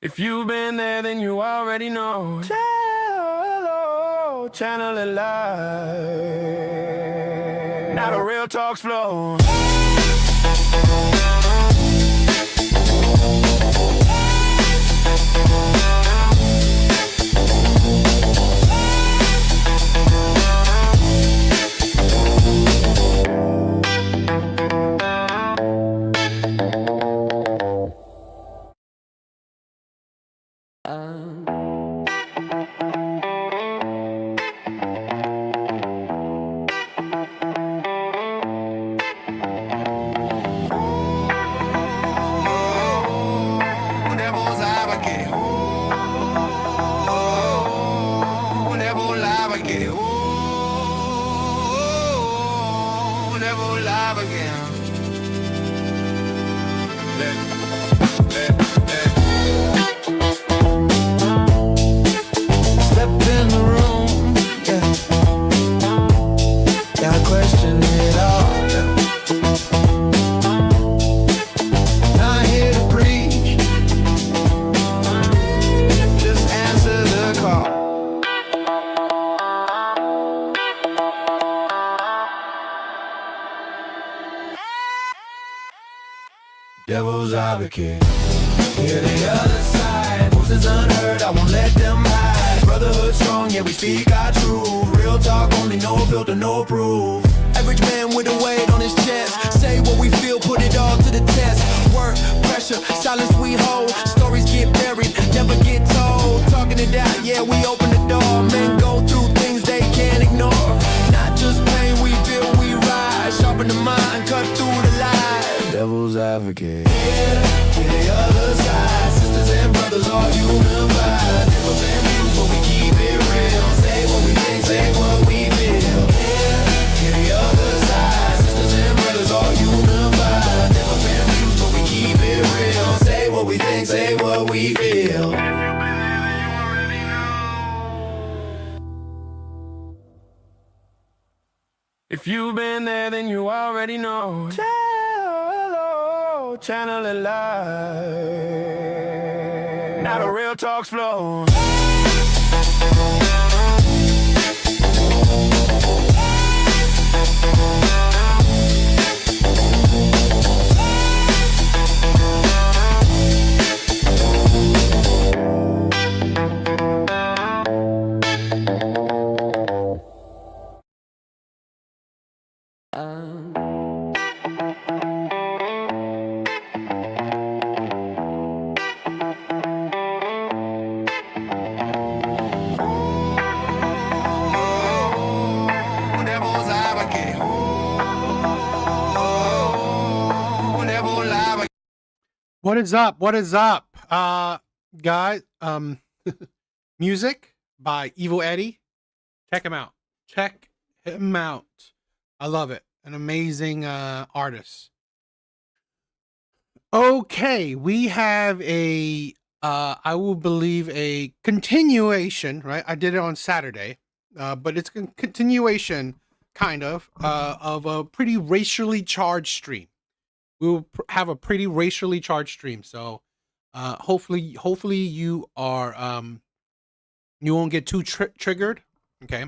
If you've been there, then you already know. Channel it live. Now the real talks flow. Devil's advocate. Hear the other side. Voices unheard, I won't let them hide. Brotherhood strong, yeah, we speak our truth. Real talk, only no filter, no proof. Average man with a weight on his chest. Say what we feel, put it all to the test. Work, pressure, silence we hold. Stories get buried, never get told. Talking it out, yeah, we open the door. Men go through things they can't ignore. Not just pain we feel, we rise. Sharpen the mind, cut through the lies. Devil's advocate. Yeah, the other side. Sisters and brothers all unified. Different views, but we keep it real. Say what we think, say what we feel. Yeah, the other side. Sisters and brothers all unified. Different views, but we keep it real. Say what we think, say what we feel. If you've been there, then you already know. Channel it live. Now the real talks flow. What is up? What is up? Guys, music by Evil Eddie. Check him out. Check him out. I love it. An amazing artist. Okay, we have a I will believe a continuation, right? I did it on Saturday. But it's a continuation kind of a pretty racially charged stream. We will have a pretty racially charged stream, so hopefully you are you won't get too triggered. Okay,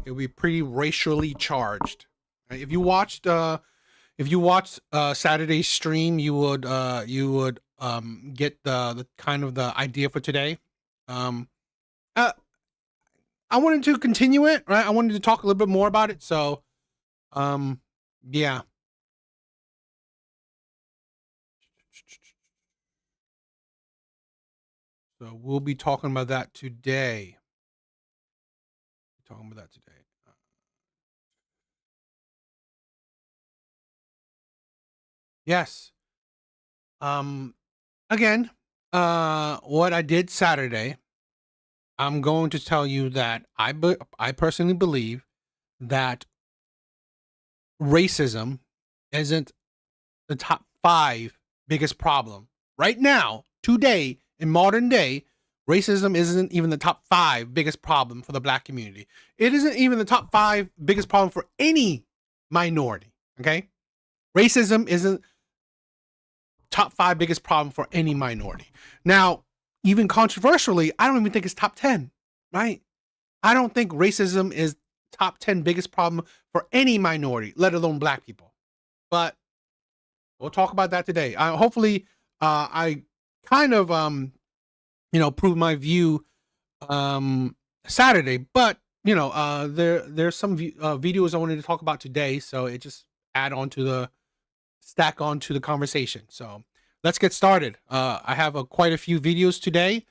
it'll be pretty racially charged. Right? If you watched Saturday's stream, you would get the kind of the idea for today. I wanted to continue it, right? I wanted to talk a little bit more about it, so yeah. So we'll be talking about that today. Yes. Again, what I did Saturday, I'm going to tell you that I personally believe that racism isn't the top 5 biggest problem right now, today, in modern day. Racism isn't even the top 5 biggest problem for the black community. It isn't even the top 5 biggest problem for any minority. Okay, racism isn't top 5 biggest problem for any minority. Now, even controversially, I don't even think it's top 10, right? I don't think racism is top 10 biggest problem for any minority, let alone black people. But we'll talk about that today. Hopefully, I kind of, prove my view Saturday, but there's some videos I wanted to talk about today, so it just add on to the stack onto the conversation. So let's get started. I have quite a few videos today,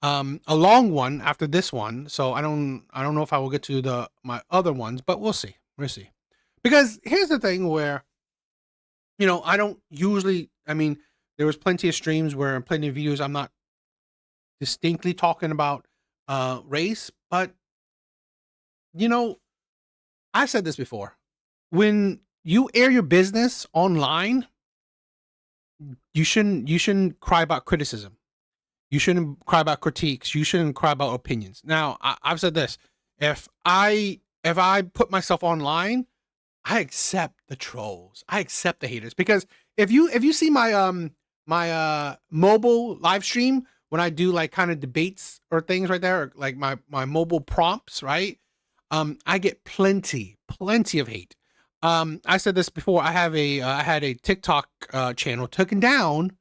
a long one after this one, so I don't know if I will get to my other ones, but we'll see. Because here's the thing where I don't usually. I mean, there was plenty of streams where plenty of videos I'm not distinctly talking about race, but I said this before. When you air your business online, you shouldn't cry about criticism. You shouldn't cry about critiques. You shouldn't cry about opinions. Now, I've said this: if I put myself online, I accept the trolls. I accept the haters, because if you see my my mobile live stream when I do like kind of debates or things right there, or like my mobile prompts, right? I get plenty of hate. I said this before. I had a TikTok channel taken down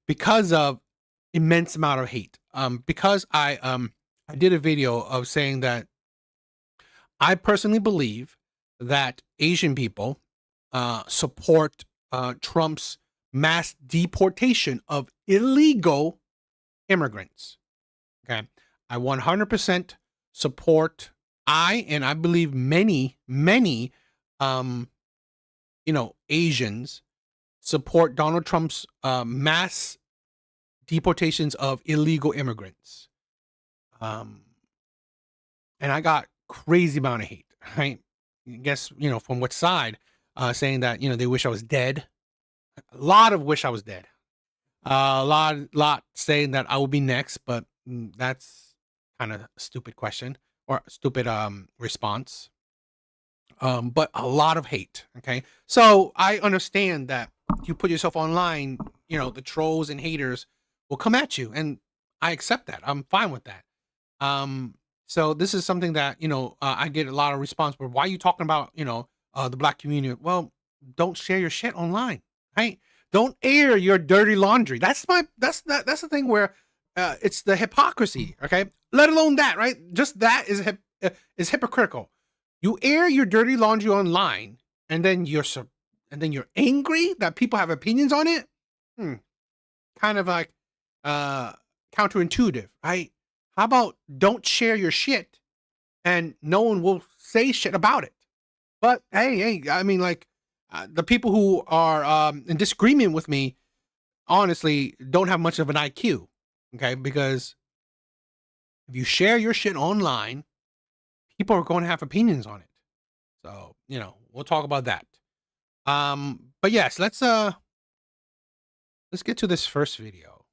because of immense amount of hate. Because I did a video of saying that I personally believe that Asian people support Trump's mass deportation of illegal immigrants. Okay, I 100% support. And I believe many Asians support Donald Trump's mass deportations of illegal immigrants. And I got crazy amount of hate, right? I guess, from what side, saying that, they wish I was dead. A lot of wish I was dead. A lot saying that I will be next, but that's kind of a stupid question or stupid response. But a lot of hate. Okay. So I understand that you put yourself online, the trolls and haters will come at you, and I accept that. I'm fine with that. So this is something that, I get a lot of response, but why are you talking about, the black community? Well, don't share your shit online, right? Don't air your dirty laundry. That's the thing where it's the hypocrisy. Okay. Let alone that, right? Just that is hypocritical. You air your dirty laundry online, and then you're angry that people have opinions on it. Kind of like counterintuitive, right? How about don't share your shit, and no one will say shit about it? But hey, I mean, like the people who are in disagreement with me, honestly, don't have much of an IQ. Okay, because if you share your shit online, people are going to have opinions on it. So, we'll talk about that. But yes, let's get to this first video.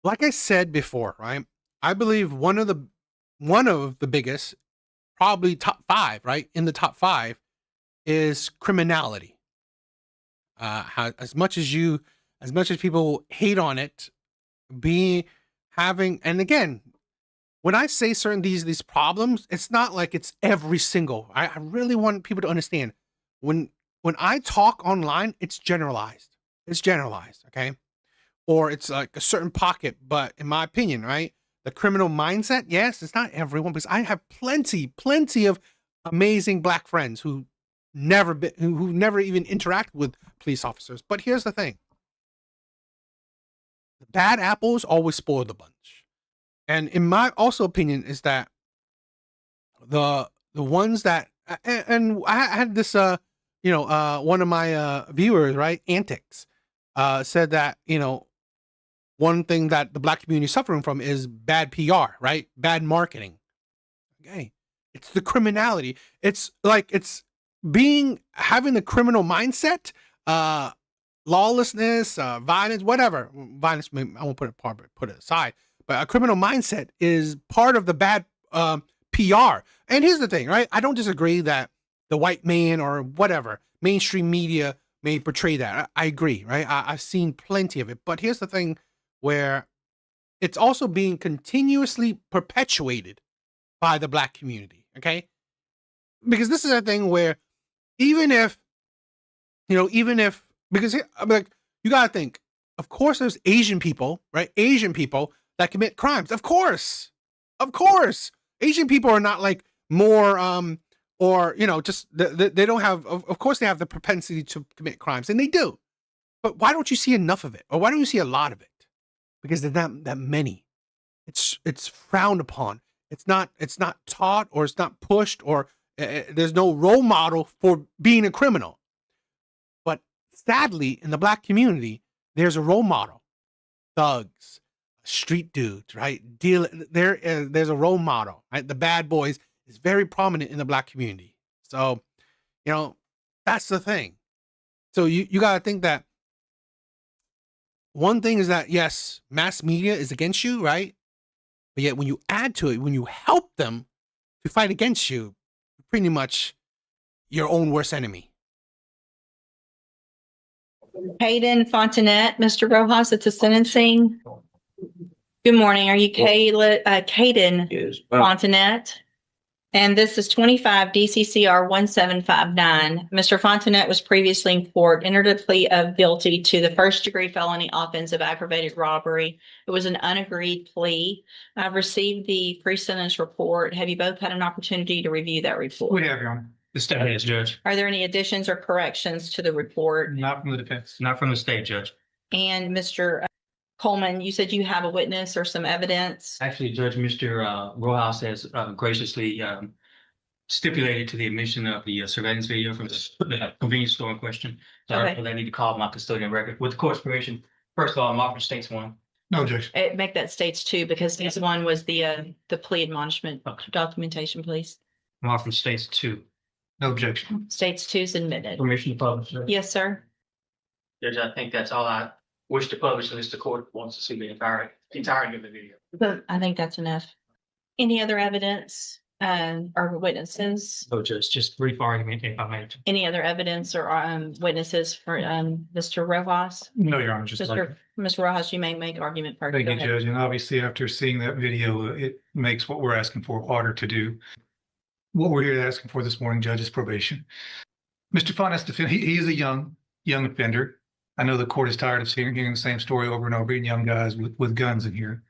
Like I said before, right? I believe one of the biggest, probably top 5, right? In the top 5 is criminality. As much as people hate on it, and again, when I say certain these problems, it's not like it's every single. I really want people to understand when I talk online, it's generalized. It's generalized, okay? Or it's like a certain pocket, but in my opinion, right? The criminal mindset, yes, it's not everyone, because I have plenty of amazing black friends who never even interact with police officers. But here's the thing: the bad apples always spoil the bunch. And in my also opinion is that the ones that, and I had this one of my viewers, right, Antics, said that one thing that the black community is suffering from is bad PR, right? Bad marketing. Okay. It's the criminality. It's like having the criminal mindset, lawlessness, violence, whatever. Violence, I won't put it aside. But a criminal mindset is part of the bad PR. And here's the thing, right? I don't disagree that the white man or whatever mainstream media may portray that. I agree, right? I've seen plenty of it. But here's the thing where it's also being continuously perpetuated by the black community, okay? Because this is a thing where even if, because like, you got to think, of course there's Asian people, right? Asian people that commit crimes. Of course. Asian people are not like more, or, just, they don't have, of course they have the propensity to commit crimes, and they do. But why don't you see enough of it? Or why don't you see a lot of it? Because there's not that many. It's frowned upon. It's not taught, or it's not pushed, or there's no role model for being a criminal. But sadly, in the black community, there's a role model. Thugs, street dudes, right? There's a role model, right? The bad boys is very prominent in the black community. So, that's the thing. So you got to think that one thing is that, yes, mass media is against you, right? But yet when you add to it, when you help them to fight against you, pretty much your own worst enemy. Hayden Fontanet, Mr. Rojas, at the sentencing. Good morning. Are you Caden Yes. Fontanet? And this is 25 DCCR 1759. Mr. Fontanet was previously in court, entered a plea of guilty to the first-degree felony offense of aggravated robbery. It was an unagreed plea. I've received the pre-sentence report. Have you both had an opportunity to review that report? We have, Your Honor. The state has, Judge. Are there any additions or corrections to the report? Not from the defense, not from the state, Judge. And Mr. Coleman, you said you have a witness or some evidence? Actually, Judge, Mr. Rojas has graciously stipulated to the admission of the surveillance video from the convenience store in question. So Okay. I need to call my custodian record. With the court's permission, first of all, I'm offering states one. No, Judge. Make that states two, because this one was the plea admonishment Okay. documentation, please. I'm offering states two. No objection. States two is admitted. Permission to publish, Judge. Yes, sir. Judge, I think that's all I wish to publish unless the court wants to see the entirety of the video. But I think that's enough. Any other evidence or witnesses? So Judge, just brief argument if I may. Any other evidence or witnesses for Mr. Rojas? No, Your Honor, just like. Mr. Rojas, you may make argument first. Thank Go you, ahead. Judge. And obviously, after seeing that video, it makes what we're asking for harder to do. What we're here asking for this morning, Judge, is probation. Mr. Fontain's defense, he is a young offender. I know the court is tired of hearing the same story over and over, and young guys with guns in here.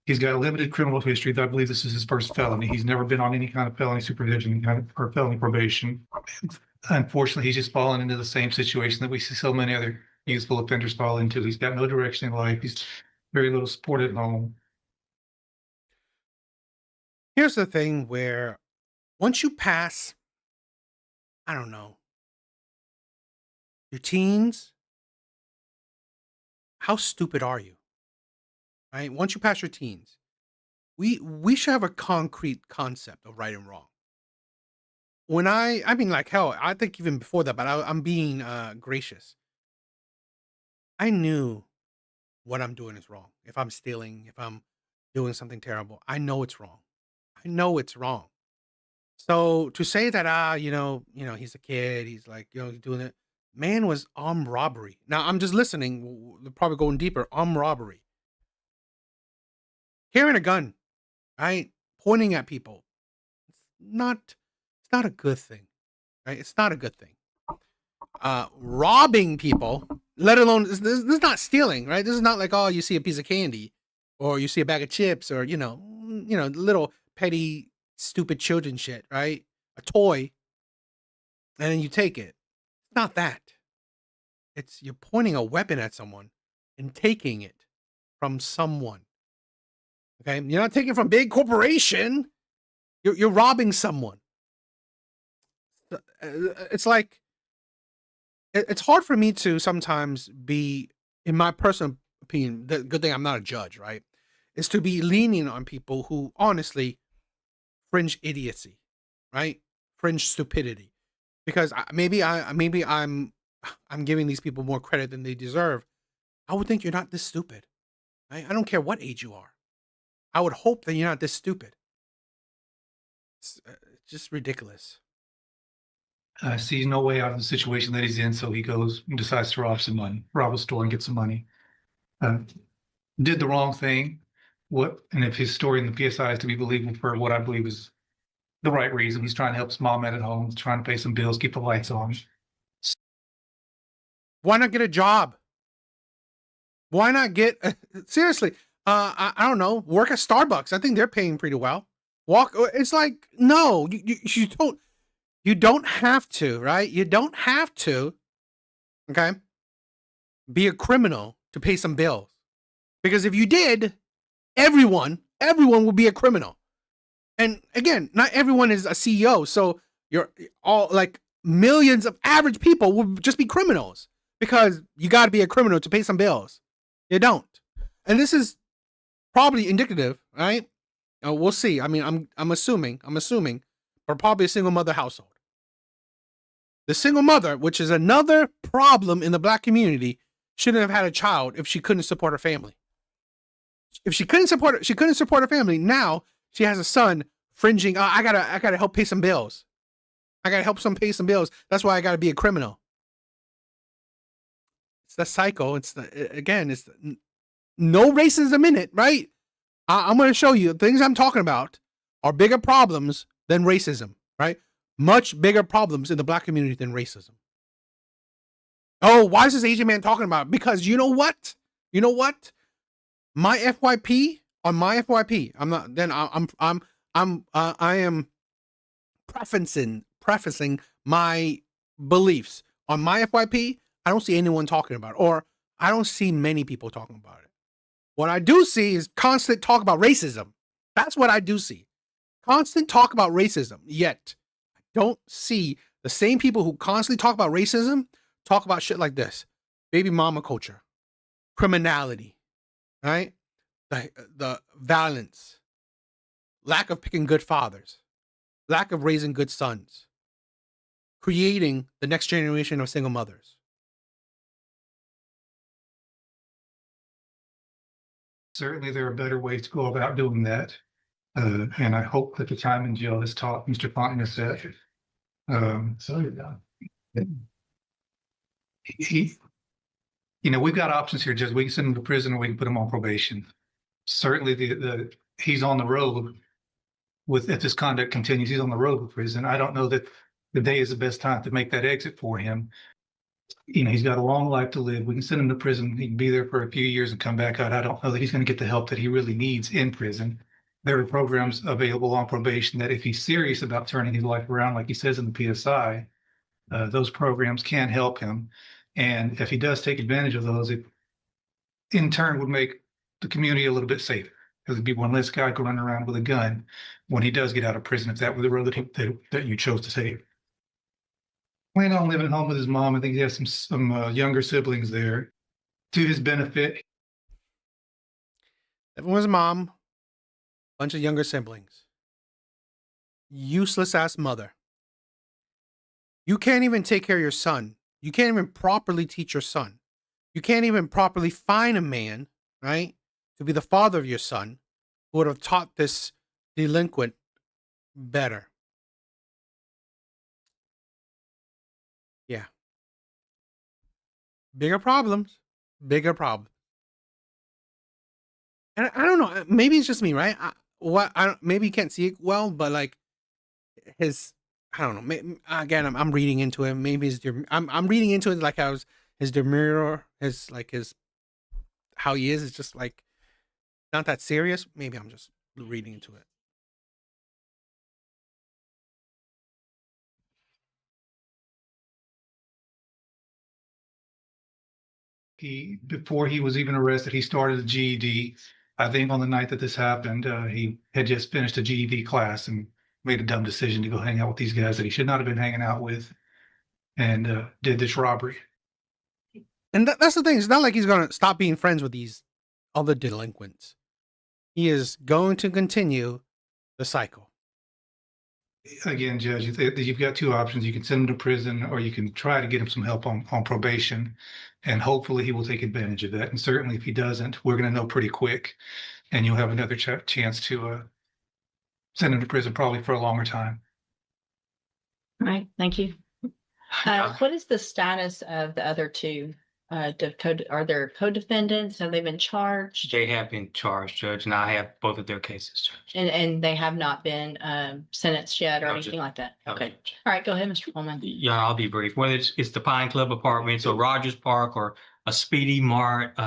He's got a limited criminal history. I believe this is his first felony. He's never been on any kind of felony supervision or felony probation. Unfortunately, he's just fallen into the same situation that we see so many other youthful offenders fall into. He's got no direction in life. He's very little support at home. Here's the thing where once you pass, I don't know, your teens, how stupid are you? Right? Once you pass your teens, we should have a concrete concept of right and wrong. When I mean, like, hell, I think even before that, but I'm being gracious. I knew what I'm doing is wrong. If I'm stealing, if I'm doing something terrible, I know it's wrong. I know it's wrong. So to say that, he's a kid, he's like, he's doing it. Man was armed robbery. Now I'm just listening. We're probably going deeper. Armed robbery. Carrying a gun, right? Pointing at people. It's not a good thing, right? It's not a good thing. Robbing people, let alone, this is not stealing, right? This is not like, oh, you see a piece of candy or you see a bag of chips or, little petty, stupid children shit, right? A toy, and then you take it. It's not that. It's you're pointing a weapon at someone and taking it from someone. Okay? You're not taking it from big corporation. You're robbing someone. It's like, it's hard for me to sometimes be, in my personal opinion, the good thing I'm not a judge, right? Is to be leaning on people who honestly fringe idiocy, right? Fringe stupidity. Because maybe I'm giving these people more credit than they deserve. I would think you're not this stupid. I don't care what age you are. I would hope that you're not this stupid. It's just ridiculous. Sees no way out of the situation that he's in, so he goes and decides to rob a store and get some money. Did the wrong thing. And if his story in the PSI is to be believable for what I believe is the right reason, he's trying to help his mom out at home, he's trying to pay some bills, keep the lights on. Why not get a job? Why not get seriously? I don't know. Work at Starbucks. I think they're paying pretty well. It's like no, you don't have to, right? You don't have to, okay, be a criminal to pay some bills. Because if you did, everyone would be a criminal. And again, not everyone is a CEO. So you're all like millions of average people would just be criminals because you got to be a criminal to pay some bills. You don't. And this is probably indicative, right? We'll see. I mean, I'm assuming, but probably a single mother household. The single mother, which is another problem in the Black community, shouldn't have had a child if she couldn't support her family. If she couldn't support her family. Now she has a son fringing. I gotta help pay some bills. I gotta help pay some bills. That's why I gotta be a criminal. It's the cycle. It's no racism in it, right? I'm going to show you the things I'm talking about are bigger problems than racism, right? Much bigger problems in the Black community than racism. Oh, why is this Asian man talking about it? Because you know what? My FYP on my FYP. I am prefacing my beliefs on my FYP. I don't see anyone talking about it, or I don't see many people talking about it. What I do see is constant talk about racism. That's what I do see. Constant talk about racism. Yet, I don't see the same people who constantly talk about racism talk about shit like this. Baby mama culture. Criminality. Right? The violence. Lack of picking good fathers. Lack of raising good sons. Creating the next generation of single mothers. Certainly, there are better ways to go about doing that. And I hope that the time in jail has taught Mr. Fontenot that. We've got options here, Judge. We can send him to prison or we can put him on probation. Certainly, he's on the road if this conduct continues, he's on the road with prison. I don't know that the day is the best time to make that exit for him. He's got a long life to live. We can send him to prison. He can be there for a few years and come back out. I don't know that he's going to get the help that he really needs in prison. There are programs available on probation that if he's serious about turning his life around, like he says in the PSI, those programs can help him. And if he does take advantage of those, it in turn would make the community a little bit safer. Because there'd be one less guy running around with a gun when he does get out of prison, if that were the road that you chose to take. Plan on living at home with his mom. I think he has some younger siblings there. To his benefit. Living with his mom, bunch of younger siblings. Useless ass mother. You can't even take care of your son. You can't even properly teach your son. You can't even properly find a man, right, to be the father of your son who would have taught this delinquent better. Yeah. Bigger problems. And I don't know. Maybe it's just me, right? Maybe you can't see it well, but like I don't know. Again, I'm reading into it. Maybe I'm reading into it like how his demeanor, how he is just like not that serious. Maybe I'm just reading into it. Before he was even arrested, he started a GED. I think on the night that this happened, he had just finished a GED class and made a dumb decision to go hang out with these guys that he should not have been hanging out with, and did this robbery. And that's the thing. It's not like he's going to stop being friends with these other delinquents. He is going to continue the cycle. Again, Judge, you've got two options. You can send him to prison or you can try to get him some help on probation. And hopefully he will take advantage of that. And certainly if he doesn't, we're going to know pretty quick. And you'll have another chance to send him to prison probably for a longer time. All right, thank you. What is the status of the other two? Are there co-defendants? Have they been charged? They have been charged, Judge, and I have both of their cases, Judge. And they have not been sentenced yet or No, anything Judge. like that? No, Okay. Judge. All right, go ahead, Mr. Coleman. Yeah, I'll be brief. Whether it's the Pine Club Apartments or Rogers Park or a Speedy Mart,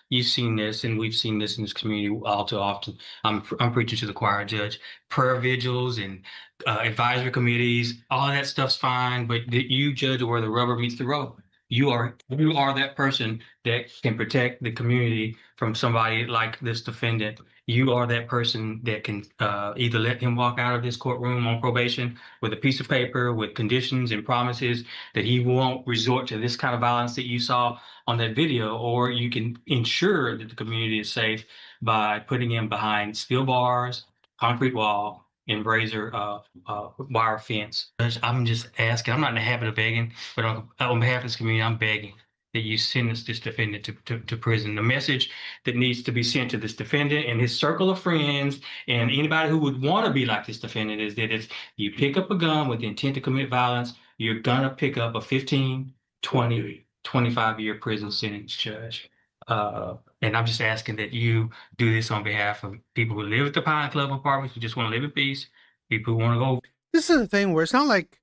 you've seen this, and we've seen this in this community all too often. I'm preaching to the choir, Judge. Prayer vigils and advisory committees, all that stuff's fine, but you, Judge, are where the rubber meets the road. You are that person that can protect the community from somebody like this defendant. You are that person that can either let him walk out of this courtroom on probation with a piece of paper with conditions and promises that he won't resort to this kind of violence that you saw on that video, or you can ensure that the community is safe by putting him behind steel bars, concrete wall, and razor wire fence. I'm just asking, I'm not in the habit of begging, but on behalf of this community, I'm begging that you sentence this defendant to prison. The message that needs to be sent to this defendant and his circle of friends and anybody who would want to be like this defendant is that if you pick up a gun with the intent to commit violence, you're gonna pick up a 15, 20, 25-year prison sentence, Judge. And I'm just asking that you do this on behalf of people who live at the Pine Club Apartments, who just want to live in peace, people who want to go. This is the thing where it's not like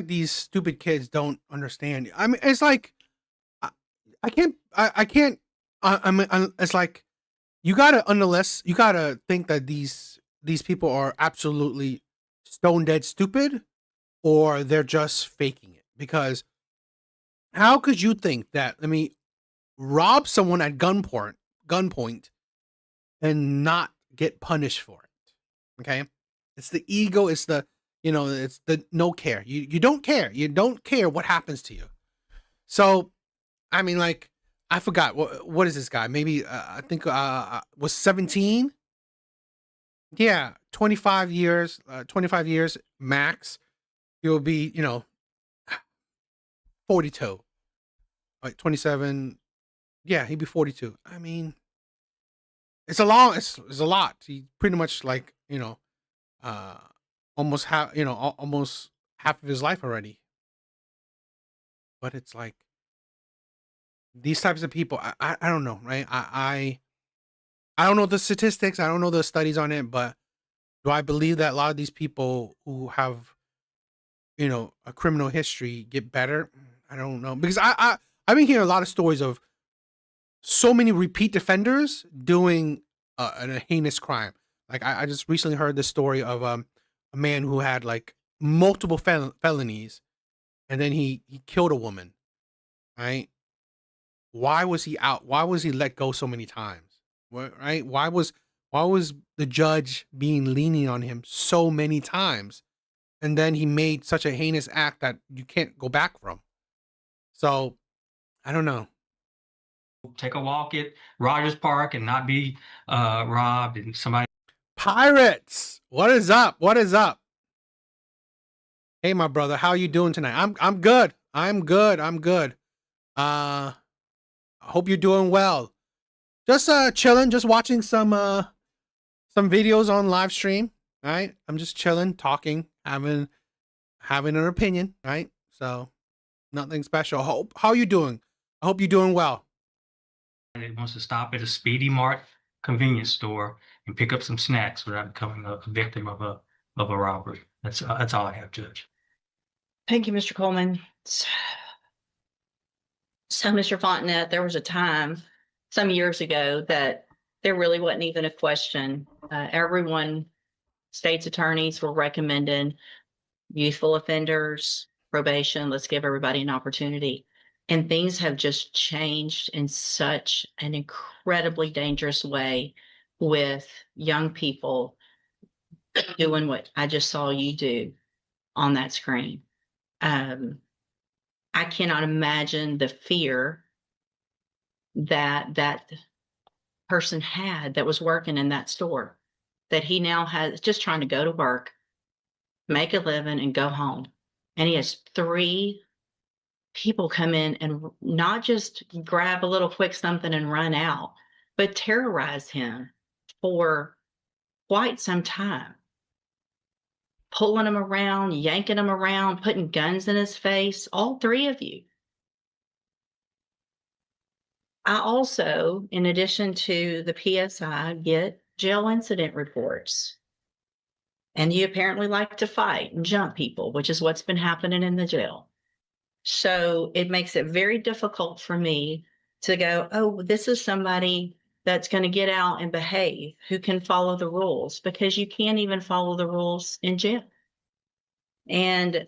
these stupid kids don't understand. I mean, it's like I can't. I mean, it's like you gotta think that these people are absolutely stone dead stupid, or they're just faking it. Because how could you think that? I mean, rob someone at gunpoint, and not get punished for it? Okay, it's the ego. It's the it's the no care. You don't care. You don't care what happens to you. So, I mean, like, I forgot what is this guy? Maybe I think was 17. Yeah, 25 years. 25 years max. He'll be 42. Like 27. Yeah, he'd be 42. I mean, it's a lot. He pretty much like almost almost half of his life already. But it's like these types of people. I don't know, right? I don't know the statistics. I don't know the studies on it, but do I believe that a lot of these people who have a criminal history get better? I don't know, because I've been hearing a lot of stories of so many repeat offenders doing a heinous crime. Like I just recently heard the story of a man who had like multiple felonies, and then he killed a woman. Right? Why was he out? Why was he let go so many times? Right? Why was the judge being lenient on him so many times, and then he made such a heinous act that you can't go back from? So I don't know. Take a walk at Rogers Park and not be robbed, and somebody. Pirates, what is up? What is up? Hey, my brother, how you doing tonight? I'm good. I'm good. I hope you're doing well. Just chilling, just watching some videos on live stream. Right? I'm just chilling, talking, having an opinion. Right? So nothing special. How you doing? I hope you're doing well. It wants to stop at a Speedy Mart convenience store and pick up some snacks without becoming a victim of a robbery. That's all I have, Judge. Thank you, Mr. Coleman. So, Mr. Fontenette, there was a time some years ago that there really wasn't even a question. State's attorneys were recommending youthful offenders, probation. Let's give everybody an opportunity. And things have just changed in such an incredibly dangerous way with young people doing what I just saw you do on that screen. I cannot imagine the fear that person had that was working in that store, that he now has, just trying to go to work, make a living, and go home. And he has 3 people come in and not just grab a little quick something and run out, but terrorize him for quite some time, pulling him around, yanking him around, putting guns in his face, all three of you. I also, in addition to the PSI, get jail incident reports. And you apparently like to fight and jump people, which is what's been happening in the jail. So it makes it very difficult for me to go, oh, this is somebody that's going to get out and behave, who can follow the rules, because you can't even follow the rules in jail. And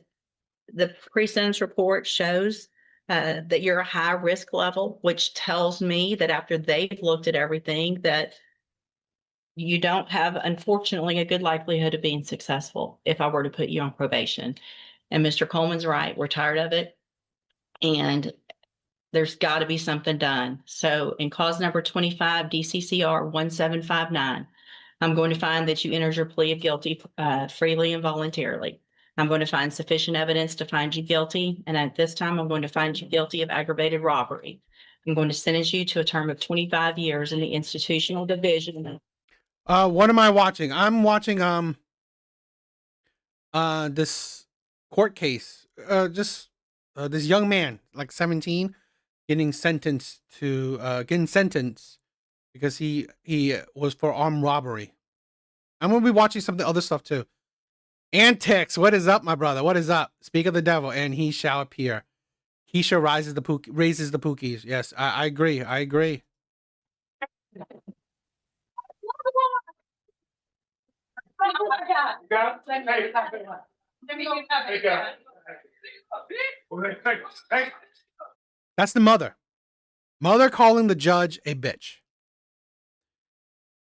the pre-sentence report shows that you're a high risk level, which tells me that after they've looked at everything, that you don't have, unfortunately, a good likelihood of being successful if I were to put you on probation. And Mr. Coleman's right. We're tired of it. And there's got to be something done. So in cause number 25, DCCR 1759, I'm going to find that you entered your plea of guilty freely and voluntarily. I'm going to find sufficient evidence to find you guilty. And at this time, I'm going to find you guilty of aggravated robbery. I'm going to sentence you to a term of 25 years in the institutional division. What am I watching? I'm watching this court case. This young man, like 17, getting sentenced because he was for armed robbery. I'm gonna be watching some of the other stuff too. Antics, what is up, my brother? What is up? Speak of the devil, and he shall appear. Keisha raises the pookies. Yes, I agree. I agree. That's the mother. Mother calling the judge a bitch.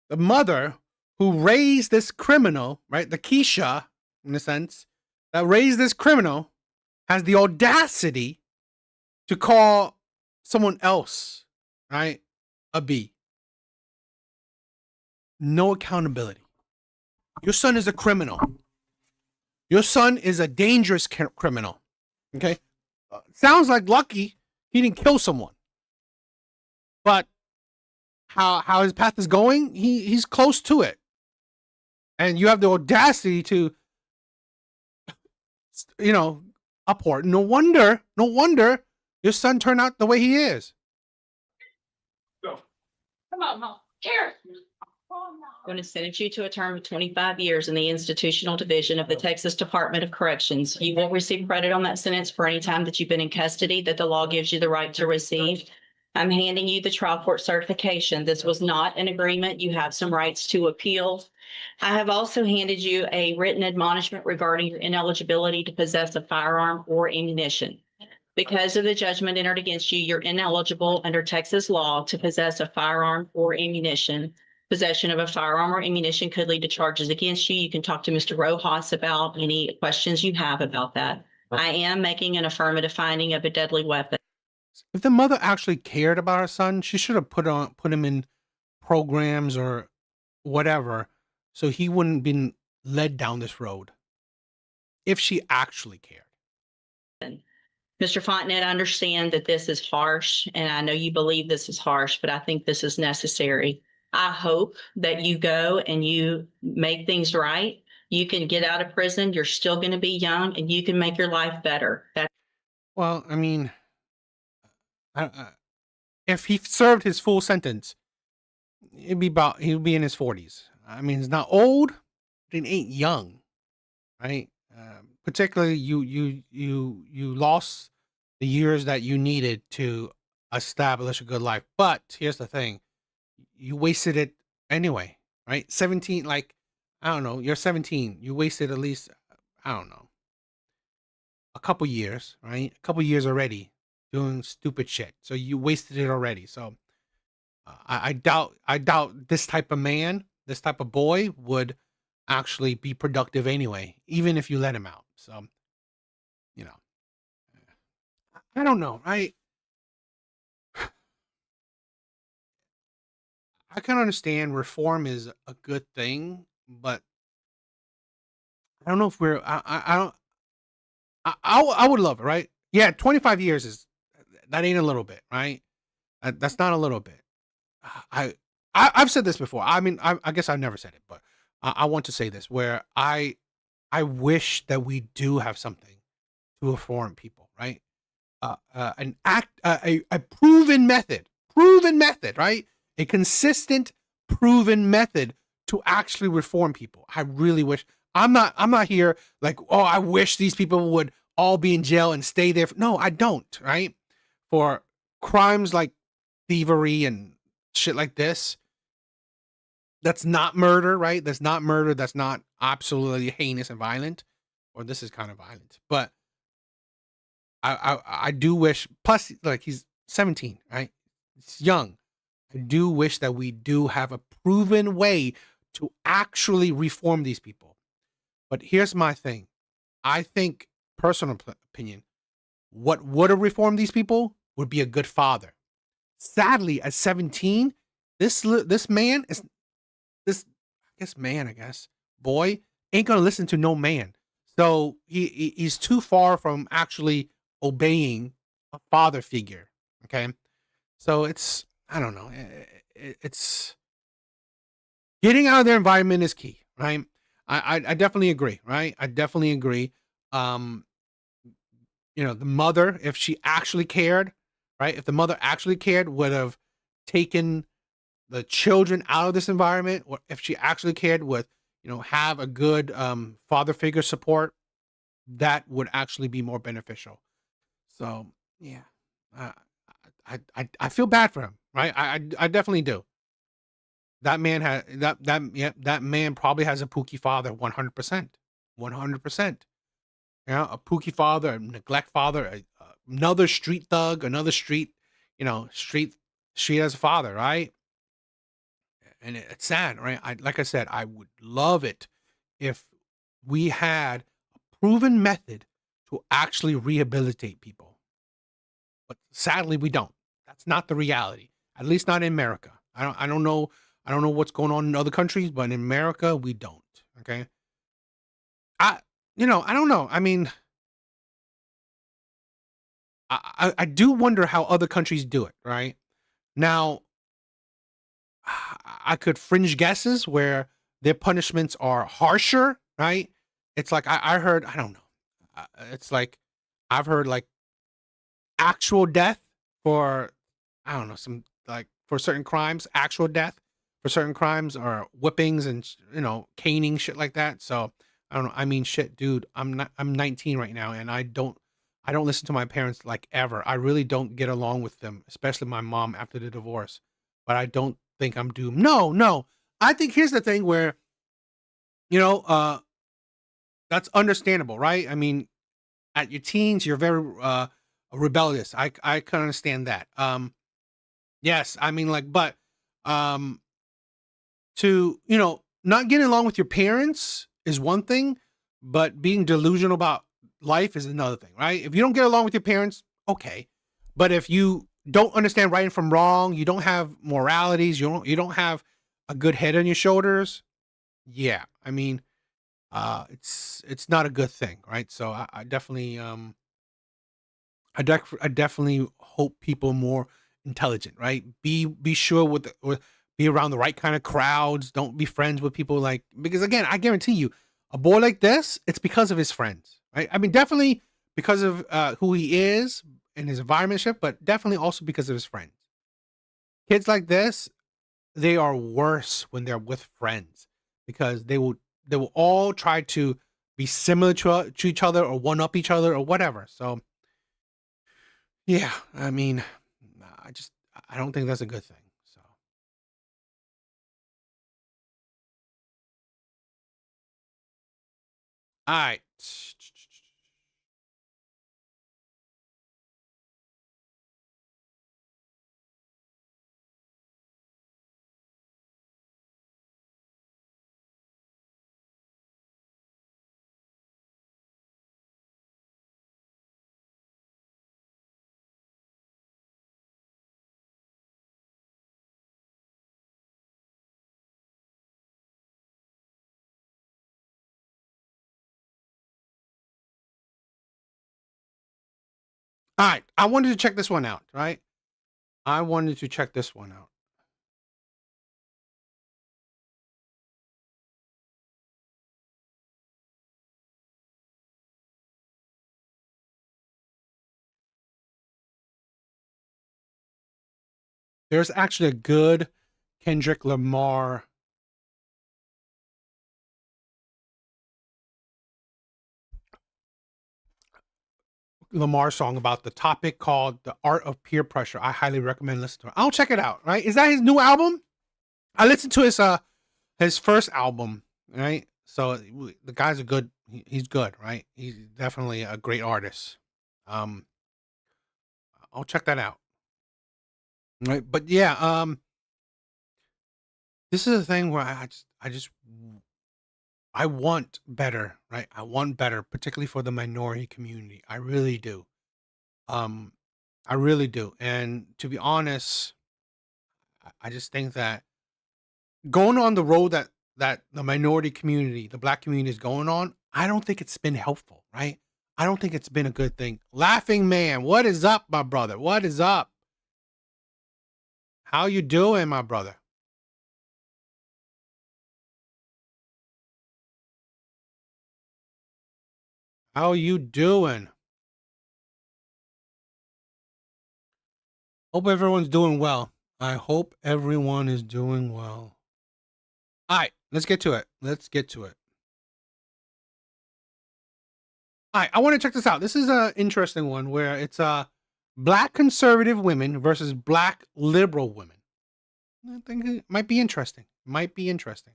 The mother who raised this criminal, right? The Keisha, in a sense, that raised this criminal has the audacity to call someone else, right, a B. No accountability. Your son is a criminal. Your son is a dangerous criminal. Okay? Sounds like lucky he didn't kill someone. But how his path is going, he's close to it. And you have the audacity to, upward. No wonder your son turned out the way he is. Go. Come on, Mom. Here. I'm going to sentence you to a term of 25 years in the institutional division of the Texas Department of Corrections. You will receive credit on that sentence for any time that you've been in custody that the law gives you the right to receive. I'm handing you the trial court certification. This was not an agreement. You have some rights to appeal. I have also handed you a written admonishment regarding your ineligibility to possess a firearm or ammunition. Because of the judgment entered against you, you're ineligible under Texas law to possess a firearm or ammunition. Possession of a firearm or ammunition could lead to charges against you. You can talk to Mr. Rojas about any questions you have about that. I am making an affirmative finding of a deadly weapon. If the mother actually cared about her son, she should have put him in programs or whatever, so he wouldn't been led down this road. If she actually cared. Mr. Fontenette, I understand that this is harsh, and I know you believe this is harsh, but I think this is necessary. I hope that you go and you make things right. You can get out of prison. You're still going to be young, and you can make your life better. Well, I mean, if he served his full sentence, he'd be in his 40s. I mean, he's not old, but he ain't young, right? Particularly, you lost the years that you needed to establish a good life. But here's the thing. You wasted it anyway, right? 17, like, I don't know, you're 17. You wasted at least, I don't know, a couple years, right? A couple years already doing stupid shit. So you wasted it already. So I doubt this type of man, this type of boy would actually be productive anyway, even if you let him out. So, I don't know. I can understand reform is a good thing, but I don't know if we're. I would love it, right? Yeah, 25 years that ain't a little bit, right? That's not a little bit. I, I've said this before. I mean, I guess I've never said it, but I want to say this where I wish that we do have something to reform people, right? A proven method, right? A consistent, proven method to actually reform people. I really wish. I'm not here like, oh, I wish these people would all be in jail and stay there. No, I don't, right? For crimes like thievery and shit like this, that's not murder, right? That's not murder. That's not absolutely heinous and violent. Or this is kind of violent, but I do wish. Plus, like he's 17, right? It's young. I do wish that we do have a proven way to actually reform these people. But here's my thing. I think, personal opinion, what would have reformed these people would be a good father. Sadly, at 17, this man is this I guess boy ain't gonna listen to no man. So he's too far from actually obeying a father figure. Okay, so it's I don't know. It's getting out of their environment is key, right? I definitely agree, right? I definitely agree. Um, the mother, if she actually cared, right? If the mother actually cared, would have taken the children out of this environment, or if she actually cared, would have a good father figure support, that would actually be more beneficial. So yeah, uh, I feel bad for him, right? I definitely do. That man had that man probably has a pookie father, 100%, 100%. A pookie father, a neglect father, another street thug, another street, street as a father, right? And it's sad, right? Like I said, I would love it if we had a proven method to actually rehabilitate people. But sadly, we don't. That's not the reality. At least not in America. I don't know. I don't know what's going on in other countries, but in America, we don't. Okay. I I don't know. I mean, I do wonder how other countries do it. Right now, I could fringe guesses where their punishments are harsher. Right. It's like I heard. I don't know. It's like I've heard like actual death for I don't know some like for certain crimes, actual death for certain crimes or whippings and caning shit like that. So I don't know. I mean, shit, dude. I'm 19 right now, and I don't listen to my parents like ever. I really don't get along with them, especially my mom after the divorce. But I don't think I'm doomed. No, no. I think here's the thing where you know uh that's understandable, right? I mean, at your teens, you're very rebellious. I can understand that. Yes, I mean like, but um, to not getting along with your parents is one thing, but being delusional about life is another thing, right? If you don't get along with your parents, okay, but if you don't understand right from wrong, you don't have moralities, you don't have a good head on your shoulders. Yeah, I mean, it's not a good thing, right? So I definitely I definitely hope people are more intelligent, right? Be sure or be around the right kind of crowds. Don't be friends with people like because again, I guarantee you, a boy like this, it's because of his friends, right? I mean, definitely because of who he is and his environment, shit, but definitely also because of his friends. Kids like this, they are worse when they're with friends because they will all try to be similar to each other or one up each other or whatever. So yeah, I mean, I don't think that's a good thing. So, all right. All right. I wanted to check this one out, right? I wanted to check this one out. There's actually a good Kendrick Lamar song about the topic called The Art of Peer Pressure. I highly recommend listening to it. I'll check it out, right? Is that his new album? I listened to his first album, right? So the guy's a good, he's good, right? He's definitely a great artist. I'll check that out. Right. But yeah, this is a thing where I want better, right? I want better, particularly for the minority community. I really do. Um, I really do. And to be honest, I just think that going on the road that the minority community, the black community is going on, I don't think it's been helpful, right? I don't think it's been a good thing. Laughing Man, what is up, my brother? What is up? How you doing, my brother? How you doing? Hope everyone's doing well. I hope everyone is doing well. All right, let's get to it. Let's get to it. All right, I want to check this out. This is an interesting one where it's black conservative women versus black liberal women. I think it might be interesting. Might be interesting.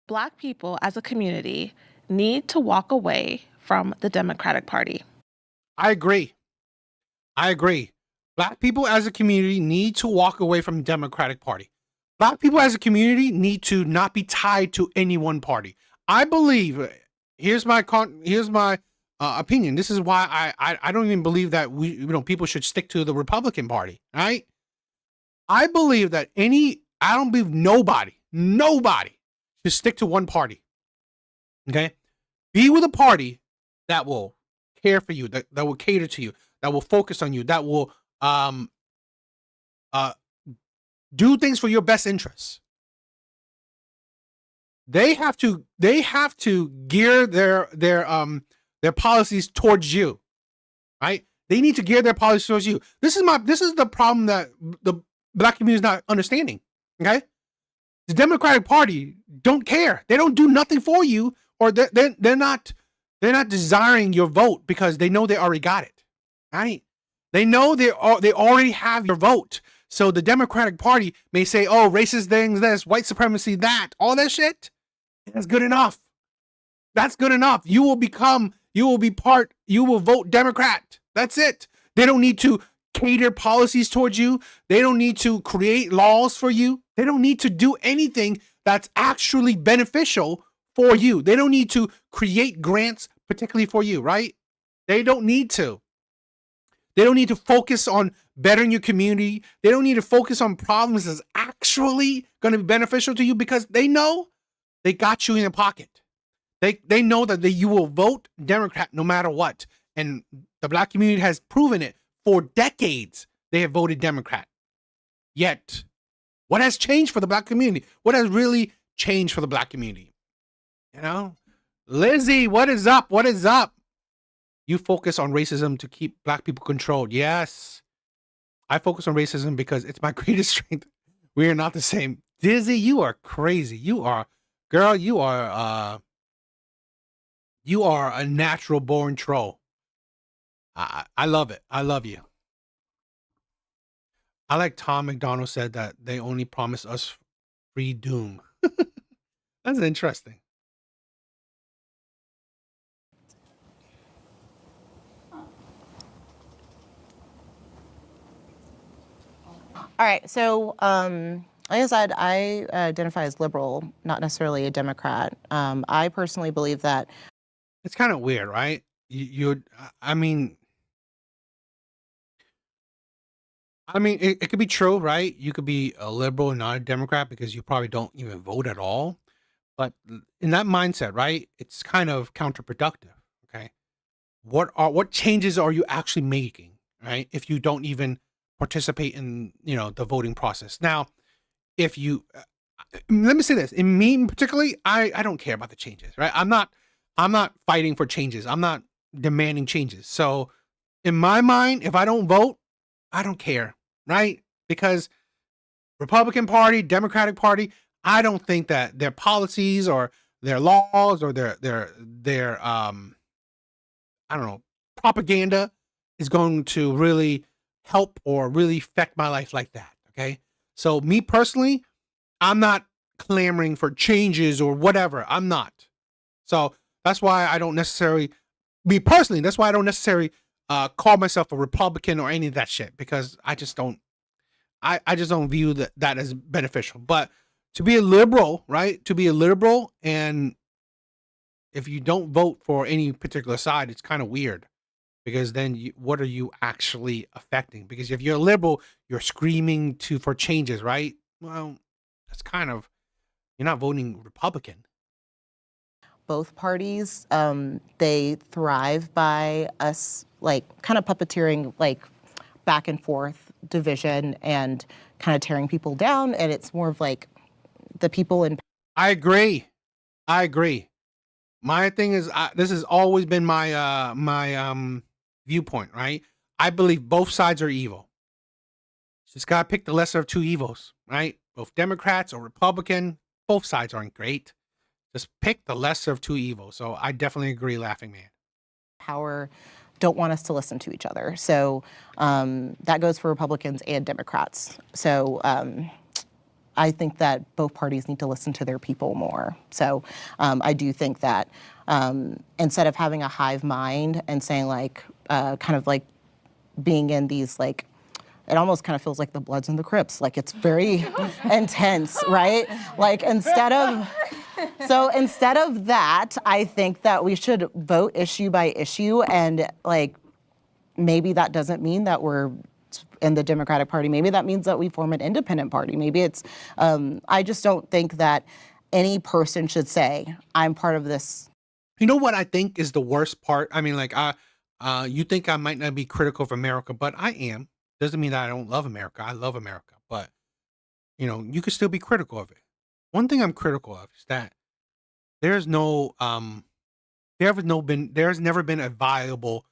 Black people as a community need to walk away from the Democratic Party. I agree. I agree. Black people as a community need to walk away from the Democratic Party. Black people as a community need to not be tied to any one party. I believe, here's my opinion. This is why I don't even believe that people should stick to the Republican Party, right? I believe that I don't believe nobody should stick to one party. Okay? Be with a party that will care for you, that will cater to you, that will focus on you, that will do things for your best interests. They have to gear their policies towards you, right? They need to gear their policies towards you. This is the problem that the black community is not understanding. Okay, the Democratic Party don't care. They don't do nothing for you, or they're not desiring your vote because they know they already got it, right? They know they already have your vote. So the Democratic Party may say, "Oh, racist things, this, white supremacy, that, all that shit." That's good enough. That's good enough. You will vote Democrat. That's it. They don't need to cater policies towards you. They don't need to create laws for you. They don't need to do anything that's actually beneficial for you. They don't need to create grants particularly for you, right? They don't need to. They don't need to focus on bettering your community. They don't need to focus on problems that's actually going to be beneficial to you because they know they got you in their pocket. They know that you will vote Democrat no matter what. And the black community has proven it for decades. They have voted Democrat. Yet, what has changed for the black community? What has really changed for the black community? You know? Lizzie, what is up? What is up? You focus on racism to keep black people controlled. Yes. I focus on racism because it's my greatest strength. We are not the same. Dizzy, you are crazy. You are a natural born troll. I love it. I love you. I like Tom McDonald said that they only promise us free doom. That's interesting. All right. So, like I said, I identify as liberal, not necessarily a Democrat. I personally believe that. It's kind of weird, right? I mean, it could be true, right? You could be a liberal and not a Democrat because you probably don't even vote at all. But in that mindset, right, it's kind of counterproductive, okay? what changes are you actually making, right? If you don't even participate in, the voting process. Now, if you let me say this, in me particularly, I don't care about the changes, right? I'm not fighting for changes. I'm not demanding changes. So in my mind, if I don't vote, I don't care, right? Because Republican Party, Democratic Party, I don't think that their policies or their laws or their I don't know, propaganda is going to really help or really affect my life like that. Okay. So me personally, I'm not clamoring for changes or whatever. I'm not. So that's why I don't necessarily, me personally, that's why I don't necessarily call myself a Republican or any of that shit, because I just don't, I just don't view that as beneficial. But to be a liberal, right? To be a liberal, and if you don't vote for any particular side, it's kind of weird, because then what are you actually affecting? Because if you're a liberal, you're screaming for changes, right? Well, that's kind of, you're not voting Republican. Both parties, they thrive by us like kind of puppeteering like back and forth division and kind of tearing people down. And it's more of like the people in. I agree. My thing is, this has always been my viewpoint, right? I believe both sides are evil. Just gotta pick the lesser of two evils, right? Both Democrats or Republican, both sides aren't great. Just pick the lesser of two evils. So I definitely agree, Laughing Man. Power don't want us to listen to each other. So that goes for Republicans and Democrats. So I think that both parties need to listen to their people more. So I do think that instead of having a hive mind and saying like, kind of like being in these like, it almost kind of feels like the Bloods and the Crips. Like it's very intense, right? Like instead of that, I think that we should vote issue by issue, and like maybe that doesn't mean that we're in the Democratic Party. Maybe that means that we form an independent party. Maybe it's, I just don't think that any person should say, I'm part of this. You know what I think is the worst part? I mean, like, you think I might not be critical of America, but I am. Doesn't mean that I don't love America. I love America, but you can still be critical of it. One thing I'm critical of is that there's never been a viable,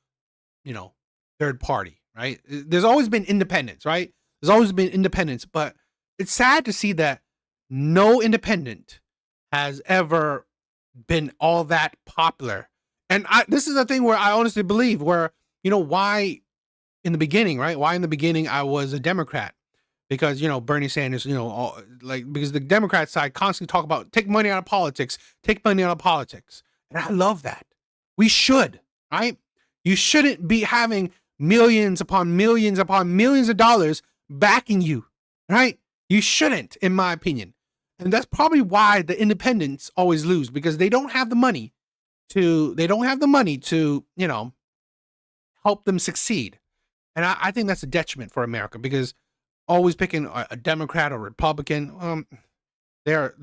third party, right? There's always been independence, right? There's always been independence, but it's sad to see that no independent has ever been all that popular. And this is the thing where I honestly believe why in the beginning, right? Why in the beginning I was a Democrat, because, Bernie Sanders, because the Democrat side constantly talk about take money out of politics. And I love that. We should, right? You shouldn't be having millions upon millions upon millions of dollars backing you, right? You shouldn't, in my opinion. And that's probably why the independents always lose, because they don't have the money to, help them succeed. And I think that's a detriment for America, because always picking a Democrat or Republican, they're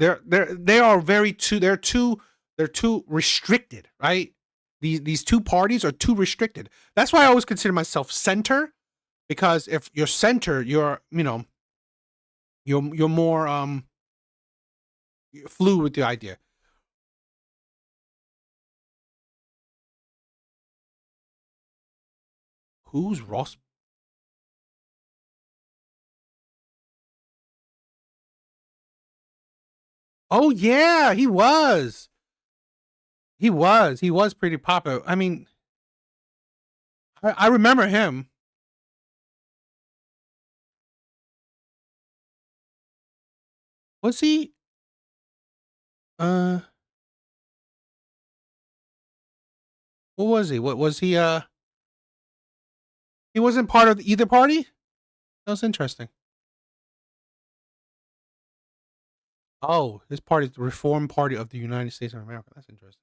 too restricted, right? These two parties are too restricted. That's why I always consider myself center, because if you're center, you're more fluid with the idea. Who's Ross? Oh yeah, he was. He was pretty popular. I mean, I remember him. Was he? What was he? What was he? He wasn't part of either party? That was interesting. Oh, his party is the Reform Party of the United States of America. That's interesting.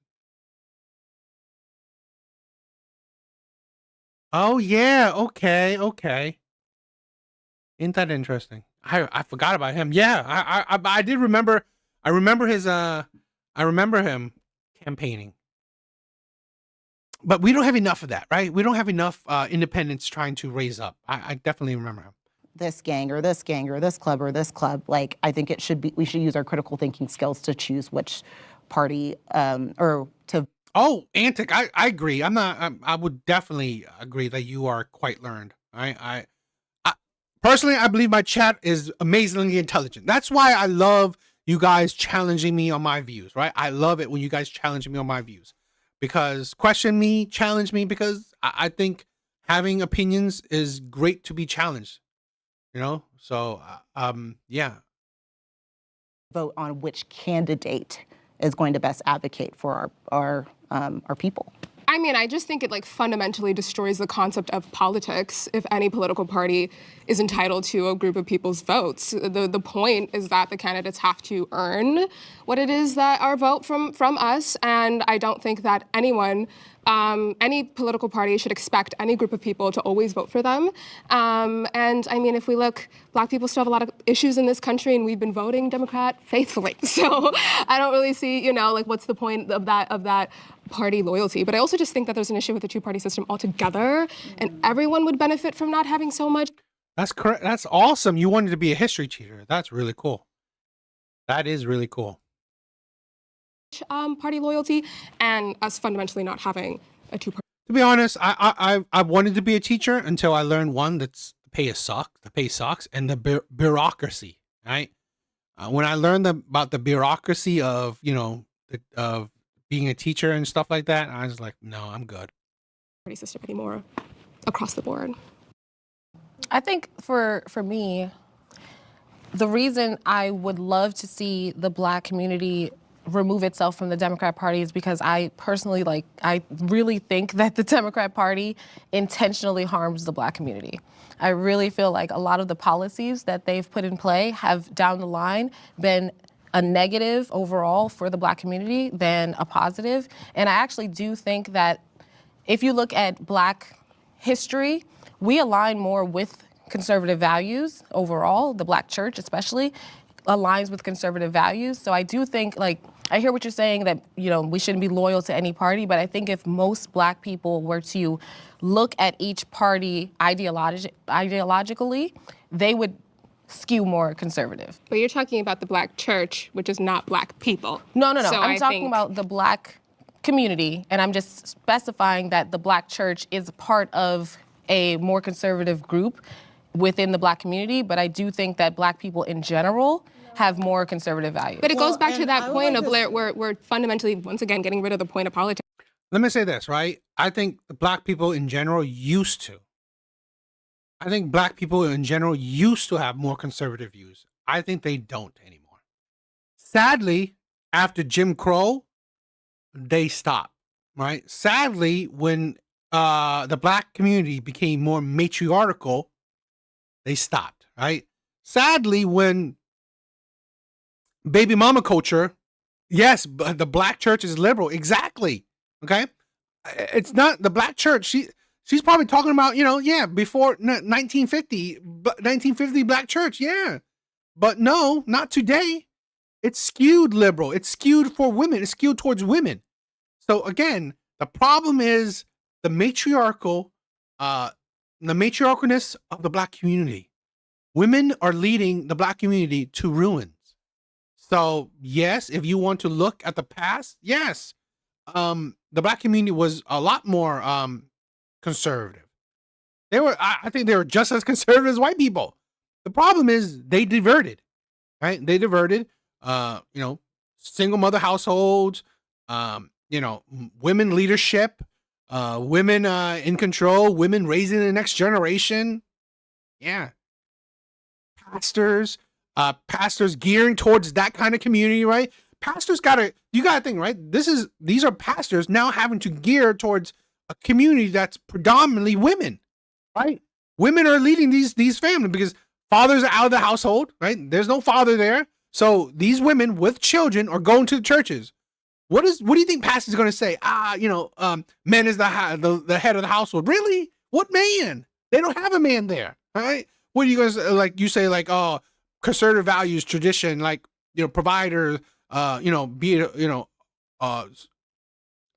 Oh yeah, okay. Ain't that interesting? I forgot about him. Yeah, I did remember. I remember him campaigning. but we don't have enough of that, right? We don't have enough independents trying to raise up. I definitely remember him. This gang or this gang or this club or this club. Like, I think we should use our critical thinking skills to choose which party or to. Oh, Antic, I agree. I would definitely agree that you are quite learned. I personally, I believe my chat is amazingly intelligent. That's why I love you guys challenging me on my views, right? I love it when you guys challenge me on my views, because question me, challenge me, because I think having opinions is great to be challenged. You know, so yeah. Vote on which candidate is going to best advocate for our people. I mean, I just think it like fundamentally destroys the concept of politics if any political party is entitled to a group of people's votes. The point is that the candidates have to earn what it is that our vote from us, and I don't think that anyone, any political party should expect any group of people to always vote for them. And I mean, if we look, Black people still have a lot of issues in this country, and we've been voting Democrat faithfully. So I don't really see, you know, like what's the point of that party loyalty. But I also just think that there's an issue with the two-party system altogether, and everyone would benefit from not having so much. That's correct. That's awesome. You wanted to be a history teacher. That's really cool. That is really cool. Party loyalty, and us fundamentally not having a two-party. To be honest, I wanted to be a teacher until I learned one, that's the pay sucks, and the bureaucracy. Right? When I learned about the bureaucracy of, you know, of being a teacher and stuff like that, I was like, no, I'm good. Party system anymore across the board. I think for me, the reason I would love to see the Black community remove itself from the Democrat Party is because I personally, I really think that the Democrat Party intentionally harms the Black community. I really feel like a lot of the policies that they've put in play have down the line been a negative overall for the Black community than a positive. And I actually do think that if you look at Black history, we align more with conservative values overall. The Black church especially aligns with conservative values. So I do think, I hear what you're saying, that, you know, we shouldn't be loyal to any party, but I think if most Black people were to look at each party ideologically, they would skew more conservative. But you're talking about the Black church, which is not Black people. No. So I'm talking about the Black community, and I'm just specifying that the Black church is part of a more conservative group within the Black community, but I do think that Black people in general have more conservative values. But it goes back to that point of we're fundamentally, once again, getting rid of the point of politics. Let me say this, right? I think the Black people in general used to. I think Black people in general used to have more conservative views. I think they don't anymore. Sadly, after Jim Crow, they stopped, right? Sadly, when the Black community became more matriarchal, they stopped, right? Sadly, when baby mama culture, yes, but the Black church is liberal. Exactly. Okay. It's not the Black church. She's probably talking about, you know, yeah, before 1950 Black church. Yeah. But no, not today. It's skewed liberal. It's skewed for women. It's skewed towards women. So again, the problem is the matriarchalness of the Black community. Women are leading the Black community to ruins. So yes, if you want to look at the past, yes, the Black community was a lot more conservative. They were, I think they were just as conservative as white people. The problem is they diverted, right? They diverted, you know, single mother households, you know, women leadership, women in control, women raising the next generation. Yeah. Pastors gearing towards that kind of community, right? Pastors you gotta think, right? These are pastors now having to gear towards a community that's predominantly women, right? Women are leading these families because fathers are out of the household, right? There's no father there. So these women with children are going to the churches. What do you think pastors are going to say? Men is the head of the household. Really? What man? They don't have a man there, right? What are you guys you say oh, conservative values, tradition, provider, be it,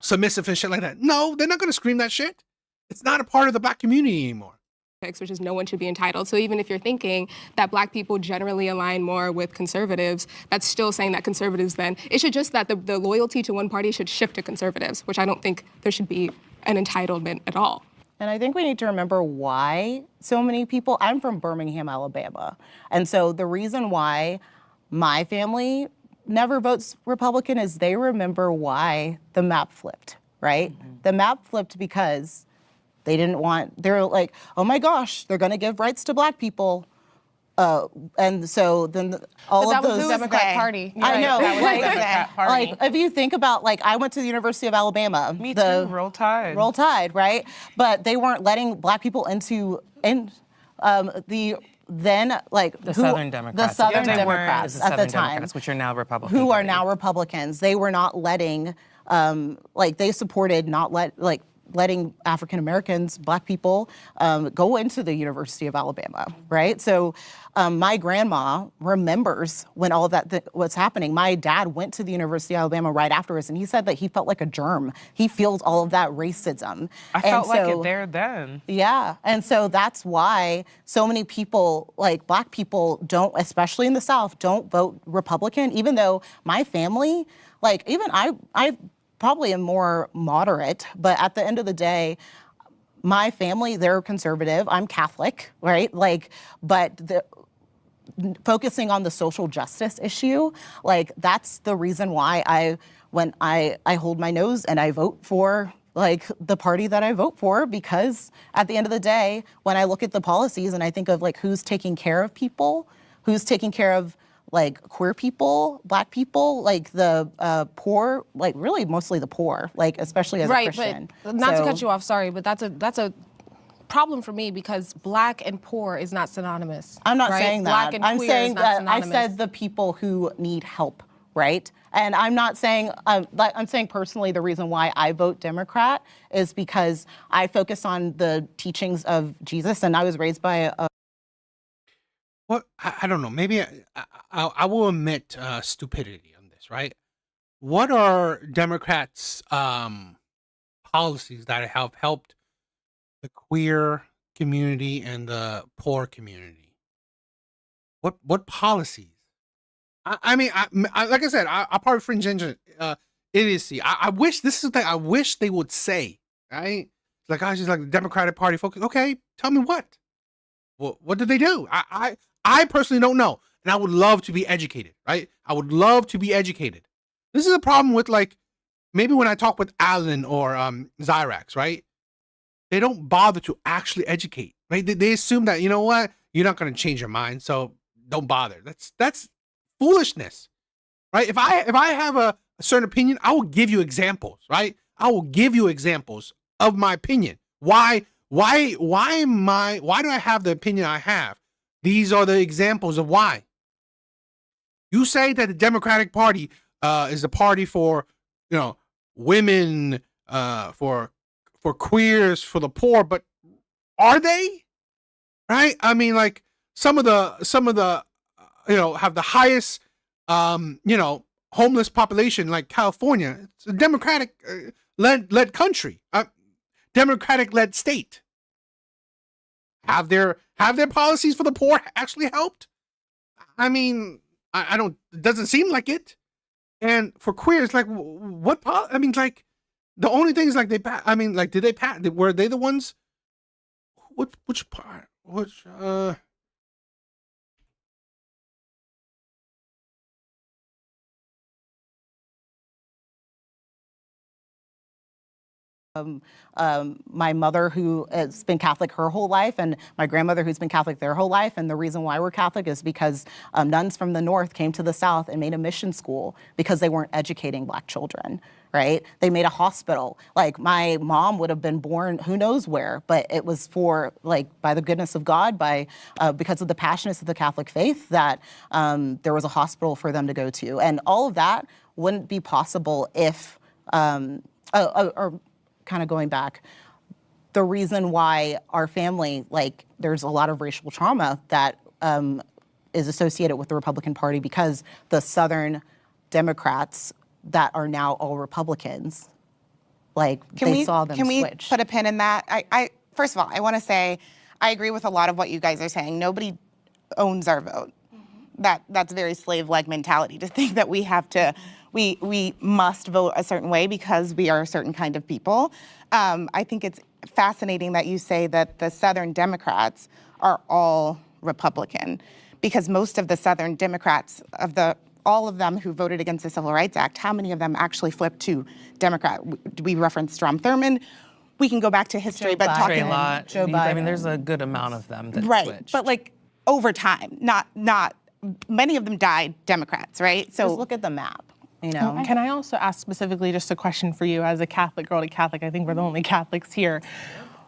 submissive and shit like that. No, they're not going to scream that shit. It's not a part of the Black community anymore. Which is no one should be entitled. So even if you're thinking that Black people generally align more with conservatives, that's still saying that conservatives then, it should just that the loyalty to one party should shift to conservatives, which I don't think there should be an entitlement at all. And I think we need to remember why so many people, I'm from Birmingham, Alabama. And so the reason why my family never votes Republican is they remember why the map flipped, right? The map flipped because they didn't want, they're like, oh my gosh, they're gonna give rights to Black people. And so then all But of that was those, the Democrat Party. I know, That was like, the Democrat Party. like if you think about, like I went to the University of Alabama. Me too, Roll Tide. Roll Tide, right? But they weren't letting Black people into the then like The Southern Democrats. The Southern Yeah, they were. Democrats It's the at the Southern time, Democrats, which are now Republican. who are Party. now Republicans. They were not letting, like they supported letting African Americans, Black people, go into the University of Alabama, right? So my grandma remembers when all of that was happening. My dad went to the University of Alabama right afterwards, and he said that he felt like a germ. He feels all of that racism. I felt like it there then. Yeah, and so that's why so many people, like Black people, don't, especially in the South, don't vote Republican, even though my family, like even I probably am more moderate, but at the end of the day, my family, they're conservative. I'm Catholic, right? Like, but focusing on the social justice issue, like that's the reason why when I hold my nose and I vote for like the party that I vote for, because at the end of the day, when I look at the policies and I think of like who's taking care of people, who's taking care of like queer people, Black people, like the poor, like really mostly the poor, like especially as a Christian. But not to cut you off, sorry, but that's a problem for me because Black and poor is not synonymous. I'm not right? saying that. Black and I'm queer saying is not that I synonymous. said the people who need help, right? And I'm not saying, I'm saying personally the reason why I vote Democrat is because I focus on the teachings of Jesus, and I was raised by a What I don't know. Maybe I will admit stupidity on this, right? What are Democrats' policies that have helped the queer community and the poor community? What policies? I mean, like I said, I part of fringe idiocy. I wish this is the thing. I wish they would say, right? Like I was just like the Democratic Party focus. Okay, tell me what. What did they do? I personally don't know, and I would love to be educated, right? I would love to be educated. This is a problem with like maybe when I talk with Alan or Zyrax, right? They don't bother to actually educate, right? They assume that, you know what, you're not going to change your mind, so don't bother. That's foolishness, right? If I have a certain opinion, I will give you examples, right? I will give you examples of my opinion. Why do I have the opinion I have? These are the examples of why. You say that the Democratic Party is a party for, you know, women, for queers, for the poor, but are they? Right? I mean, like some of the you know, have the highest you know, homeless population, like California. It's a Democratic led country, Democratic led state. Have their policies for the poor actually helped? I mean, I don't. It doesn't seem like it. And for queers, like what? I mean, like the only thing is like they. I mean, like did they pass? Were they the ones? Which part? Which my mother who has been Catholic her whole life and my grandmother who's been Catholic their whole life. And the reason why we're Catholic is because nuns from the North came to the South and made a mission school because they weren't educating Black children, right? They made a hospital. Like my mom would have been born who knows where, but it was for like by the goodness of God, because of the passionate of the Catholic faith that there was a hospital for them to go to. And all of that wouldn't be possible if, or kind of going back, the reason why our family, like there's a lot of racial trauma that is associated with the Republican Party because the Southern Democrats that are now all Republicans like they saw them can we switch. put a pin in that? I first of all, I want to say I agree with a lot of what you guys are saying. Nobody owns our vote. That's very slave-like mentality to think that we have to, we must vote a certain way because we are a certain kind of people. I think it's fascinating that you say that the Southern Democrats are all Republican, because most of the Southern Democrats, all of them who voted against the Civil Rights Act, how many of them actually flipped to Democrat? We referenced Strom Thurmond. We can go back to history, but talking Joe Biden. I mean, there's a good amount of them that right, switched. but like over time, not many of them died Democrats, right? So Just look at the map, you know. Can I also ask specifically just a question for you as a Catholic girl to Catholic? I think we're the only Catholics here.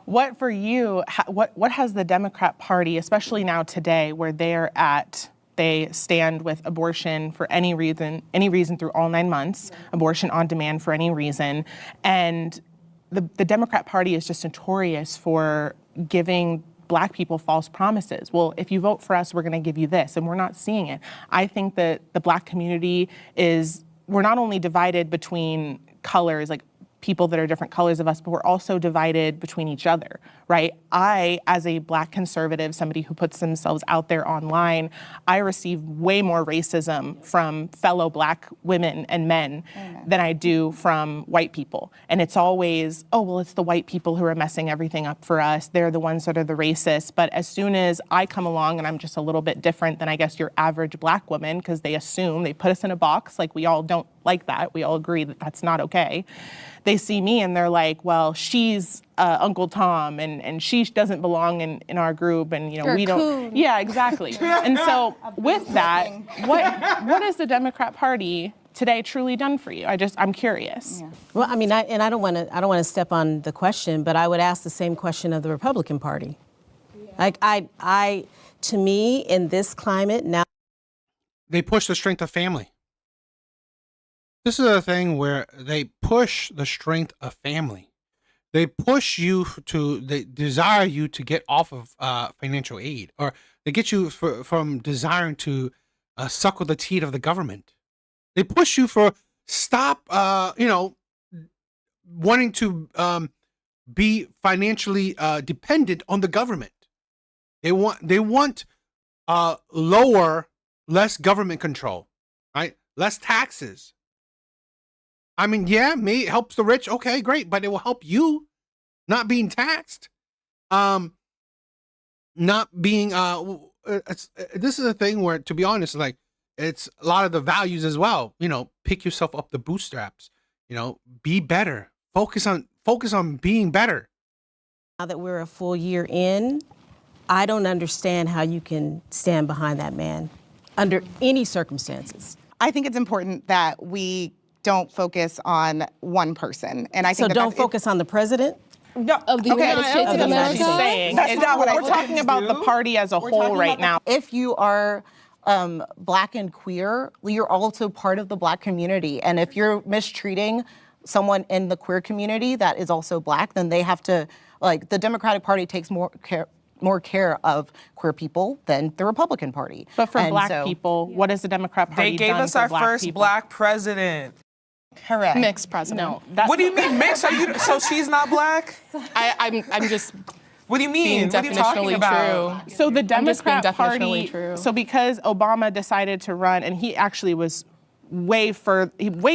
What for you, what has the Democrat Party, especially now today, where they stand with abortion for any reason through all 9 months, abortion on demand for any reason, and the Democrat Party is just notorious for giving Black people false promises. Well, if you vote for us, we're gonna give you this, and we're not seeing it. I think that the Black community we're not only divided between colors, like people that are different colors of us, but we're also divided between each other, right? I, as a Black conservative, somebody who puts themselves out there online, I receive way more racism from fellow Black women and men than I do from white people. And it's always, oh, well, it's the white people who are messing everything up for us. They're the ones that are the racists. But as soon as I come along and I'm just a little bit different than I guess your average Black woman, because they put us in a box, like we all don't like that. We all agree that that's not okay. They see me and they're like, well, she's Uncle Tom and she doesn't belong in our group, and you know, we don't. Coon. Yeah, exactly. And so with that, what has the Democrat Party today truly done for you? I'm curious. Yeah. Well, I mean, I don't want to step on the question, but I would ask the same question of the Republican Party. Yeah. Like to me, in this climate now, they push the strength of family. This is a thing where they push the strength of family. They they desire you to get off of financial aid, or they get you from desiring to suckle the teat of the government. They push you for stop, wanting to be financially dependent on the government. They want less government control, right? Less taxes. I mean, yeah, it helps the rich. Okay, great, but it will help you not being taxed. Not being this is a thing where, to be honest, like, it's a lot of the values as well. You know, pick yourself up the bootstraps. You know, be better. Focus on being better. Now that we're a full year in, I don't understand how you can stand behind that man under any circumstances. I think it's important that we don't focus on one person, and I think so don't focus on the president. No, of the United States of America. That's not what we're talking about the party as a whole right now. If you are Black and queer, you're also part of the Black community. And if you're mistreating someone in the queer community that is also Black, then they have to, like, the Democratic Party takes more care of queer people than the Republican Party. But for Black people, what has the Democrat Party done? They gave us our first people? Black president. Correct. Mixed president. No, What do you mean mixed? So she's not Black? I'm just. What do you mean? Being What are you talking definitionally about? true. So the Democrat Party. True. So because Obama decided to run, and he actually was way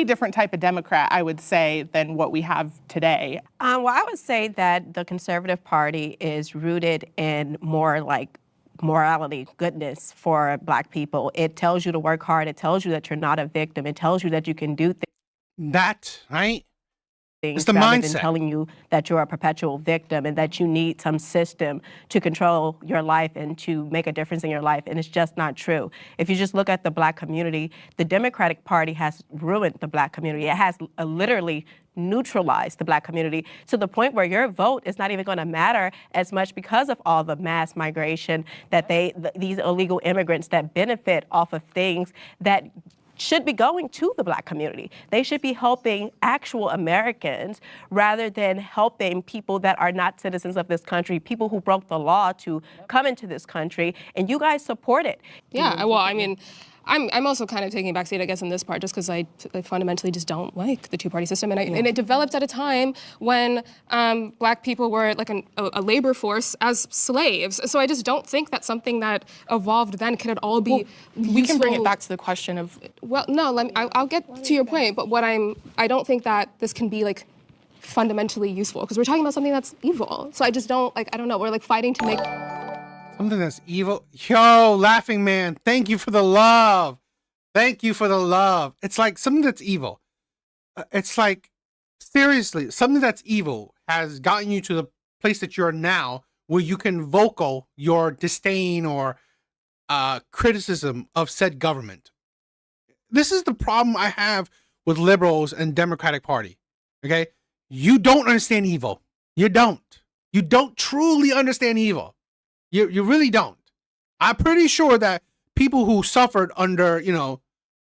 different type of Democrat, I would say, than what we have today. Well, I would say that the Conservative Party is rooted in more like morality, goodness for Black people. It tells you to work hard. It tells you that you're not a victim. It tells you that you can do things. That, right? It's the rather mindset. than telling you that you're a perpetual victim and that you need some system to control your life and to make a difference in your life. And it's just not true. If you just look at the Black community, the Democratic Party has ruined the Black community. It has literally neutralized the Black community to the point where your vote is not even going to matter as much because of all the mass migration that these illegal immigrants that benefit off of things that should be going to the Black community. They should be helping actual Americans rather than helping people that are not citizens of this country, people who broke the law to come into this country, and you guys support it. Yeah, well, I mean, I'm also kind of taking a backseat, I guess, in this part, just because I fundamentally just don't like the two-party system, and it developed at a time when Black people were like a labor force as slaves. So I just don't think that something that evolved then can at all be. We can bring it back to the question of. Well, no, I'll get to your point, but I don't think that this can be like fundamentally useful because we're talking about something that's evil. So I just don't I don't know. We're like fighting to make. Something that's evil. Yo, Laughing Man, thank you for the love. Thank you for the love. It's like something that's evil. It's like, seriously, something that's evil has gotten you to the place that you're now where you can vocal your disdain or criticism of said government. This is the problem I have with liberals and Democratic Party. Okay? You don't understand evil. You don't. You don't truly understand evil. You really don't. I'm pretty sure that people who suffered under,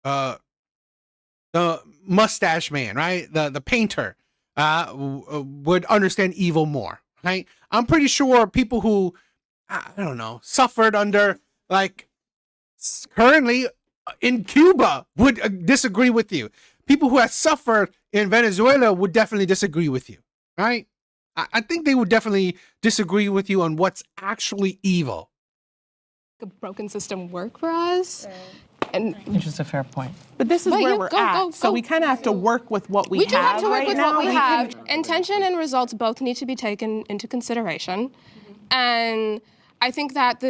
the mustache man, right? The painter, would understand evil more, right? I'm pretty sure people who, I don't know, suffered under, like, currently in Cuba would disagree with you. People who have suffered in Venezuela would definitely disagree with you, right? I think they would definitely disagree with you on what's actually evil. A broken system work for us. And Which is a fair point. But this is But where you we're go, at. go, So go. we kind of have to work with what we we do have to work right with now. what we have. Intention and results both need to be taken into consideration. And I think that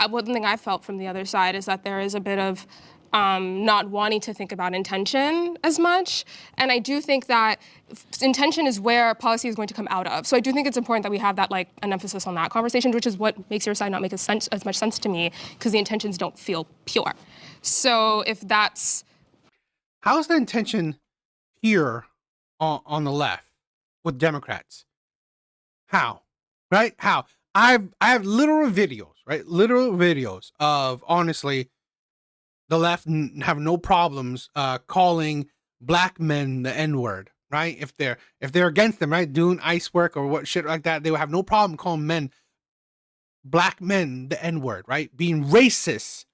one thing I felt from the other side is that there is a bit of not wanting to think about intention as much. And I do think that intention is where policy is going to come out of. So I do think it's important that we have that, like, an emphasis on that conversation, which is what makes your side not make as much sense to me, because the intentions don't feel pure. So if that's... How's the intention here on the left with Democrats? How? Right? How? I have literal videos, right? Literal videos of, honestly, the left have no problems calling Black men the N-word, right? If they're against them, right, doing ice work or what shit like that, they would have no problem calling Black men the N-word, right? Being racist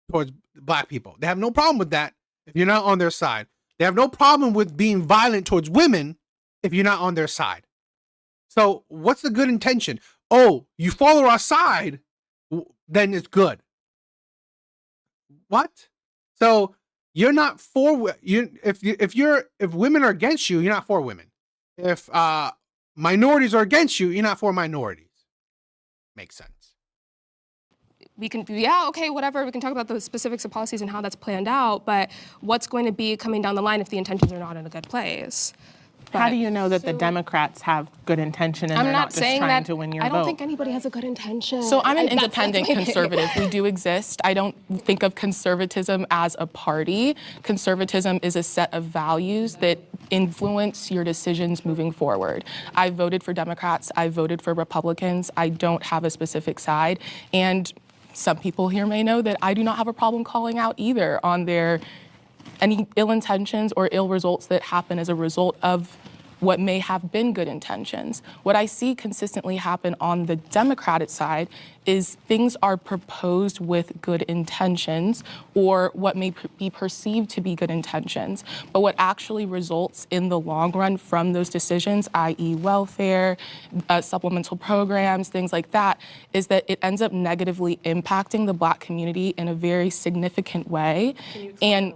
towards Black people. They have no problem with that if you're not on their side. They have no problem with being violent towards women if you're not on their side. So what's the good intention? Oh, you follow our side, then it's good. What? So you're not for you if women are against you, you're not for women. If minorities are against you, you're not for minorities. Makes sense. We can, okay, whatever. We can talk about the specifics of policies and how that's planned out, but what's going to be coming down the line if the intentions are not in a good place? How do you know that the Democrats have good intention and they're not just trying to win your vote? I don't think anybody has a good intention. So I'm an independent conservative. We do exist. I don't think of conservatism as a party. Conservatism is a set of values that influence your decisions moving forward. I voted for Democrats. I voted for Republicans. I don't have a specific side. And some people here may know that I do not have a problem calling out either on any ill intentions or ill results that happen as a result of what may have been good intentions. What I see consistently happen on the Democratic side is things are proposed with good intentions or what may be perceived to be good intentions. But what actually results in the long run from those decisions, i.e. welfare, supplemental programs, things like that, is that it ends up negatively impacting the Black community in a very significant way. And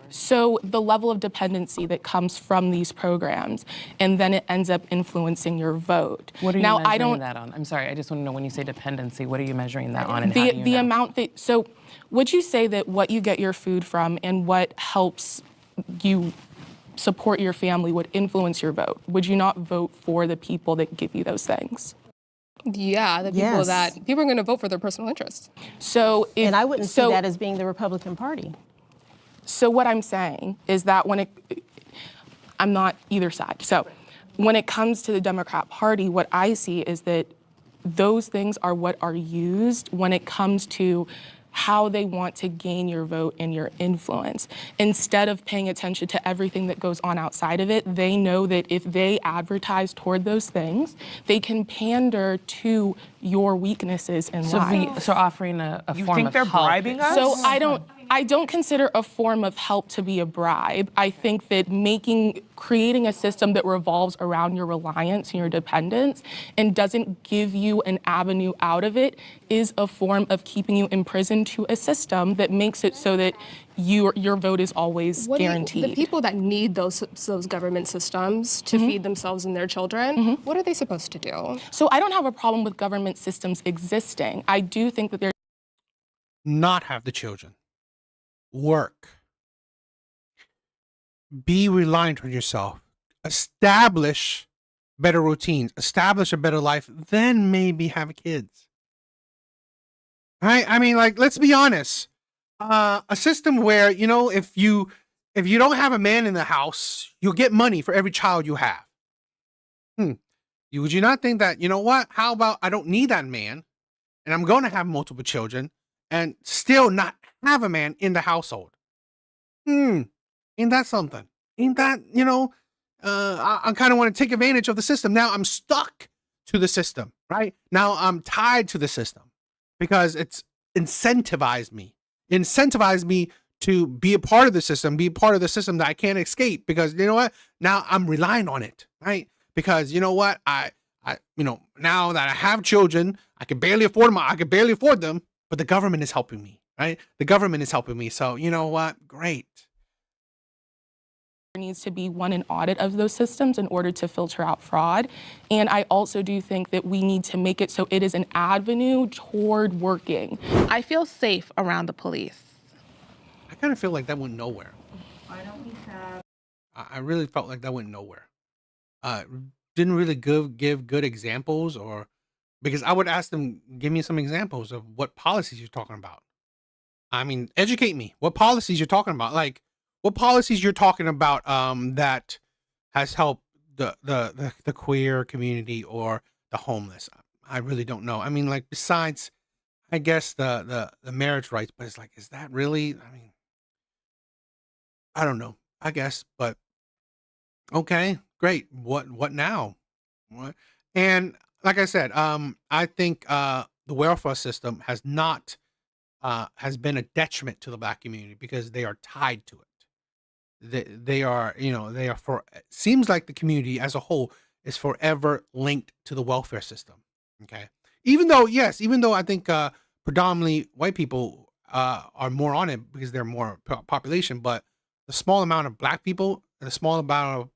so the level of dependency that comes from these programs, and then it ends up influencing your vote. What are you measuring that on? I'm sorry, I just want to know, when you say dependency, what are you measuring that on, and how do you know? Amount that, so would you say that what you get your food from and what helps you support your family would influence your vote? Would you not vote for the people that give you those things? Yeah, the people people are going to vote for their personal interests. So and I wouldn't see that as being the Republican Party. So what I'm saying is that I'm not either side. So when it comes to the Democrat Party, what I see is that those things are what are used when it comes to how they want to gain your vote and your influence. Instead of paying attention to everything that goes on outside of it, they know that if they advertise toward those things, they can pander to your weaknesses in life. So offering a form of help. So I don't. I don't consider a form of help to be a bribe. I think that creating a system that revolves around your reliance and your dependence and doesn't give you an avenue out of it is a form of keeping you imprisoned to a system that makes it so that your vote is always guaranteed. The people that need those government systems to feed themselves and their children, what are they supposed to do? So I don't have a problem with government systems existing. I do think that they're Not have the children. Work. Be reliant on yourself. Establish better routines. Establish a better life. Then maybe have kids. Right? I mean, like, let's be honest. A system where, you know, if you don't have a man in the house, you'll get money for every child you have. Would you not think that, you know what? How about I don't need that man, and I'm going to have multiple children, and still not have a man in the household? Ain't that something? Ain't that, you know, I kind of want to take advantage of the system. Now I'm stuck to the system, right? Now I'm tied to the system because it's incentivized me to be a part of the system, that I can't escape, because you know what? Now I'm relying on it, right? Because you know what? I now that I have children, I can barely afford them, but the government is helping me, right? The government is helping me. So you know what? Great. There needs to be an audit of those systems in order to filter out fraud. And I also do think that we need to make it so it is an avenue toward working. I feel safe around the police. I kind of feel like that went nowhere. Why don't we have? I really felt like that went nowhere. Didn't really give good examples, or because I would ask them, give me some examples of what policies you're talking about. I mean, educate me. What policies you're talking about? Like, what policies you're talking about that has helped the queer community or the homeless? I really don't know. I mean, like, besides, I guess the marriage rights, but it's like, is that really? I mean, I don't know. I guess, but okay, great. What now? What? And like I said, I think the welfare system has been a detriment to the Black community because they are tied to it. They are seems like the community as a whole is forever linked to the welfare system. Okay. Even though I think predominantly white people are more on it because they're more population, but the small amount of Black people and the small amount of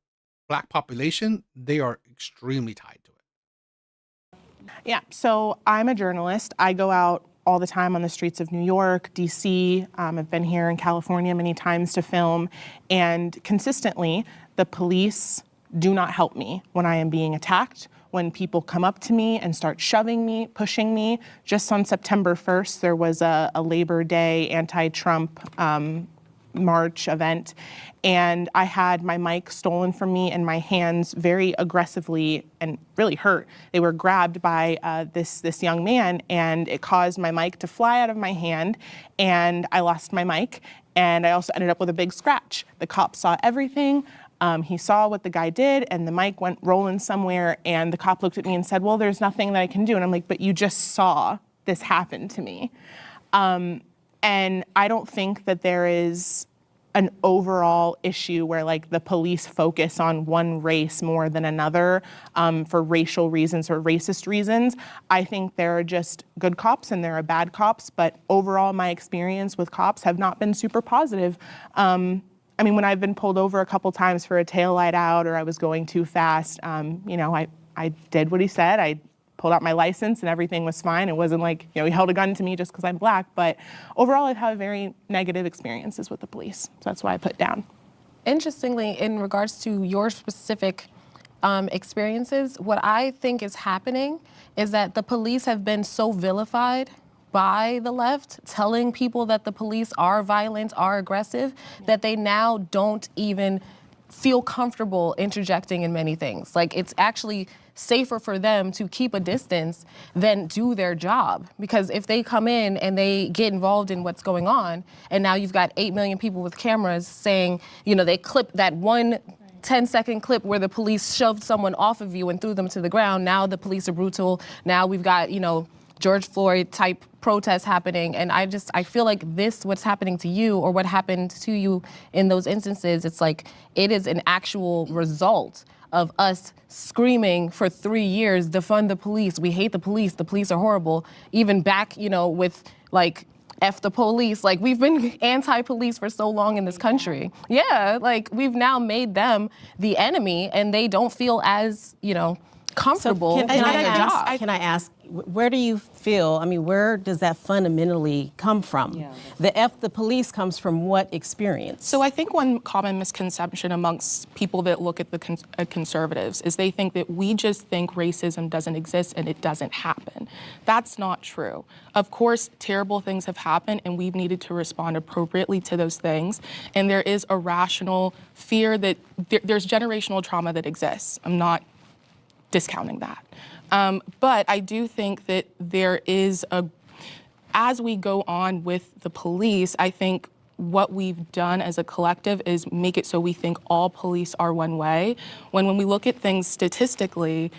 Black population, they are extremely tied to it. Yeah, so I'm a journalist. I go out all the time on the streets of New York, DC. I've been here in California many times to film, and consistently the police do not help me when I am being attacked, when people come up to me and start shoving me, pushing me. Just on September 1st, there was a Labor Day anti-Trump march event, and I had my mic stolen from me and my hands very aggressively and really hurt. They were grabbed by this young man, and it caused my mic to fly out of my hand, and I lost my mic, and I also ended up with a big scratch. The cop saw everything. He saw what the guy did, and the mic went rolling somewhere, and the cop looked at me and said, well, there's nothing that I can do. And I'm like, but you just saw this happen to me. And I don't think that there is an overall issue where like the police focus on one race more than another for racial reasons or racist reasons. I think there are just good cops and there are bad cops, but overall my experience with cops have not been super positive. I mean, when I've been pulled over a couple times for a taillight out or I was going too fast, I did what he said. I pulled out my license and everything was fine. It wasn't like, he held a gun to me just because I'm Black. But overall, I've had very negative experiences with the police. So that's why I put down. Interestingly, in regards to your specific experiences, what I think is happening is that the police have been so vilified by the left, telling people that the police are violent, are aggressive, that they now don't even feel comfortable interjecting in many things. Like, it's actually safer for them to keep a distance than do their job. Because if they come in and they get involved in what's going on, and now you've got 8 million people with cameras saying, they clip that one 10-second clip where the police shoved someone off of you and threw them to the ground. Now the police are brutal. Now we've got, George Floyd type protests happening. And I feel like what's happening to you or what happened to you in those instances, it's like it is an actual result of us screaming for 3 years, defund the police, we hate the police are horrible. Even back, with like, F the police. Like, we've been anti-police for so long in this country. Yeah, like, we've now made them the enemy and they don't feel as, comfortable So doing their job. can I ask, where do you feel, where does that fundamentally come from? Yeah. The F the police comes from what experience? So I think one common misconception amongst people that look at the conservatives is they think that we just think racism doesn't exist and it doesn't happen. That's not true. Of course, terrible things have happened and we've needed to respond appropriately to those things. And there is a rational fear that there's generational trauma that exists. I'm not discounting that. But I do think that there is as we go on with the police, I think what we've done as a collective is make it so we think all police are one way. When we look at things statistically,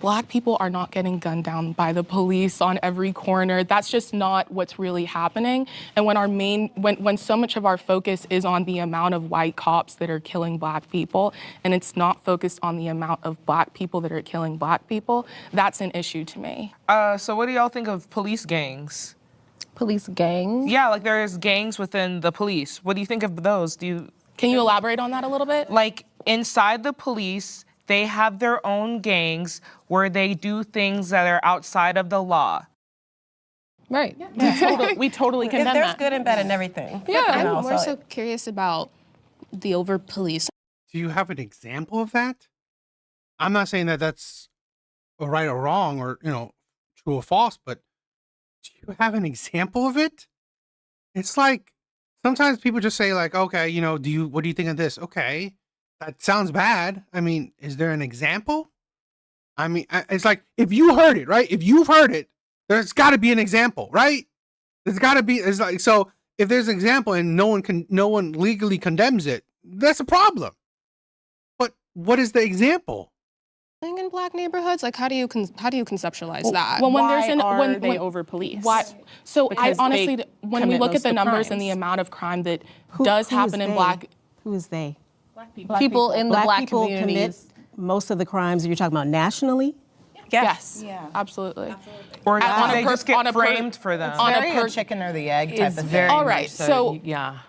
Black people are not getting gunned down by the police on every corner. That's just not what's really happening. And when so much of our focus is on the amount of white cops that are killing Black people, and it's not focused on the amount of Black people that are killing Black people, that's an issue to me. So what do y'all think of police gangs? Police gangs? Yeah, like there's gangs within the police. What do you think of those? Can you elaborate on that a little bit? Like inside the police, they have their own gangs where they do things that are outside of the law. Right. We totally condemn There's that. good and bad in everything. Yeah, And I'm also- more so curious about the over-police. Do you have an example of that? I'm not saying that that's right or wrong or, true or false, but do you have an example of it? It's like sometimes people just say like, okay, what do you think of this? Okay, that sounds bad. Is there an example? It's like if you heard it, right? If you've heard it, there's got to be an example, right? There's got to be. It's like, so if there's an example and no one legally condemns it, that's a problem. But what is the example? In Black neighborhoods, like how do you conceptualize that? Well, when Why there's are they over-police? Why? So Because I honestly, they when we commit look at most the of the numbers and the crimes. amount of crime that does Who happen is in they? Black Who is they? People in the Black people communities. commit most of the crimes you're talking about nationally? Yes, absolutely. Or On a they per- just get on a per- framed for them. on a Very per- a chicken or the egg type of thing. All right, so yeah.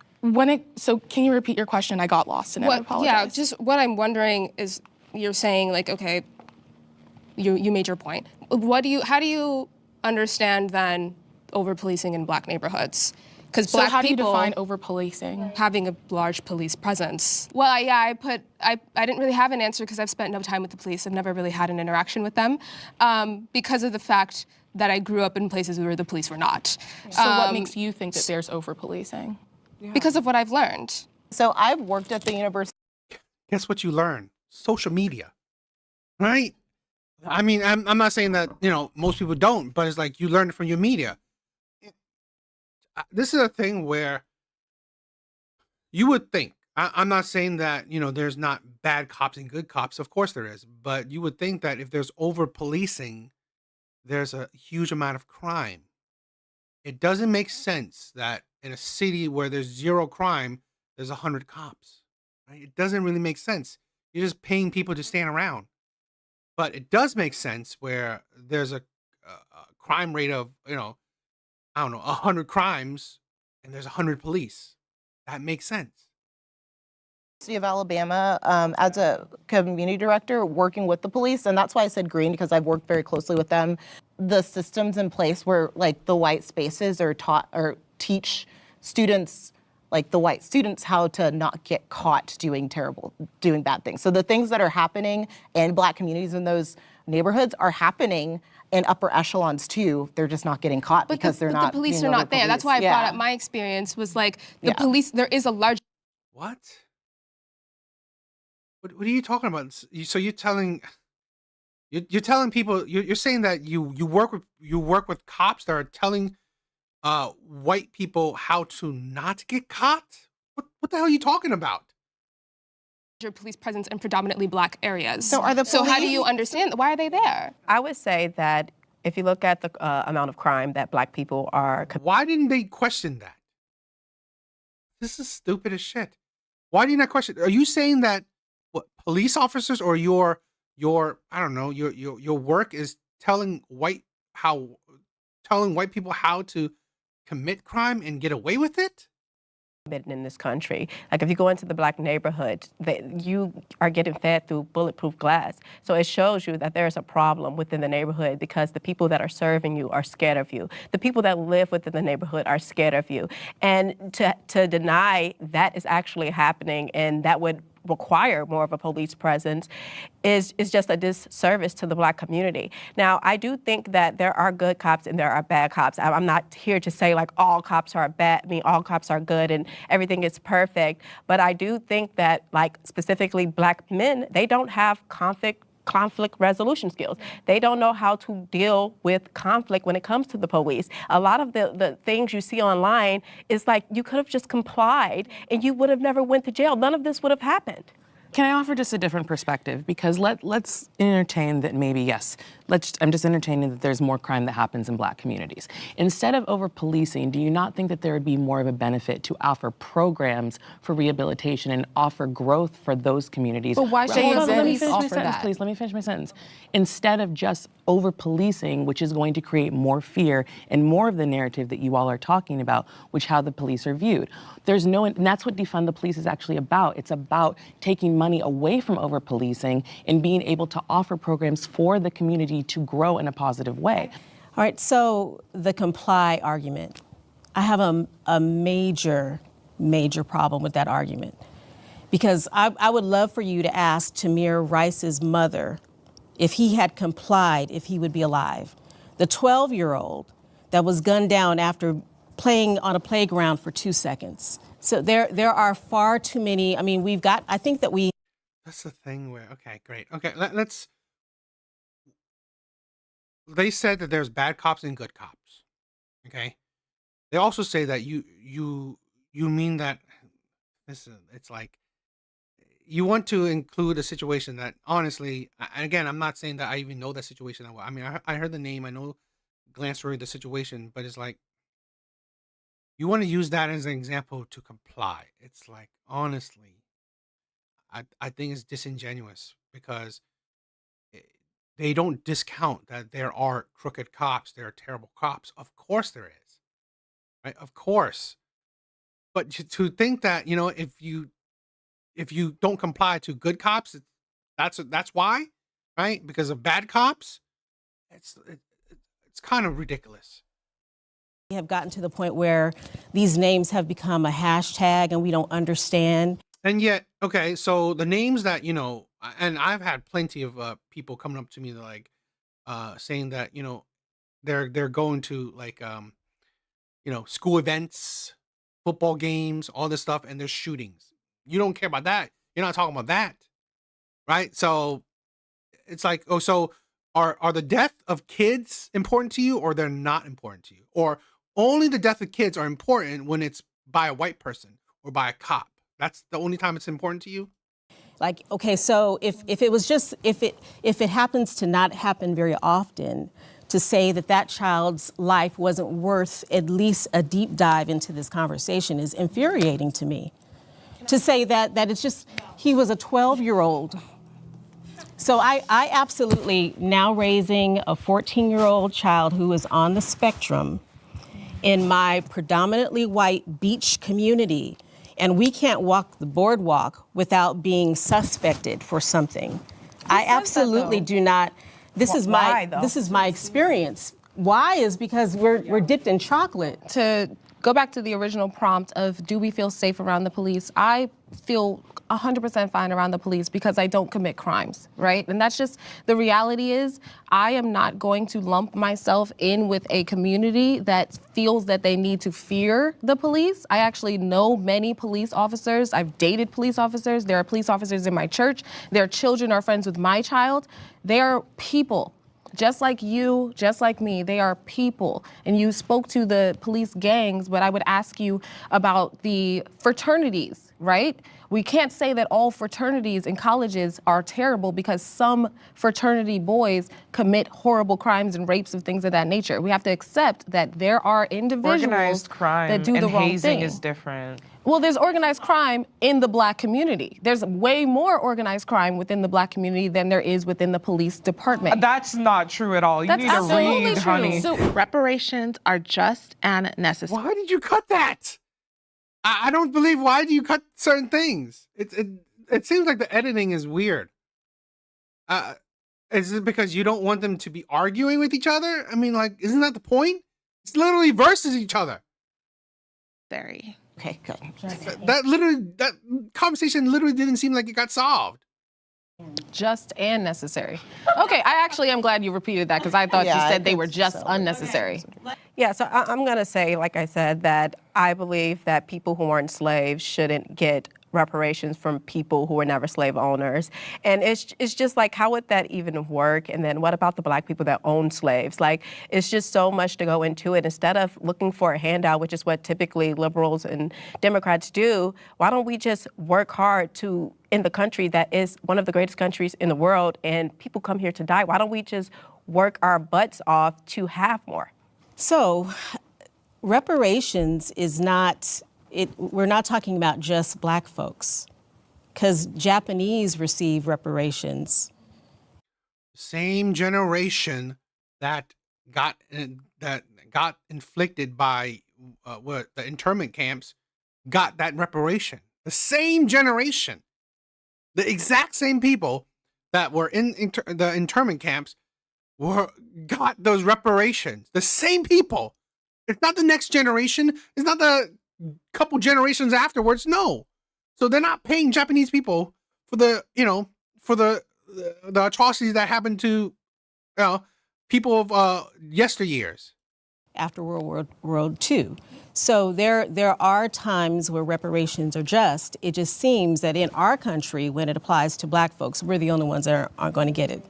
So can you repeat your question? I got lost in it. I apologize. Yeah, just what I'm wondering is you're saying like, okay, you made your point. How do you understand then over-policing in Black neighborhoods? Because So Black how do you people define over-policing? having a large police presence. Well, I didn't really have an answer because I've spent no time with the police. I've never really had an interaction with them because of the fact that I grew up in places where the police were not. So what makes you think that there's over-policing? Because of what I've learned. So I've worked at the university. Guess what you learn? Social media, right? I'm not saying that, most people don't, but it's like you learn it from your media. This is a thing where you would think, I'm not saying that, there's not bad cops and good cops. Of course there is. But you would think that if there's over policing, there's a huge amount of crime. It doesn't make sense that in a city where there's zero crime, there's 100 cops. Right? It doesn't really make sense. You're just paying people to stand around. But it does make sense where there's a crime rate of, 100 crimes and there's 100 police. That makes sense. University of Alabama as a community director working with the police, and that's why I said green, because I've worked very closely with them. The systems in place where like the white spaces are taught or teach students, like the white students, how to not get caught doing bad things. So the things that are happening in Black communities in those neighborhoods are happening in upper echelons too. They're just not getting caught because they're not. The police being are not there. That's why I over-policed. brought up my experience was like the police. There is a large. What? What are you talking about? So you're telling people, you're saying that you work with cops that are telling white people how to not get caught? What the hell are you talking about? Police presence in predominantly Black areas. So are the So how do police- you understand? Why are they there? I would say that If you look at the amount of crime that Black people are Why didn't they question that? This is stupid as shit. Why do you not question? Are you saying that what police officers or your I don't know, your work is telling white people how to commit crime and get away with it? in this country. Like if you go into the Black neighborhood, you are getting fed through bulletproof glass. So it shows you that there's a problem within the neighborhood because the people that are serving you are scared of you. The people that live within the neighborhood are scared of you. And to deny that is actually happening and that would require more of a police presence is just a disservice to the Black community. Now, I do think that there are good cops and there are bad cops. I'm not here to say like all cops are bad, all cops are good and everything is perfect, but I do think that like specifically Black men, they don't have conflict resolution skills. They don't know how to deal with conflict when it comes to the police. A lot of the things you see online is like you could have just complied and you would have never went to jail. None of this would have happened. Can I offer just a different perspective? Because let's entertain that maybe, yes, I'm just entertaining that there's more crime that happens in Black communities. Instead of over-policing, do you not think that there would be more of a benefit to offer programs for rehabilitation and offer growth for those communities? But why should police offer that? Please, let me finish my sentence. Instead of just over-policing, which is going to create more fear and more of the narrative that you all are talking about, which how the police are viewed. And that's what defund the police is actually about. It's about taking money away from over-policing and being able to offer programs for the community to grow in a positive way. All right, so the comply argument. I have a major problem with that argument. Because I would love for you to ask Tamir Rice's mother if he had complied, if he would be alive. The 12-year-old that was gunned down after playing on a playground for 2 seconds. So there are far too many. I mean, I think that we. That's the thing where, okay, great. Okay, let's. They said that there's bad cops and good cops. Okay. They also say that you mean that it's like you want to include a situation that honestly, and again, I'm not saying that I even know that situation that well. I mean, I heard the name, I know, glanced through the situation, but it's like you want to use that as an example to comply. It's like honestly, I think it's disingenuous because they don't discount that there are crooked cops, there are terrible cops. Of course there is, right? Of course, but to think that if you don't comply to good cops, that's why, right? Because of bad cops, it's kind of ridiculous. We have gotten to the point where these names have become a hashtag and we don't understand. And yet, okay, so the names that, and I've had plenty of people coming up to me like saying that, they're going to like, school events, football games, all this stuff, and there's shootings. You don't care about that. You're not talking about that, right? So it's like, oh, so are the death of kids important to you or they're not important to you? Or only the death of kids are important when it's by a white person or by a cop. That's the only time it's important to you? Like, okay, so if it was just, if it happens to not happen very often, to say that child's life wasn't worth at least a deep dive into this conversation is infuriating to me. To say that it's just, he was a 12-year-old. So I absolutely, now raising a 14-year-old child who is on the spectrum in my predominantly white beach community, and we can't walk the boardwalk without being suspected for something. I absolutely do not. This is my experience. Why is because we're dipped in chocolate. To go back to the original prompt of do we feel safe around the police, I feel 100% fine around the police because I don't commit crimes, right? And that's just, the reality is I am not going to lump myself in with a community that feels that they need to fear the police. I actually know many police officers. I've dated police officers. There are police officers in my church. Their children are friends with my child. They are people. Just like you, just like me, they are people. And you spoke to the police gangs, but I would ask you about the fraternities, right? We can't say that all fraternities in colleges are terrible because some fraternity boys commit horrible crimes and rapes and things of that nature. We have to accept that there are individuals Organized crime that do and the wrong hazing thing. is different. Well, there's organized crime in the Black community. There's way more organized crime within the Black community than there is within the police department. That's not true at all. You That's need to absolutely read, true. honey. So Reparations are just and necessary. Why did you cut that? I don't believe. Why do you cut certain things? It seems like the editing is weird. Is it because you don't want them to be arguing with each other? I mean, like, isn't that the point? It's literally versus each other. Very. Okay, good. That conversation literally didn't seem like it got solved. just and necessary. Okay, I actually am glad you repeated that because I thought you said they were just unnecessary. Yeah, so I'm going to say, like I said, that I believe that people who weren't slaves shouldn't get reparations from people who were never slave owners. And it's just like, how would that even work? And then what about the Black people that own slaves? Like, it's just so much to go into it. Instead of looking for a handout, which is what typically liberals and Democrats do, why don't we just work hard to, in the country that is one of the greatest countries in the world and people come here to die, why don't we just work our butts off to have more? So, reparations is not, we're not talking about just Black folks, because Japanese receive reparations. Same generation that got inflicted by the internment camps got that reparation. The same generation, the exact same people that were in the internment camps got those reparations. The same people. It's not the next generation. It's not the couple generations afterwards. No. So they're not paying Japanese people for the atrocities that happened to people of yesteryears. After World War II. So there are times where reparations are just. It just seems that in our country, when it applies to Black folks, we're the only ones that aren't going to get it.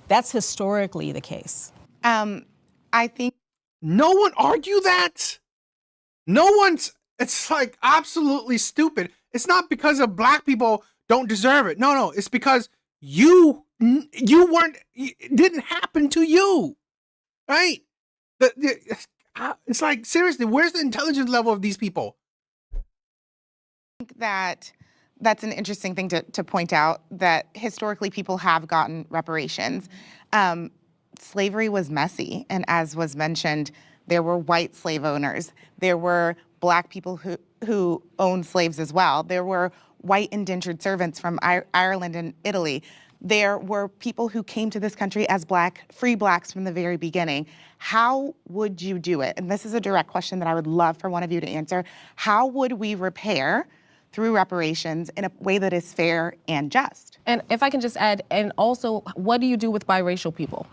That's historically the case. I think no one argue that. It's like absolutely stupid. It's not because of Black people don't deserve it. No, it's because you weren't, it didn't happen to you, right? It's like, seriously, where's the intelligence level of these people? I think that's an interesting thing to point out, that historically people have gotten reparations. Slavery was messy, and as was mentioned, there were white slave owners. There were Black people who owned slaves as well. There were white indentured servants from Ireland and Italy. There were people who came to this country as free Blacks from the very beginning. How would you do it? And this is a direct question that I would love for one of you to answer. How would we repair through reparations in a way that is fair and just? And if I can just add, and also, what do you do with biracial people?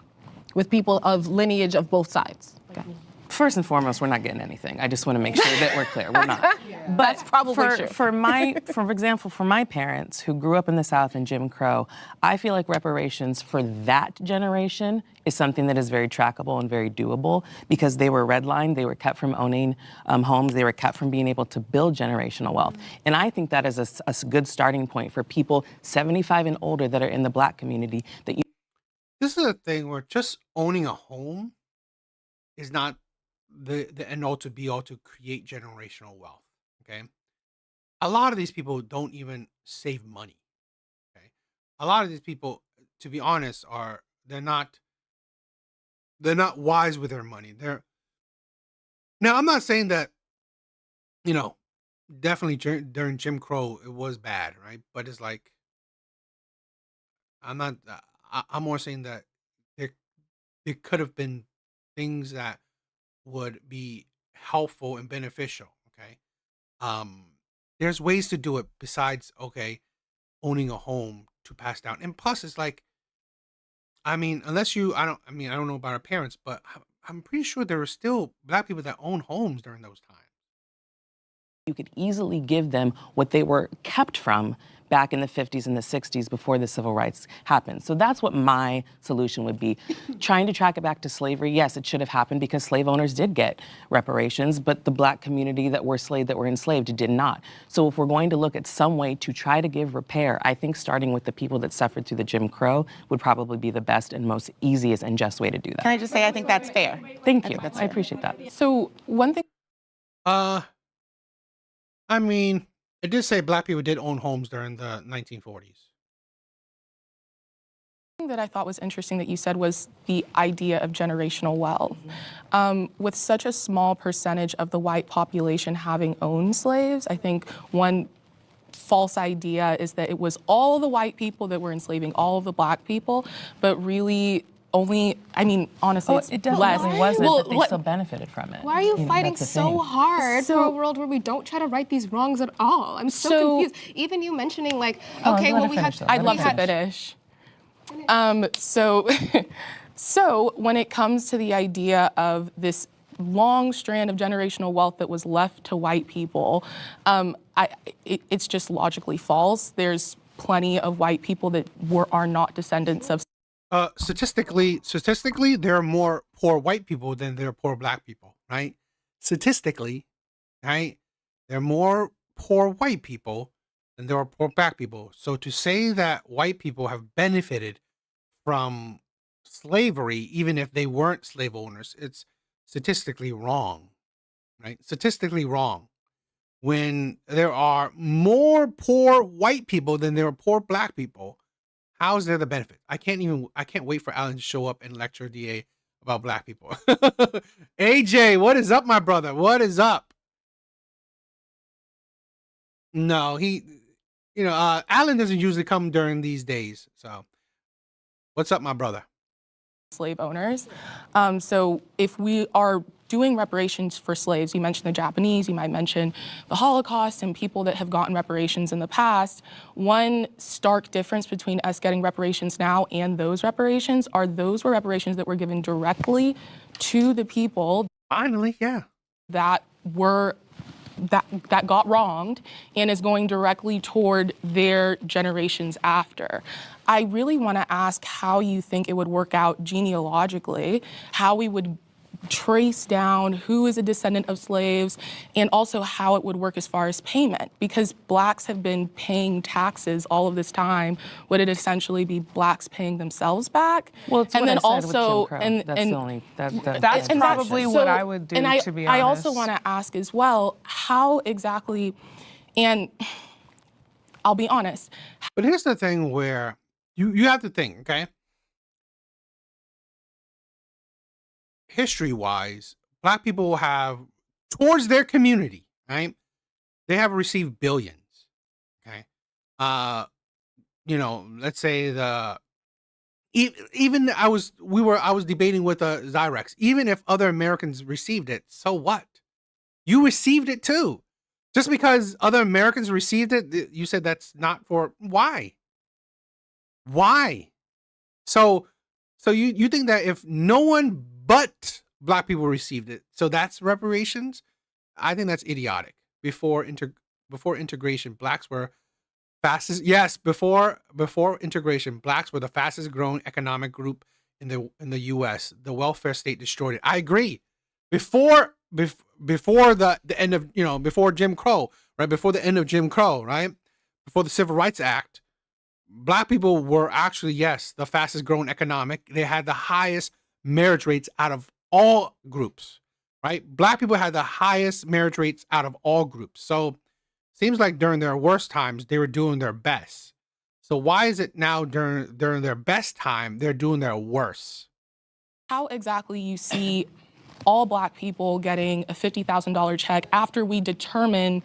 With people of lineage of both sides? Okay. First and foremost, we're not getting anything. I just want to make sure that we're clear. We're not. But that's probably true. For example, for my parents who grew up in the South in Jim Crow, I feel like reparations for that generation is something that is very trackable and very doable because they were redlined, they were kept from owning homes, they were kept from being able to build generational wealth. And I think that is a good starting point for people 75 and older that are in the Black community. This is a thing where just owning a home is not the end all to be all to create generational wealth. Okay. A lot of these people don't even save money. Okay. A lot of these people, to be honest, they're not wise with their money. Now, I'm not saying that, definitely during Jim Crow, it was bad, right? But it's like, I'm more saying that there could have been things that would be helpful and beneficial. Okay. There's ways to do it besides, owning a home to pass down. And plus it's like, I don't know about our parents, but I'm pretty sure there were still Black people that own homes during those times. You could easily give them what they were kept from back in the 50s and the 60s before the civil rights happened. So that's what my solution would be. Trying to track it back to slavery, yes, it should have happened because slave owners did get reparations, but the black community that were enslaved did not. So if we're going to look at some way to try to give repair, I think starting with the people that suffered through the Jim Crow would probably be the best and most easiest and just way to do that. Can I just say, I think that's fair. Thank you. I appreciate that. So one thing. I mean, it did say black people did own homes during the 1940s. That I thought was interesting that you said was the idea of generational wealth. With such a small percentage of the white population having owned slaves, I think one false idea is that it was all the white people that were enslaving all of the black people, but really only, I mean, honestly, it's it less. definitely wasn't, but they still benefited from it. Why are you fighting that's the so thing. hard for a world where we don't try to right these wrongs at all? I'm so confused. Even you mentioning like, okay, well, we had. I'd love to finish. So when it comes to the idea of this long strand of generational wealth that was left to white people, it's just logically false. There's plenty of white people that are not descendants of. Statistically, there are more poor white people than there are poor black people, right? Statistically, right? There are more poor white people than there are poor black people. So to say that white people have benefited from slavery, even if they weren't slave owners, it's statistically wrong, right? Statistically wrong. When there are more poor white people than there are poor black people, how is there the benefit? I can't wait for Alan to show up and lecture DA about black people. AJ, what is up, my brother? What is up? No, Alan doesn't usually come during these days. So what's up, my brother? Slave owners. So if we are doing reparations for slaves, you mentioned the Japanese, you might mention the Holocaust and people that have gotten reparations in the past. One stark difference between us getting reparations now and those reparations are those were reparations that were given directly to the people. Finally, yeah. That got wronged and is going directly toward their generations after. I really want to ask how you think it would work out genealogically, how we would trace down who is a descendant of slaves, and also how it would work as far as payment. Because blacks have been paying taxes all of this time, would it essentially be blacks paying themselves back? Well, it's and what then I said also, with Jim Crow. That's the only. That's probably what I would do, to be honest. I also want to ask as well, how exactly, and I'll be honest. But here's the thing where you have to think, okay? History-wise, black people have, towards their community, right? They have received billions, okay? Let's say I was debating with Zyrex. Even if other Americans received it, so what? You received it too. Just because other Americans received it, you said that's not for, why? Why? So you think that if no one but black people received it, so that's reparations? I think that's idiotic. Before integration, blacks were fastest. Yes, before integration, blacks were the fastest growing economic group in the U.S. The welfare state destroyed it. I agree. Before the end of before Jim Crow, right? Before the end of Jim Crow, right? Before the Civil Rights Act, black people were actually, yes, the fastest growing economic. They had the highest marriage rates out of all groups, right? Black people had the highest marriage rates out of all groups. So seems like during their worst times, they were doing their best. So why is it now during their best time, they're doing their worst? How exactly you see all black people getting a $50,000 check after we determine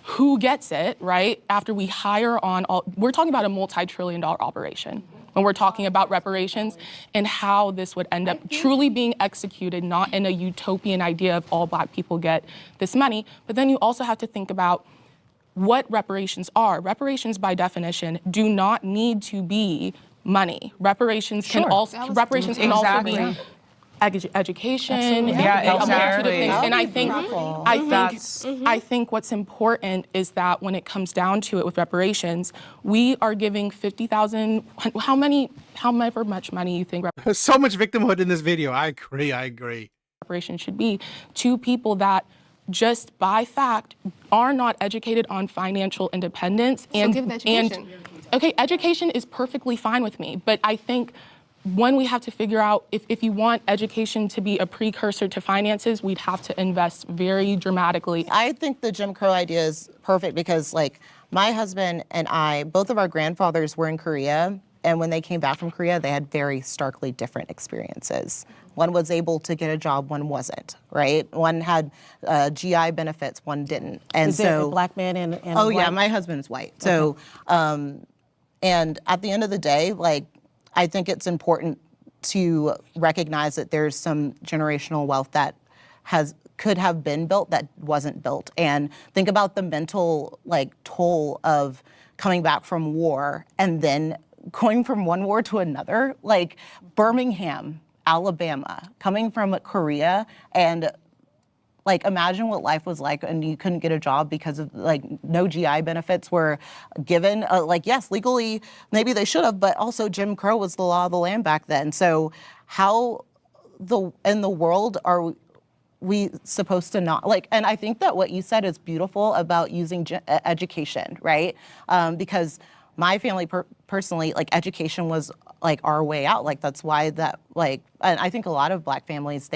who gets it, right? After we hire on we're talking about a multi-trillion-dollar operation when we're talking about reparations and how this would end up truly being executed, not in a utopian idea of all black people get this money. But then you also have to think about what reparations are. Reparations, by definition, do not need to be money. Reparations can also be education, Absolutely. Yeah, a multitude of exactly. things. That And would I be think, beautiful. I think what's important is that when it comes down to it with reparations, we are giving 50,000. However much money you think There's so much victimhood in this video. I agree. reparations should be to people that just by fact are not educated on financial independence. So give them education. Okay, education is perfectly fine with me, but I think one, we have to figure out if you want education to be a precursor to finances, we'd have to invest very dramatically. I think the Jim Crow idea is perfect because, like, my husband and I, both of our grandfathers were in Korea, and when they came back from Korea, they had very starkly different experiences. One was able to get a job, one wasn't, right? One had GI benefits, one didn't. And Is it a black man and oh a yeah, white? my husband's white. So, and at the end of the day, like, I think it's important to recognize that there's some generational wealth that could have been built that wasn't built. And think about the mental, like, toll of coming back from war and then going from one war to another, like Birmingham, Alabama, coming from Korea, and like, imagine what life was like and you couldn't get a job because of, like, no GI benefits were given. Like, yes, legally, maybe they should have, but also Jim Crow was the law of the land back then. So how in the world are we supposed to not, like, and I think that what you said is beautiful about using education, right? Because my family personally, like, education was like our way out. Like, that's why that, like, and I think a lot of Black families,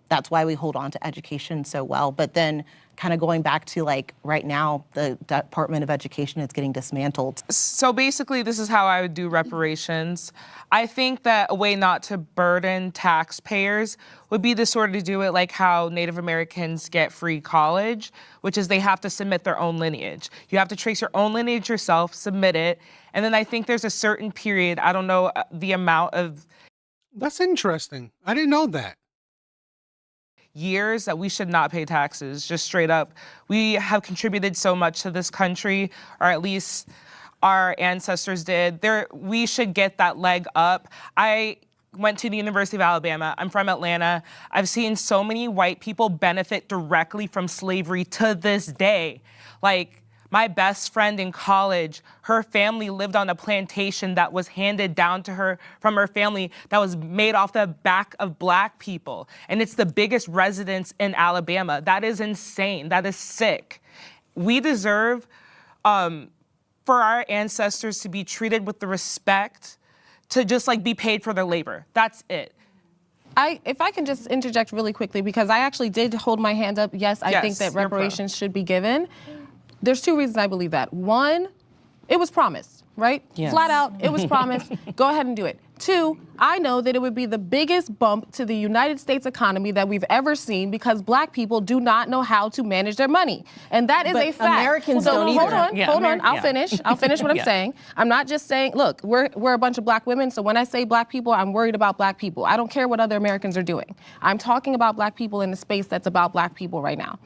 that's why we hold on to education so well. But then kind of going back to, like, right now, the Department of Education is getting dismantled. So basically, this is how I would do reparations. I think that a way not to burden taxpayers would be to sort of do it like how Native Americans get free college, which is they have to submit their own lineage. You have to trace your own lineage yourself, submit it, and then I think there's a certain period, I don't know the amount of That's interesting. I didn't know that. years that we should not pay taxes, just straight up. We have contributed so much to this country, or at least our ancestors did. We should get that leg up. I went to the University of Alabama. I'm from Atlanta. I've seen so many white people benefit directly from slavery to this day. Like, my best friend in college, her family lived on a plantation that was handed down to her from her family that was made off the back of Black people. And it's the biggest residence in Alabama. That is insane. That is sick. We deserve for our ancestors to be treated with the respect to just, like, be paid for their labor. That's it. If I can just interject really quickly, because I actually did hold my hand up. Yes, I think that you're pro. reparations should be given. There's two reasons I believe that. One, it was promised, right? Yes. Flat out, it was promised. Go ahead and do it. Two, I know that it would be the biggest bump to the United States economy that we've ever seen because Black people do not know how to manage their money. And that is But a fact. Americans So don't hold either. on, Yeah, hold on. I'll yeah. finish. I'll finish what I'm Yeah. saying. I'm not just saying, look, we're a bunch of Black women, so when I say Black people, I'm worried about Black people. I don't care what other Americans are doing. I'm talking about Black people in a space that's about Black people right now.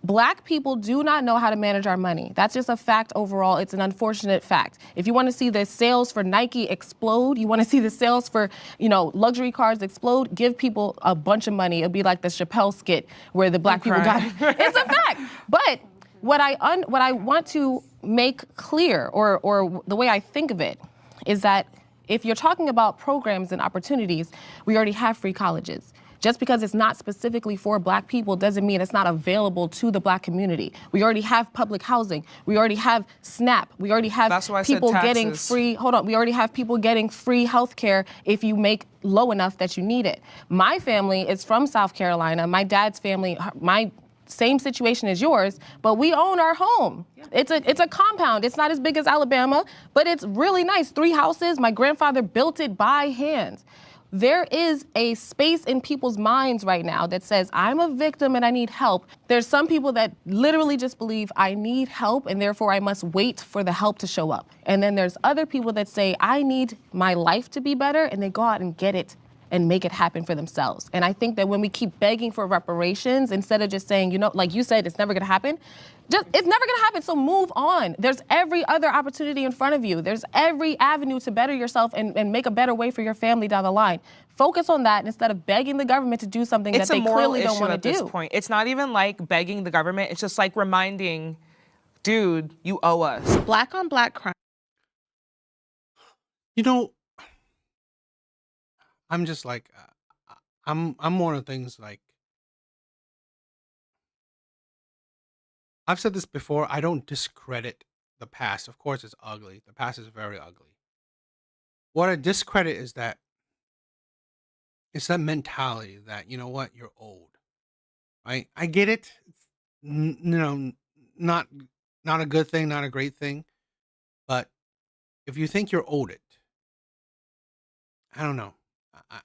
Black people do not know how to manage our money. That's just a fact overall. It's an unfortunate fact. If you want to see the sales for Nike explode, you want to see the sales for, luxury cars explode, give people a bunch of money. It'll be like the Chappelle skit where the Black people got it. It's a fact. But what I want to make clear, or the way I think of it, is that if you're talking about programs and opportunities, we already have free colleges. Just because it's not specifically for Black people doesn't mean it's not available to the Black community. We already have public housing. We already have SNAP. We already have That's why I said people getting taxes. free, we already have people getting free health care if you make low enough that you need it. My family is from South Carolina. My dad's family, my same situation as yours, but we own our home. It's a compound. It's not as big as Alabama, but it's really nice. 3 houses. My grandfather built it by hand. There is a space in people's minds right now that says, I'm a victim and I need help. There's some people that literally just believe I need help and therefore I must wait for the help to show up. And then there's other people that say, I need my life to be better, and they go out and get it and make it happen for themselves. And I think that when we keep begging for reparations, instead of just saying, like you said, it's never gonna happen, it's never gonna happen, so move on. There's every other opportunity in front of you. There's every avenue to better yourself and make a better way for your family down the line. Focus on that instead of begging the government to do something that they clearly don't want to do. It's a moral issue at this point. It's not even like begging the government. It's just like reminding, dude, you owe us. Black on black crime. I'm just like, I'm one of the things like, I've said this before, I don't discredit the past. Of course, it's ugly. The past is very ugly. What I discredit is that it's that mentality that, you know what, you're old, right? I get it. Not a good thing, not a great thing. But if you think you're owed it, I don't know.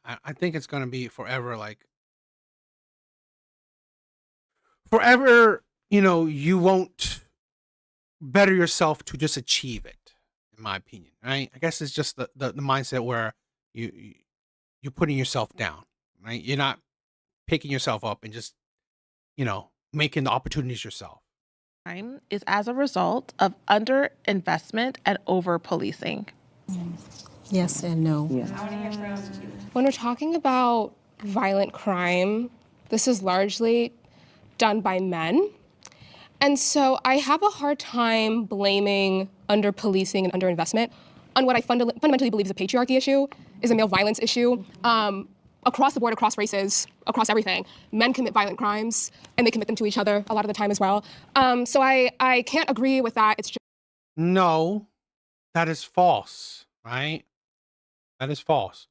I think it's going to be forever, like, forever, you won't better yourself to just achieve it, in my opinion, right? I guess it's just the mindset where you're putting yourself down, right? You're not picking yourself up and just, making the opportunities yourself. Crime is as a result of underinvestment and over-policing. Yes and no. When we're talking about violent crime, this is largely done by men. And so I have a hard time blaming under-policing and under-investment on what I fundamentally believe is a patriarchy issue, is a male violence issue. Across the board, across races, across everything, men commit violent crimes, and they commit them to each other a lot of the time as well. So I can't agree with that. It's just No, that is false, right? That is false.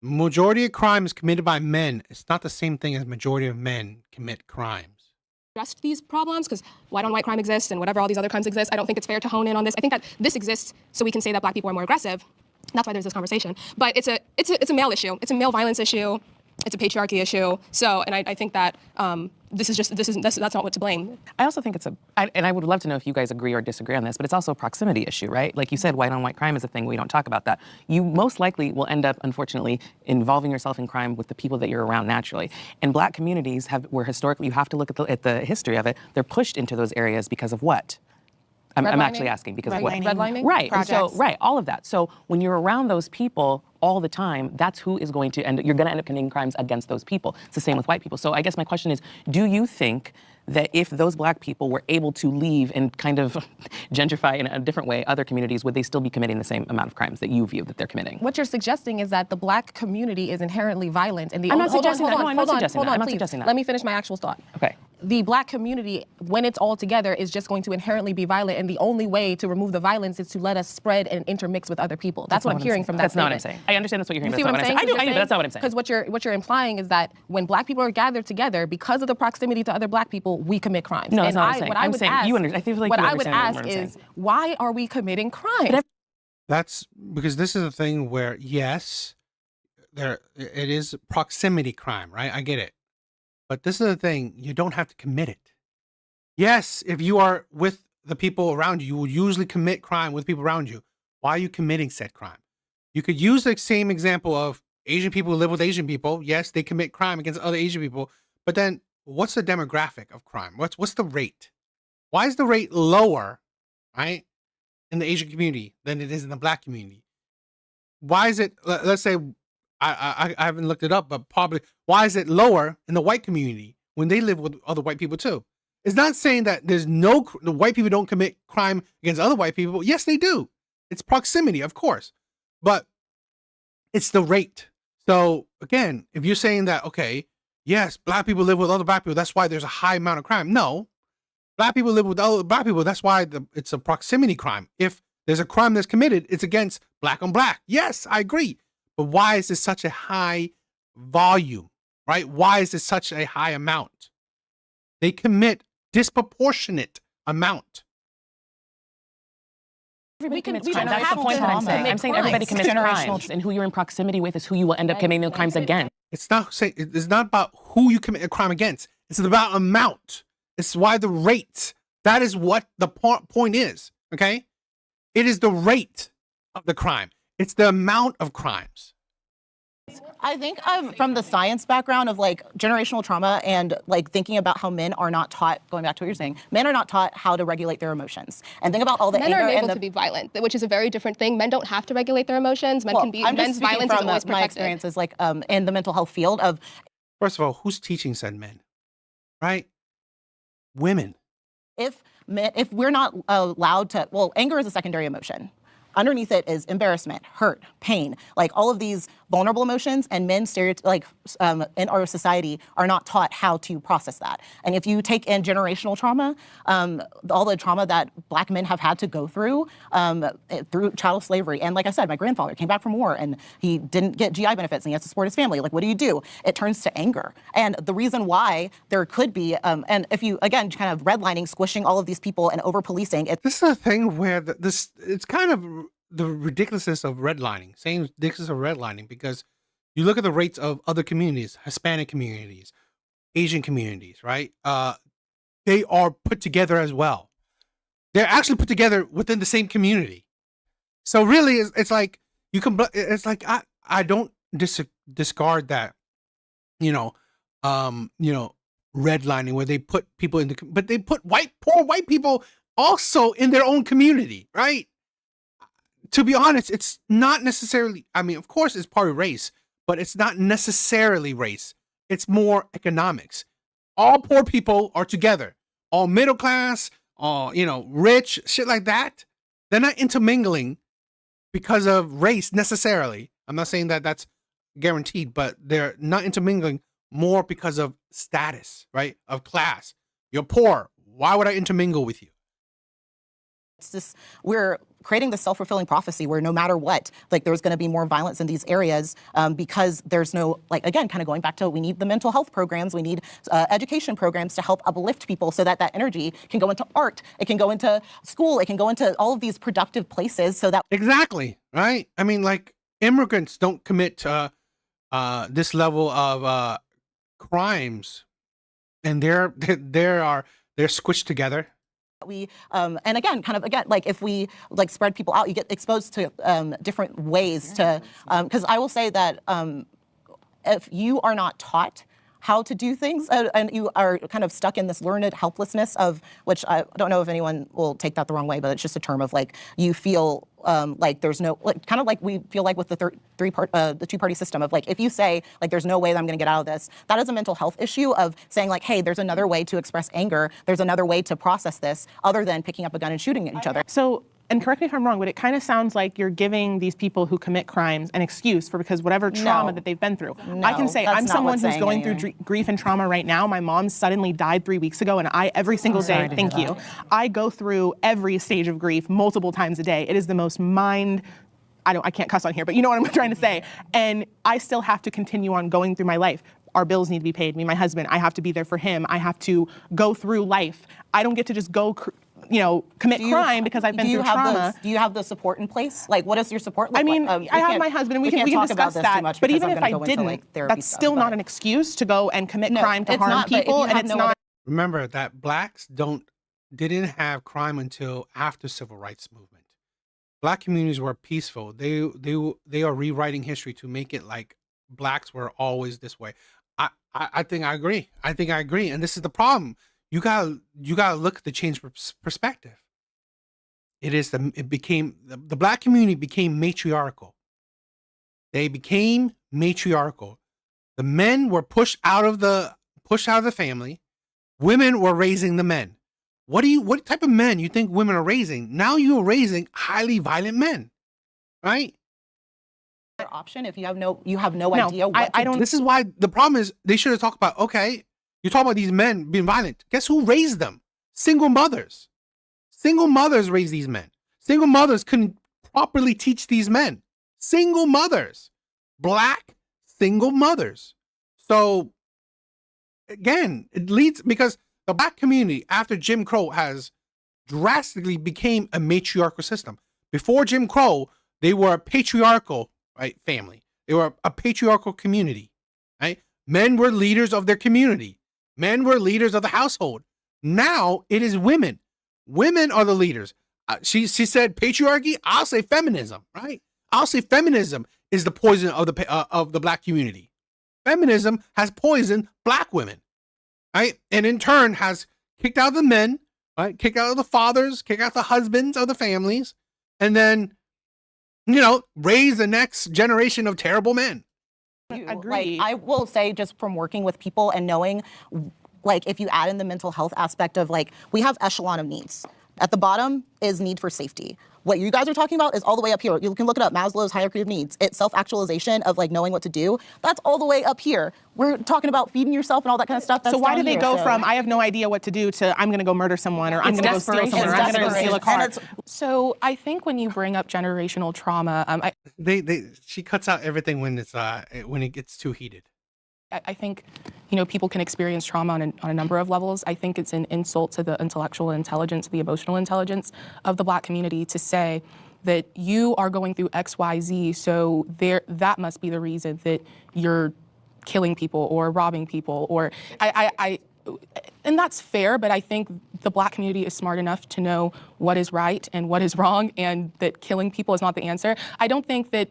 Majority of crime is committed by men. It's not the same thing as majority of men commit crimes. just these problems, because white on white crime exists and whatever all these other crimes exist. I don't think it's fair to hone in on this. I think that this exists so we can say that black people are more aggressive. That's why there's this conversation. But it's a male issue. It's a male violence issue. It's a patriarchy issue. So, and I think that that's not what to blame. I also think and I would love to know if you guys agree or disagree on this, but it's also a proximity issue, right? Like you said, white on white crime is a thing. We don't talk about that. You most likely will end up, unfortunately, involving yourself in crime with the people that you're around naturally. And black communities were historically, you have to look at the history of it, they're pushed into those areas because of what? I'm actually asking because of what? Redlining? Right. So, all of that. So when you're around those people all the time, that's who is going to you're going to end up committing crimes against those people. It's the same with white people. So I guess my question is, do you think that if those black people were able to leave and kind of gentrify in a different way other communities, would they still be committing the same amount of crimes that you view that they're committing? What you're suggesting is that the black community is inherently violent. And I'm not suggesting that. No, I'm not suggesting that. I'm not suggesting that. Let me finish my actual thought. Okay. The black community, when it's all together, is just going to inherently be violent, and the only way to remove the violence is to let us spread and intermix with other people. That's what I'm hearing from that That's statement. not what I'm saying. I understand that's what you're hearing. You see what I'm saying? I do, but that's not what I'm saying. Because what you're implying is that when black people are gathered together, because of the proximity to other black people, we commit crimes. No, that's not what I'm saying. I'm saying I feel like what you I would understand ask what I'm is, saying. why are we committing crimes? That's because this is a thing where, yes, it is proximity crime, right? I get it. But this is the thing, you don't have to commit it. Yes, if you are with the people around you, you will usually commit crime with people around you. Why are you committing said crime? You could use the same example of Asian people who live with Asian people. Yes, they commit crime against other Asian people. But then what's the demographic of crime? What's the rate? Why is the rate lower, right, in the Asian community than it is in the black community? Why is it, let's say, I haven't looked it up, but probably, why is it lower in the white community when they live with other white people too? It's not saying that the white people don't commit crime against other white people. Yes, they do. It's proximity, of course, but it's the rate. So again, if you're saying that, okay, yes, black people live with other black people, that's why there's a high amount of crime. No, black people live with other black people, that's why it's a proximity crime. If there's a crime that's committed, it's against black on black. Yes, I agree. But why is this such a high volume, right? Why is this such a high amount? They commit disproportionate amount. Everybody commits crimes. That's the point that I'm saying. I'm saying everybody commits crimes, and who you're in proximity with is who you will end up committing the crimes against. It's not about who you commit a crime against. It's about amount. It's why the rate. That is what the point is. Okay, it is the rate of the crime. It's the amount of crimes. I think from the science background of like generational trauma and like thinking about how men are not taught, going back to what you're saying, men are not taught how to regulate their emotions. And think about all the Men anger are and able to be violent, which is a very different thing. Men don't have to regulate their emotions. Men can be. I'm just Men's speaking violence is from always my protected. experiences like in the mental health field of. First of all, who's teaching said men? Right? Women. If we're not allowed to, well, anger is a secondary emotion. Underneath it is embarrassment, hurt, pain, like all of these vulnerable emotions, and men in our society are not taught how to process that. And if you take in generational trauma, all the trauma that Black men have had to go through chattel slavery, and like I said, my grandfather came back from war and he didn't get GI benefits and he has to support his family. Like, what do? It turns to anger. And the reason why there could be, and if you, again, kind of redlining, squishing all of these people and over-policing. This is a thing where it's kind of the ridiculousness of redlining, saying ridiculous of redlining, because you look at the rates of other communities, Hispanic communities, Asian communities, right? They are put together as well. They're actually put together within the same community. So really, it's like you can. It's like I don't discard that, redlining where they put people in but they put poor white people also in their own community, right? To be honest, it's not necessarily, I mean, of course it's part of race, but it's not necessarily race. It's more economics. All poor people are together. All middle class, all, rich, shit like that. They're not intermingling because of race necessarily. I'm not saying that that's guaranteed, but they're not intermingling more because of status, right? Of class. You're poor. Why would I intermingle with you? It's just, we're creating this self-fulfilling prophecy where no matter what, like there's going to be more violence in these areas because there's no, like, again, kind of going back to, we need the mental health programs, we need education programs to help uplift people so that energy can go into art, it can go into school, it can go into all of these productive places so that. Exactly, right? I mean, like, immigrants don't commit this level of crimes, and they're squished together. We and again, like if we like spread people out, you get exposed to different ways to, because I will say that if you are not taught how to do things and you are kind of stuck in this learned helplessness of, which I don't know if anyone will take that the wrong way, but it's just a term of like, you feel like there's no, like, kind of like we feel like with the two-party system of like, if you say like, there's no way that I'm going to get out of this, that is a mental health issue of saying like, hey, there's another way to express anger. There's another way to process this other than picking up a gun and shooting at each other. So, and correct me if I'm wrong, but it kind of sounds like you're giving these people who commit crimes an excuse for because whatever trauma that they've been through. I can say I'm someone who's going through grief and trauma right now. My mom suddenly died 3 weeks ago, and I every single day, thank you, I go through every stage of grief multiple times a day. It is the most I can't cuss on here, but you know what I'm trying to say. And I still have to continue on going through my life. Our bills need to be paid. Me, my husband, I have to be there for him. I have to go through life. I don't get to just go commit crime because I've been through trauma. Do you have the support in place? Like, what does your support look like? I have my husband, and we can discuss that. But even if I didn't, that's still not an excuse to go and commit crime to harm people, and it's not. Remember that blacks didn't have crime until after civil rights movement. Black communities were peaceful. They are rewriting history to make it like blacks were always this way. I think I agree. And this is the problem. You gotta look at the change perspective. The black community became matriarchal. They became matriarchal. The men were pushed out of the family. Women were raising the men. What type of men you think women are raising? Now you are raising highly violent men, right? Option if you have no idea what I don't. This is why the problem is they should have talked about, okay, you talk about these men being violent. Guess who raised them? Single mothers. Single mothers raised these men. Single mothers couldn't properly teach these men. Single mothers. Black single mothers. So again, it leads because the black community after Jim Crow has drastically became a matriarchal system. Before Jim Crow, they were a patriarchal, right, family. They were a patriarchal community, right? Men were leaders of their community. Men were leaders of the household. Now it is women. Women are the leaders. She said patriarchy. I'll say feminism, right? I'll say feminism is the poison of the black community. Feminism has poisoned black women, right? And in turn has kicked out the men, right? Kicked out the fathers, kicked out the husbands of the families, and then, raise the next generation of terrible men. Like, I will say, just from working with people and knowing, like, if you add in the mental health aspect of, like, we have echelon of needs. At the bottom is need for safety. What you guys are talking about is all the way up here. You can look it up, Maslow's hierarchy of needs. It's self-actualization of, like, knowing what to do. That's all the way up here. We're talking about feeding yourself and all that kind of stuff. That's so why down do they here, go so. from, I have no idea what to do, to I'm going to go murder someone, or I'm going to go steal someone, or I'm going to go steal a car? So I think when you bring up generational trauma, She cuts out everything when it gets too heated. I think, people can experience trauma on a number of levels. I think it's an insult to the intellectual intelligence, the emotional intelligence of the black community to say that you are going through X, Y, Z, so that must be the reason that you're killing people or robbing people, or and that's fair, but I think the black community is smart enough to know what is right and what is wrong, and that killing people is not the answer. I don't think that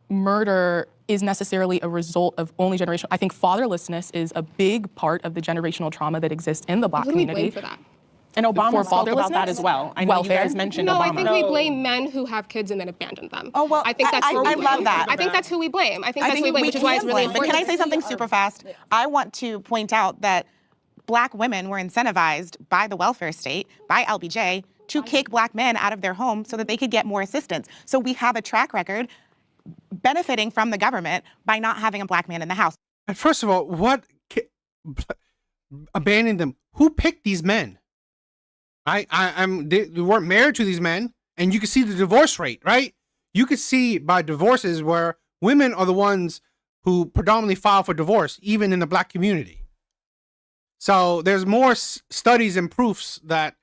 murder is necessarily a result of only generational. I think fatherlessness is a big part of the generational trauma that exists in the black community. For that? And Obama For spoke about that as well. I know you guys mentioned Obama. I think we blame men who have kids and then abandon them. Oh, well, I think that's who we I blame. love that. I think that's who we blame. I think that's who we blame, which is why it's really important. But can I say something super fast? I want to point out that Black women were incentivized by the welfare state, by LBJ, to kick Black men out of their home so that they could get more assistance. So we have a track record benefiting from the government by not having a Black man in the house. And first of all, abandoning them? Who picked these men? They weren't married to these men, and you can see the divorce rate, right? You could see by divorces where women are the ones who predominantly file for divorce, even in the black community. So there's more studies and proofs that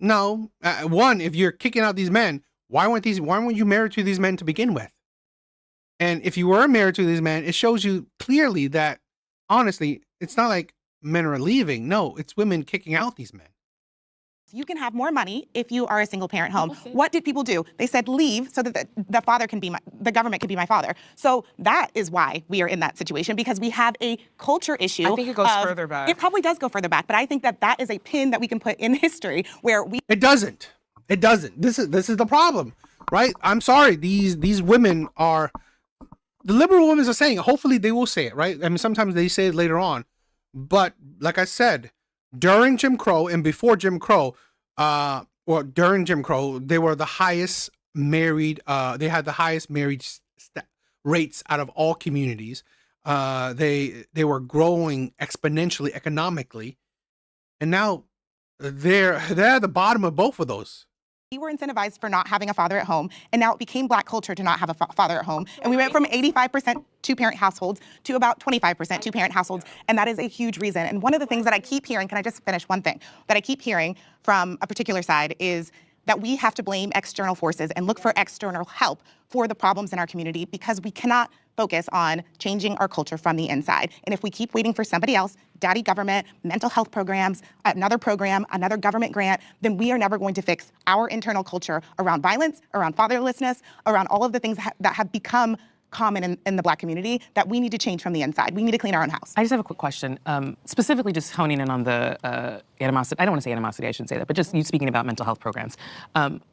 no, one, if you're kicking out these men, why weren't you married to these men to begin with? And if you were married to these men, it shows you clearly that honestly, it's not like men are leaving. No, it's women kicking out these men. You can have more money if you are a single parent home. What did people do? They said leave so that the government can be my father. So that is why we are in that situation, because we have a culture issue. I think it goes further back. It probably does go further back, but I think that is a pin that we can put in history where we. It doesn't. This is the problem, right? I'm sorry. These women are, the liberal women are saying it. Hopefully they will say it, right? I mean, sometimes they say it later on, but like I said, during Jim Crow and before Jim Crow, during Jim Crow, they were the highest married. They had the highest marriage rates out of all communities. They were growing exponentially economically, and now they're at the bottom of both of those. We were incentivized for not having a father at home, and now it became Black culture to not have a father at home. And we went from 85% two-parent households to about 25% two-parent households, and that is a huge reason. And one of the things that I keep hearing, can I just finish one thing, that I keep hearing from a particular side is that we have to blame external forces and look for external help for the problems in our community, because we cannot focus on changing our culture from the inside. And if we keep waiting for somebody else, daddy government, mental health programs, another program, another government grant, then we are never going to fix our internal culture around violence, around fatherlessness, around all of the things that have become common in the Black community that we need to change from the inside. We need to clean our own house. I just have a quick question, specifically just honing in on the animosity. I don't want to say animosity, I shouldn't say that, but just you speaking about mental health programs.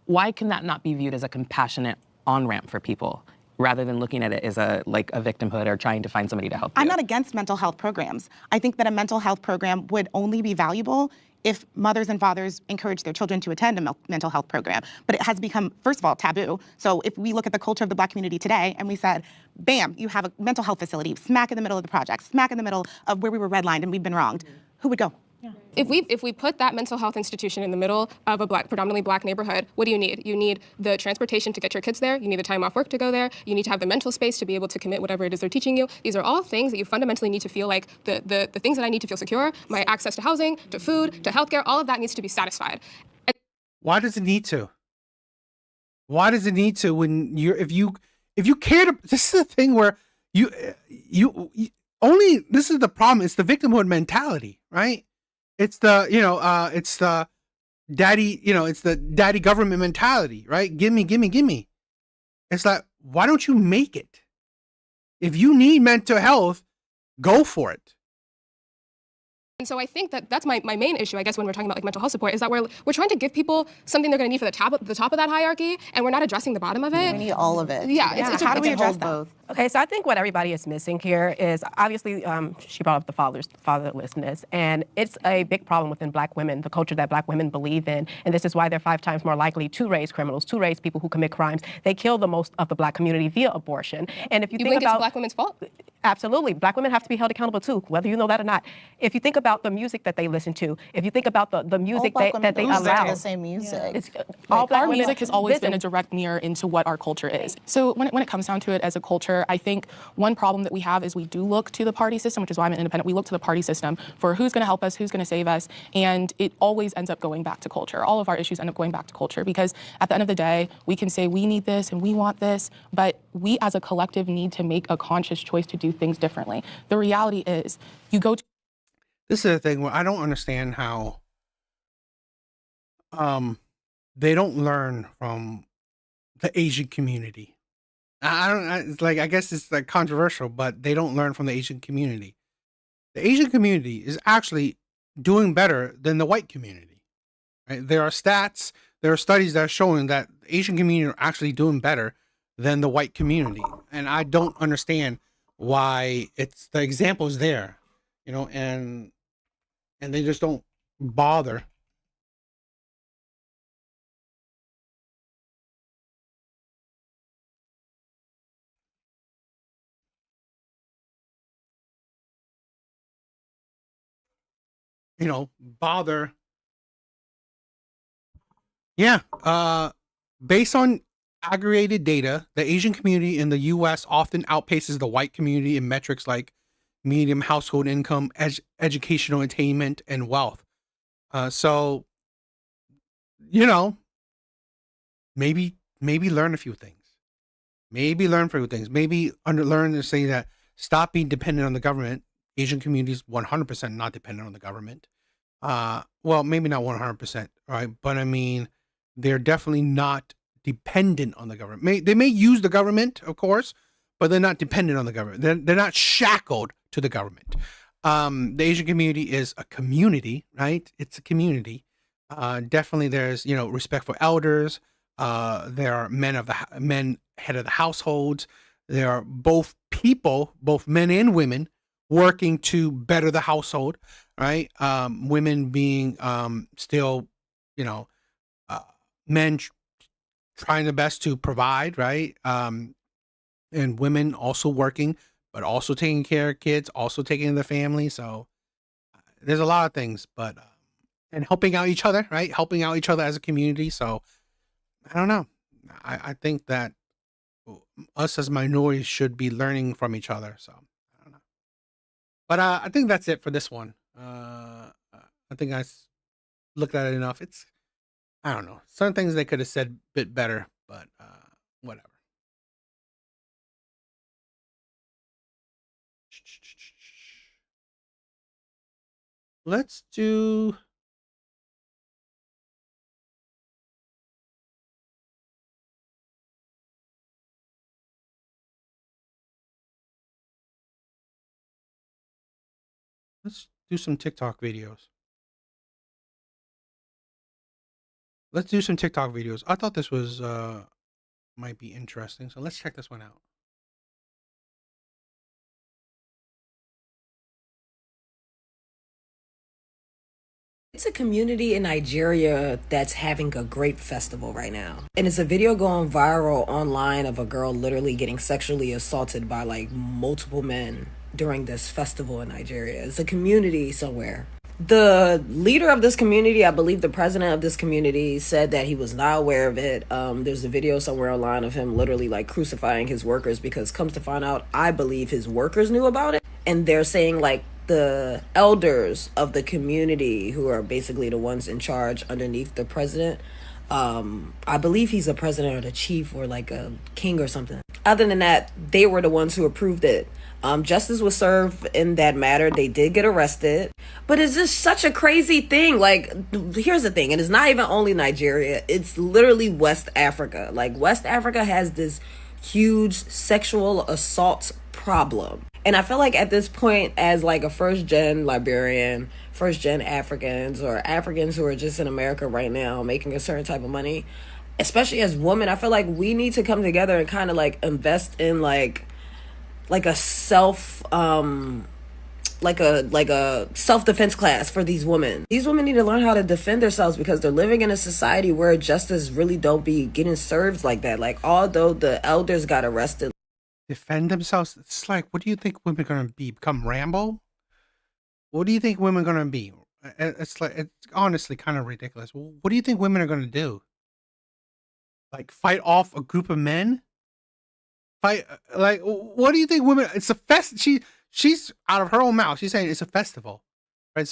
Why can that not be viewed as a compassionate on-ramp for people, rather than looking at it as a victimhood or trying to find somebody to help you? I'm not against mental health programs. I think that a mental health program would only be valuable if mothers and fathers encourage their children to attend a mental health program. But it has become, first of all, taboo. So if we look at the culture of the Black community today and we said, bam, you have a mental health facility smack in the middle of the project, smack in the middle of where we were redlined and we've been wronged, who would go? Yeah. If we put that mental health institution in the middle of a predominantly black neighborhood, what do you need? You need the transportation to get your kids there. You need the time off work to go there. You need to have the mental space to be able to commit whatever it is they're teaching you. These are all things that you fundamentally need to feel like the things that I need to feel secure, my access to housing, to food, to healthcare, all of that needs to be satisfied. Why does it need to? Why does it need to when if you care to, this is the thing where you only, this is the problem. It's the victimhood mentality, right? It's the, it's the daddy, it's the daddy government mentality, right? Gimme. It's like, why don't you make it? If you need mental health, go for it. And so I think that that's my main issue, I guess, when we're talking about like mental health support, is that we're trying to give people something they're going to need for the top of that hierarchy, and we're not addressing the bottom of it. We need all of it. Yeah, it's how do we address both? Okay, so I think what everybody is missing here is obviously she brought up the fatherlessness, and it's a big problem within Black women, the culture that Black women believe in, and this is why they're 5 times more likely to raise criminals, to raise people who commit crimes. They kill the most of the Black community via abortion. And if you think about it's Black women's fault? Absolutely. Black women have to be held accountable too, whether you know that or not. If you think about the music that they listen to, if you think about the music that they allow. The same music. It's, Our music has always been a direct mirror into what our culture is. So when it comes down to it as a culture, I think one problem that we have is we do look to the party system, which is why I'm an independent. We look to the party system for who's going to help us, who's going to save us, and it always ends up going back to culture. All of our issues end up going back to culture because at the end of the day, we can say we need this and we want this, but we as a collective need to make a conscious choice to do things differently. The reality is, you go to... This is the thing where I don't understand how they don't learn from the Asian community. I guess it's like controversial, but they don't learn from the Asian community. The Asian community is actually doing better than the white community. Right? There are stats, there are studies that are showing that the Asian community are actually doing better than the white community. And I don't understand why the example is there, and they just don't bother. Bother. Yeah. Based on aggregated data, the Asian community in the U.S. often outpaces the white community in metrics like median household income, educational attainment, and wealth. So, maybe learn a few things. Maybe learn to say that stop being dependent on the government. Asian communities 100% not dependent on the government. Well, maybe not 100%, right? But I mean, they're definitely not dependent on the government. They may use the government, of course, but they're not dependent on the government. They're not shackled to the government. The Asian community is a community, right? It's a community. Definitely there's, respect for elders. There are men head of the households. There are both people, both men and women, working to better the household, right? Women being still, men trying their best to provide, right? And women also working, but also taking care of kids, also taking care of the family. So there's a lot of things, but and helping out each other, right? Helping out each other as a community. So I don't know. I think that us as minorities should be learning from each other. So I don't know. But I think that's it for this one. I think I looked at it enough. I don't know. Some things they could have said a bit better, but whatever. Let's do... Let's do some TikTok videos. Let's do some TikTok videos. I thought this was might be interesting, so let's check this one out. It's a community in Nigeria that's having a great festival right now. And it's a video going viral online of a girl literally getting sexually assaulted by like multiple men during this festival in Nigeria. It's a community somewhere. The leader of this community, I believe the president of this community, said that he was not aware of it. There's a video somewhere online of him literally like crucifying his workers because comes to find out, I believe his workers knew about it. And they're saying like the elders of the community, who are basically the ones in charge underneath the president, I believe he's a president or the chief or like a king or something. Other than that, they were the ones who approved it. Justice was served in that matter. They did get arrested. But it's just such a crazy thing. Like, here's the thing. And it's not even only Nigeria. It's literally West Africa. Like, West Africa has this huge sexual assault problem. And I feel like at this point, as like a first gen Liberian, first gen Africans, or Africans who are just in America right now making a certain type of money, especially as women, I feel like we need to come together and kind of like invest in like a self like a self-defense class for these women. These women need to learn how to defend themselves because they're living in a society where justice really don't be getting served like that. Like, although the elders got arrested. Defend themselves. It's like, what do you think women are going to be? Become Rambo? What do you think women are going to be? It's like, it's honestly kind of ridiculous. What do you think women are going to do? Like, fight off a group of men? Fight, like, what do you think women, it's a she's out of her own mouth. She's saying it's a festival, right? It's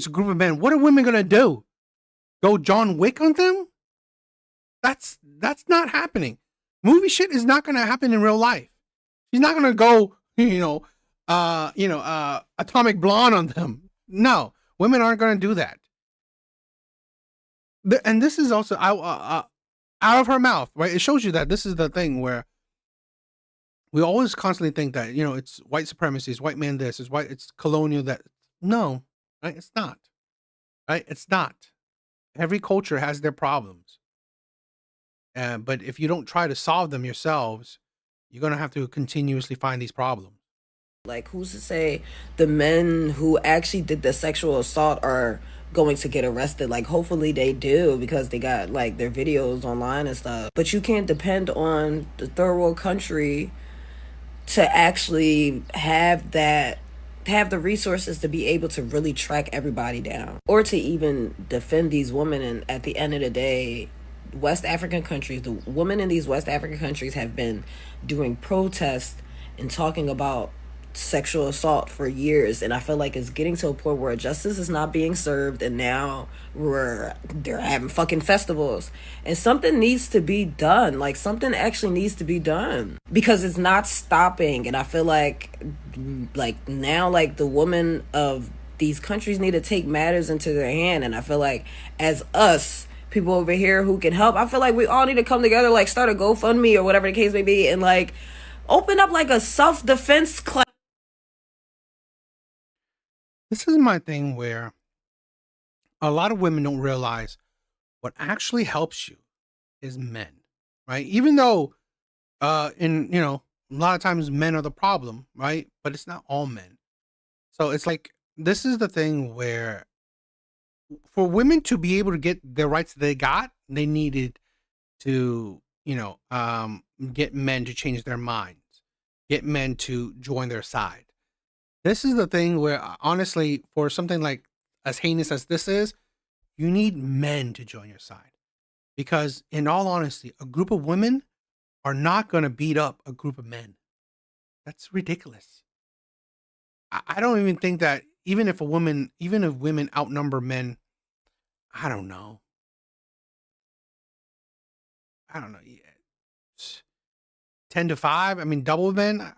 a group of men. What are women going to do? Go John Wick on them? That's not happening. Movie shit is not going to happen in real life. She's not going to go, Atomic Blonde on them. No, women aren't going to do that. And this is also out of her mouth, right? It shows you that this is the thing where we always constantly think that, it's white supremacy, it's white man this, it's colonial that. No, right? It's not. Right? It's not. Every culture has their problems. But if you don't try to solve them yourselves, you're going to have to continuously find these problems. Like, who's to say the men who actually did the sexual assault are going to get arrested? Like, hopefully they do, because they got like their videos online and stuff. But you can't depend on the third world country to actually have the resources to be able to really track everybody down or to even defend these women. And at the end of the day, West African countries, the women in these West African countries have been doing protests and talking about sexual assault for years, and I feel like it's getting to a point where justice is not being served, and now they're having fucking festivals, and something needs to be done. Like, something actually needs to be done because it's not stopping. And I feel like now, like, the women of these countries need to take matters into their hand. And I feel like as us people over here who can help, I feel like we all need to come together, like start a GoFundMe or whatever the case may be, and like open up like a self-defense class. This is my thing where a lot of women don't realize what actually helps you is men, right? Even though, a lot of times men are the problem, right? But it's not all men. So it's like, this is the thing where for women to be able to get their rights they got, they needed to, get men to change their minds, get men to join their side. This is the thing where, honestly, for something like as heinous as this is, you need men to join your side. Because in all honesty, a group of women are not going to beat up a group of men. That's ridiculous. I don't even think that even if women outnumber men, I don't know. 10-5. I mean, double men.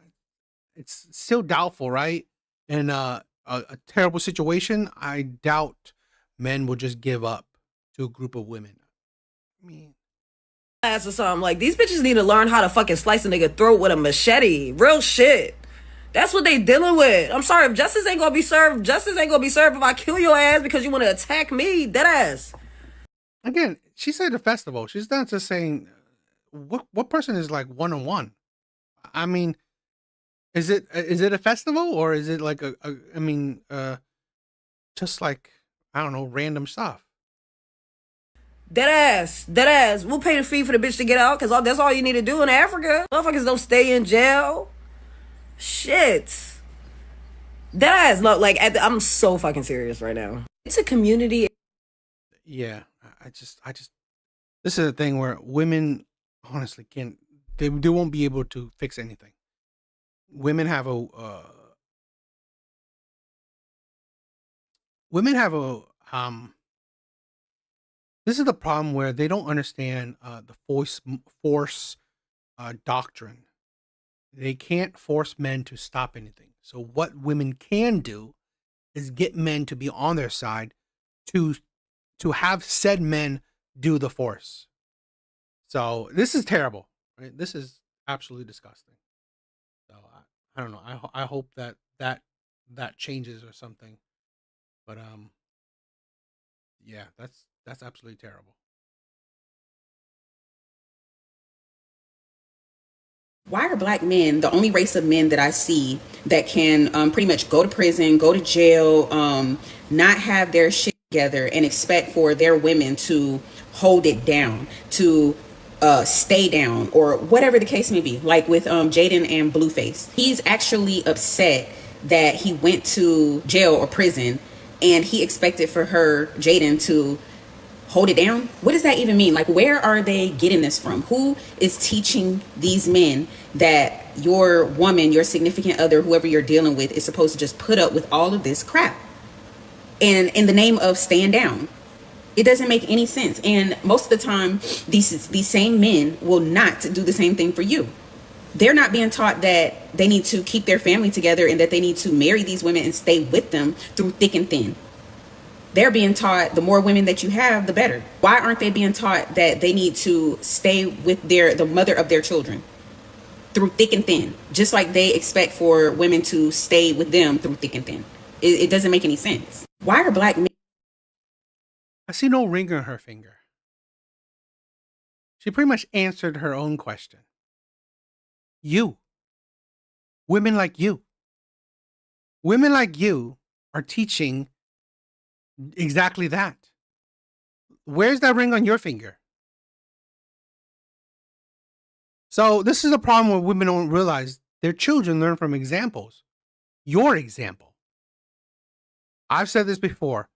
It's still doubtful, right? In a terrible situation, I doubt men will just give up to a group of women. I mean, Or something. Like, these bitches need to learn how to fucking slice a nigga throat with a machete. Real shit. That's what they dealing with. I'm sorry, if justice ain't gonna be served, justice ain't gonna be served if I kill your ass because you want to attack me. Dead ass. again, she said a festival. She's not just saying what person is like one-on-one. I mean, is it a festival or is it like just like, I don't know, random stuff? Dead ass. We'll pay the fee for the bitch to get out because that's all you need to do in Africa. Motherfuckers don't stay in jail. Shit. Dead ass. Look, like, I'm so fucking serious right now. It's a community. Yeah, I just this is a thing where women honestly can't, they won't be able to fix anything. Women have a this is the problem where they don't understand the force doctrine. They can't force men to stop anything. So what women can do is get men to be on their side to have said men do the force. So this is terrible, right? This is Absolutely disgusting. So I don't know. I hope that changes or something. But yeah, that's absolutely terrible. Why are black men the only race of men that I see that can pretty much go to prison, go to jail, not have their shit together, and expect for their women to hold it down, to stay down, or whatever the case may be? Like with Jaden and Blueface, he's actually upset that he went to jail or prison, and he expected for her, Jaden, to hold it down. What does that even mean? Like, where are they getting this from? Who is teaching these men that your woman, your significant other, whoever you're dealing with, is supposed to just put up with all of this crap and in the name of staying down? It doesn't make any sense. And most of the time, these same men will not do the same thing for you. They're not being taught that they need to keep their family together and that they need to marry these women and stay with them through thick and thin. They're being taught the more women that you have, the better. Why aren't they being taught that they need to stay with the mother of their children through thick and thin, just like they expect for women to stay with them through thick and thin? It doesn't make any sense. Why are black men? I see no ring on her finger. She pretty much answered her own question. You. Women like you. Women like you are teaching exactly that. Where's that ring on your finger? So this is a problem where women don't realize their children learn from examples. Your example. I've said this before.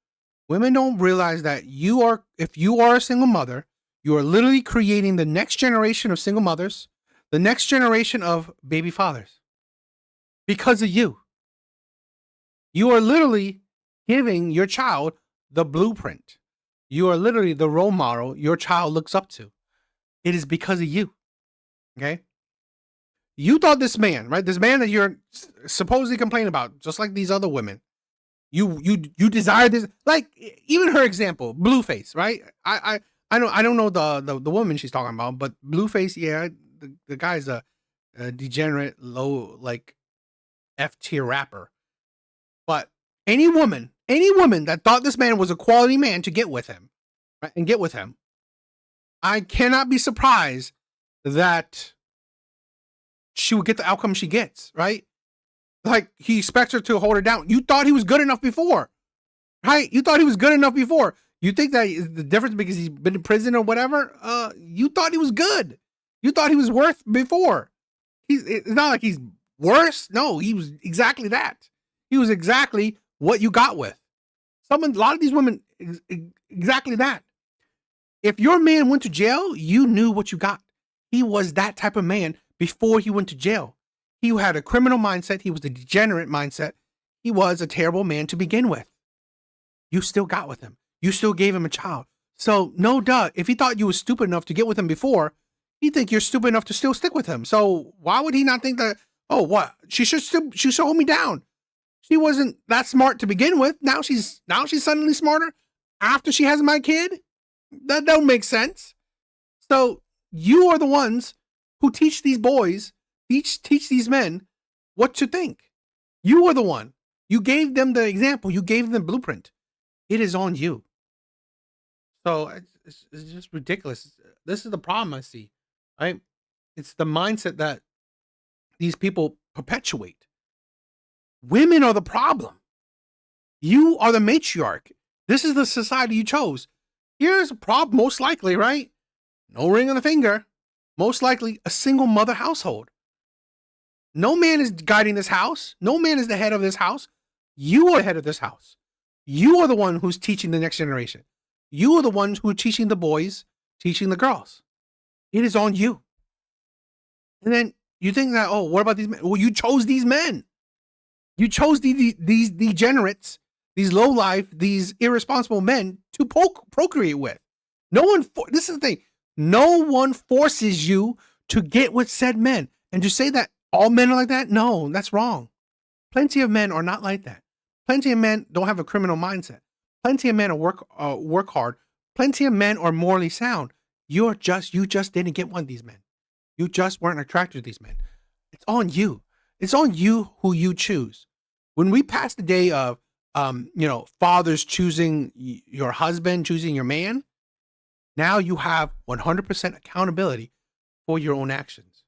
Women don't realize that if you are a single mother, you are literally creating the next generation of single mothers, the next generation of baby fathers. Because of you. You are literally giving your child the blueprint. You are literally the role model your child looks up to. It is because of you. Okay? You thought this man, right? This man that you're supposedly complaining about, just like these other women, you desire this, like even her example, Blueface, right? I don't know the woman she's talking about, but Blueface, yeah, the guy's a degenerate, low, like F tier rapper. But any woman that thought this man was a quality man to get with him, right, and get with him, I cannot be surprised that she would get the outcome she gets, right? Like, he expects her to hold her down. You thought he was good enough before, right? You thought he was good enough before. You think that is the difference because he's been in prison or whatever? You thought he was good. You thought he was worth before. It's not like he's worse. No, he was exactly that. He was exactly what you got with. A lot of these women, exactly that. If your man went to jail, you knew what you got. He was that type of man before he went to jail. He had a criminal mindset. He was a degenerate mindset. He was a terrible man to begin with. You still got with him. You still gave him a child. So no duh. If he thought you were stupid enough to get with him before, he think you're stupid enough to still stick with him. So why would he not think that, oh, what? She should hold me down. She wasn't that smart to begin with. Now she's suddenly smarter after she has my kid. That don't make sense. So you are the ones who teach these boys, teach these men what to think. You are the one. You gave them the example. You gave them the blueprint. It is on you. So it's just ridiculous. This is the problem I see, right? It's the mindset that these people perpetuate. Women are the problem. You are the matriarch. This is the society you chose. Here's a problem, most likely, right? No ring on the finger. Most likely a single mother household. No man is guiding this house. No man is the head of this house. You are the head of this house. You are the one who's teaching the next generation. You are the ones who are teaching the boys, teaching the girls. It is on you. And then you think that, oh, what about these men? Well, you chose these men. You chose these degenerates, these lowlife, these irresponsible men to procreate with. This is the thing. No one forces you to get with said men. And to say that all men are like that? No, that's wrong. Plenty of men are not like that. Plenty of men don't have a criminal mindset. Plenty of men are work hard. Plenty of men are morally sound. You just didn't get one of these men. You just weren't attracted to these men. It's on you. It's on you who you choose. When we pass the day of, fathers choosing your husband, choosing your man, now you have 100% accountability for your own actions.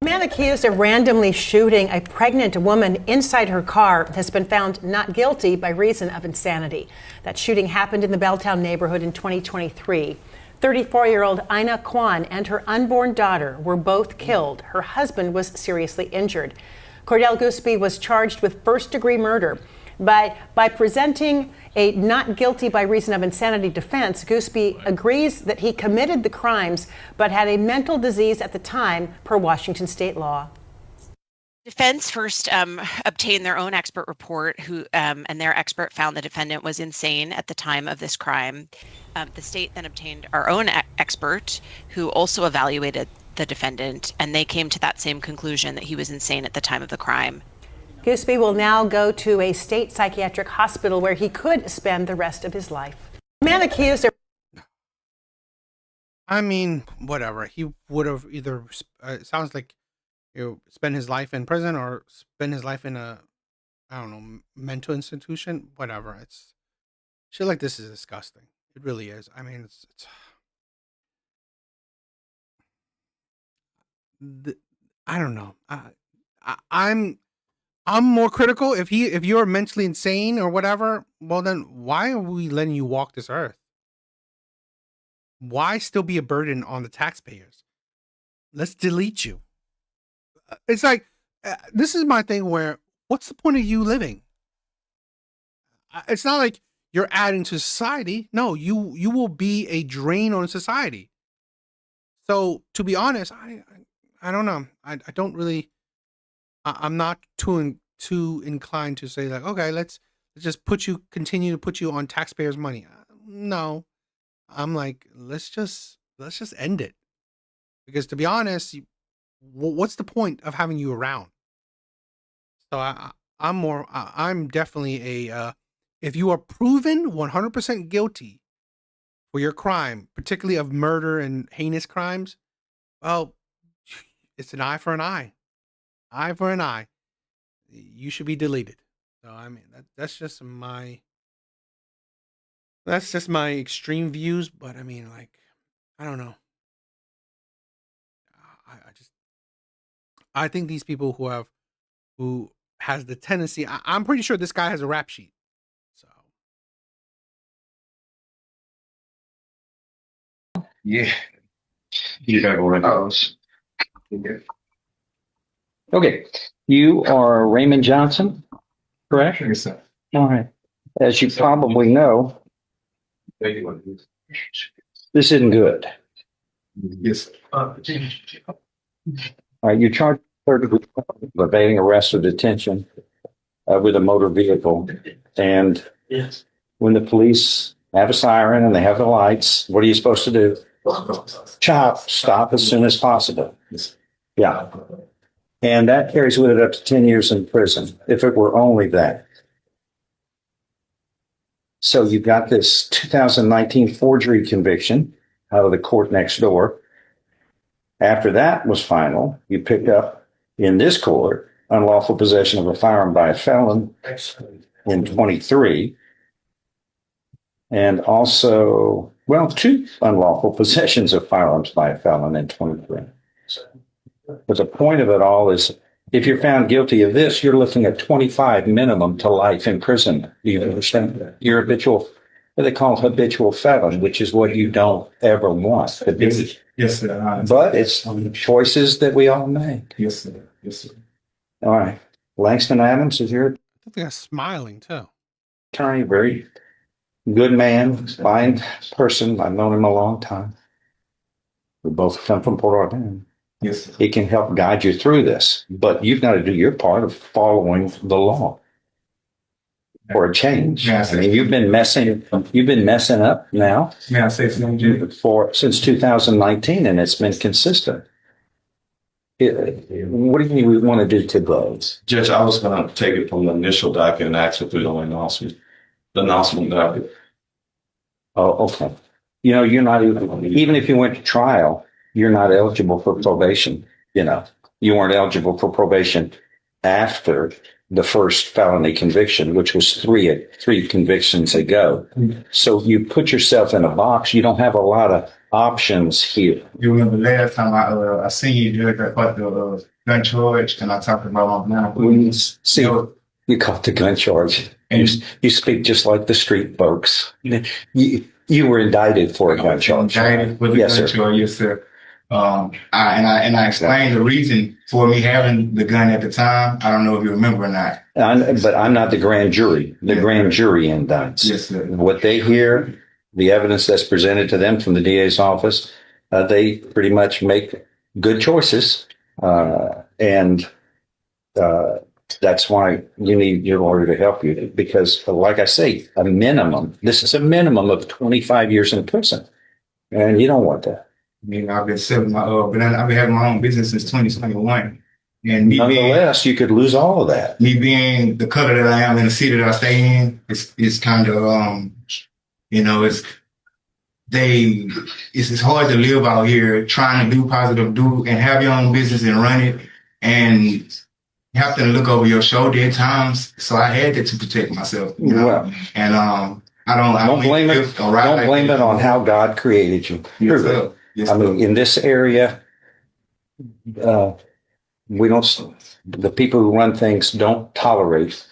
A man accused of randomly shooting a pregnant woman inside her car has been found not guilty by reason of insanity. That shooting happened in the Belltown neighborhood in 2023. 34-year-old Ina Kwan and her unborn daughter were both killed. Her husband was seriously injured. Cordell Goospy was charged with first-degree murder. By presenting a not guilty by reason of insanity defense, Goospy agrees that he committed the crimes but had a mental disease at the time, per Washington state law. Defense first obtained their own expert report, and their expert found the defendant was insane at the time of this crime. The state then obtained our own expert, who also evaluated the defendant, and they came to that same conclusion that he was insane at the time of the crime. Goospy will now go to a state psychiatric hospital where he could spend the rest of his life. A man accused of... I mean, whatever. He would have either, it sounds like, spend his life in prison or spend his life in a, mental institution. Whatever. It's shit like this is disgusting. It really is. I mean, I don't know. I'm more critical. If you're mentally insane or whatever, well then why are we letting you walk this earth? Why still be a burden on the taxpayers? Let's delete you. It's like, this is my thing where, what's the point of you living? It's not like you're adding to society. No, you will be a drain on society. So to be honest, I don't know. I don't really, I'm not too inclined to say like, okay, let's just continue to put you on taxpayers' money. No, I'm like, let's just end it, because to be honest, what's the point of having you around? So I'm definitely if you are proven 100% guilty for your crime, particularly of murder and heinous crimes, well, it's an eye for an eye. Eye for an eye. You should be deleted. So I mean, that's just my extreme views. But I mean, like, I don't know. I think these people who has the tendency. I'm pretty sure this guy has a rap sheet. So yeah, you don't want to. Okay, you are Raymond Johnson, correct? Yes, sir. All right. As you probably know, this isn't good. Yes. All right, you're charged with evading arrest or detention with a motor vehicle. And when the police have a siren and they have the lights, what are you supposed to do? Stop as soon as possible. Yeah. And that carries with it up to 10 years in prison, if it were only that. So you've got this 2019 forgery conviction out of the court next door. After that was final, you picked up in this court unlawful possession of a firearm by a felon in 23. And also, two unlawful possessions of firearms by a felon in 23. But the point of it all is, if you're found guilty of this, you're looking at 25 minimum to life in prison. Do you understand? You're what they call habitual felon, which is what you don't ever want. Yes, sir. But it's choices that we all make. Yes, sir. Yes, sir. All right. Langston Adams is your I think I'm smiling too. attorney, very good man, fine person. I've known him a long time. We both come from Port Arthur. Yes, sir. He can help guide you through this, but you've got to do your part of following the law for a change. Yes, I mean, you've been messing up now. May I say something? Since 2019, and it's been consistent. What do you want to do to those? Judge, I was going to take it from the initial docket and actually put it on the announcement docket. Oh, okay. You know, you're not even if you went to trial, you're not eligible for probation. You know, you weren't eligible for probation after the first felony conviction, which was three convictions ago. So you put yourself in a box. You don't have a lot of options here. You remember last time I seen you, Judge, I caught the gun charge, and I talked about my plan. See, you caught the gun charge. You speak just like the street folks. You were indicted for a gun charge. Indicted with a Yes, gun sir. charge, yes, sir. I explained the reason for me having the gun at the time. I don't know if you remember or not. But I'm not the grand jury. The grand jury indicts. Yes, sir. What they hear, the evidence that's presented to them from the DA's office, they pretty much make good choices. And that's why you need your lawyer to help you. Because, like I say, this is a minimum of 25 years in prison. And you don't want that. I mean, I've been selling I've been having my own business since 2021. And nonetheless, you could lose all of that. Me being the color that I am in the city that I stay in, it's kind of, it's hard to live out here trying to do positive, and have your own business and run it, and you have to look over your shoulder at times. So I had to protect myself, Well, and don't blame it. Don't blame it on how God created you. Yes, sir. Yes, I mean, in this area, we don't. The people who run things don't tolerate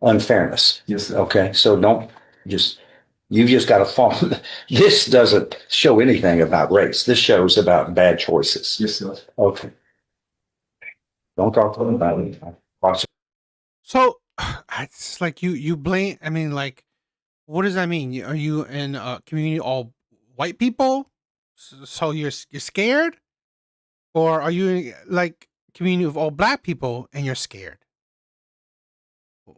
unfairness. Yes, sir. Okay, so don't just. You just got to follow. This doesn't show anything about race. This shows about bad choices. Yes, sir. Okay. Don't talk to them about it. So it's like you blame. I mean, like, what does that mean? Are you in a community all white people, so you're scared, or are you in, like, community of all black people and you're scared?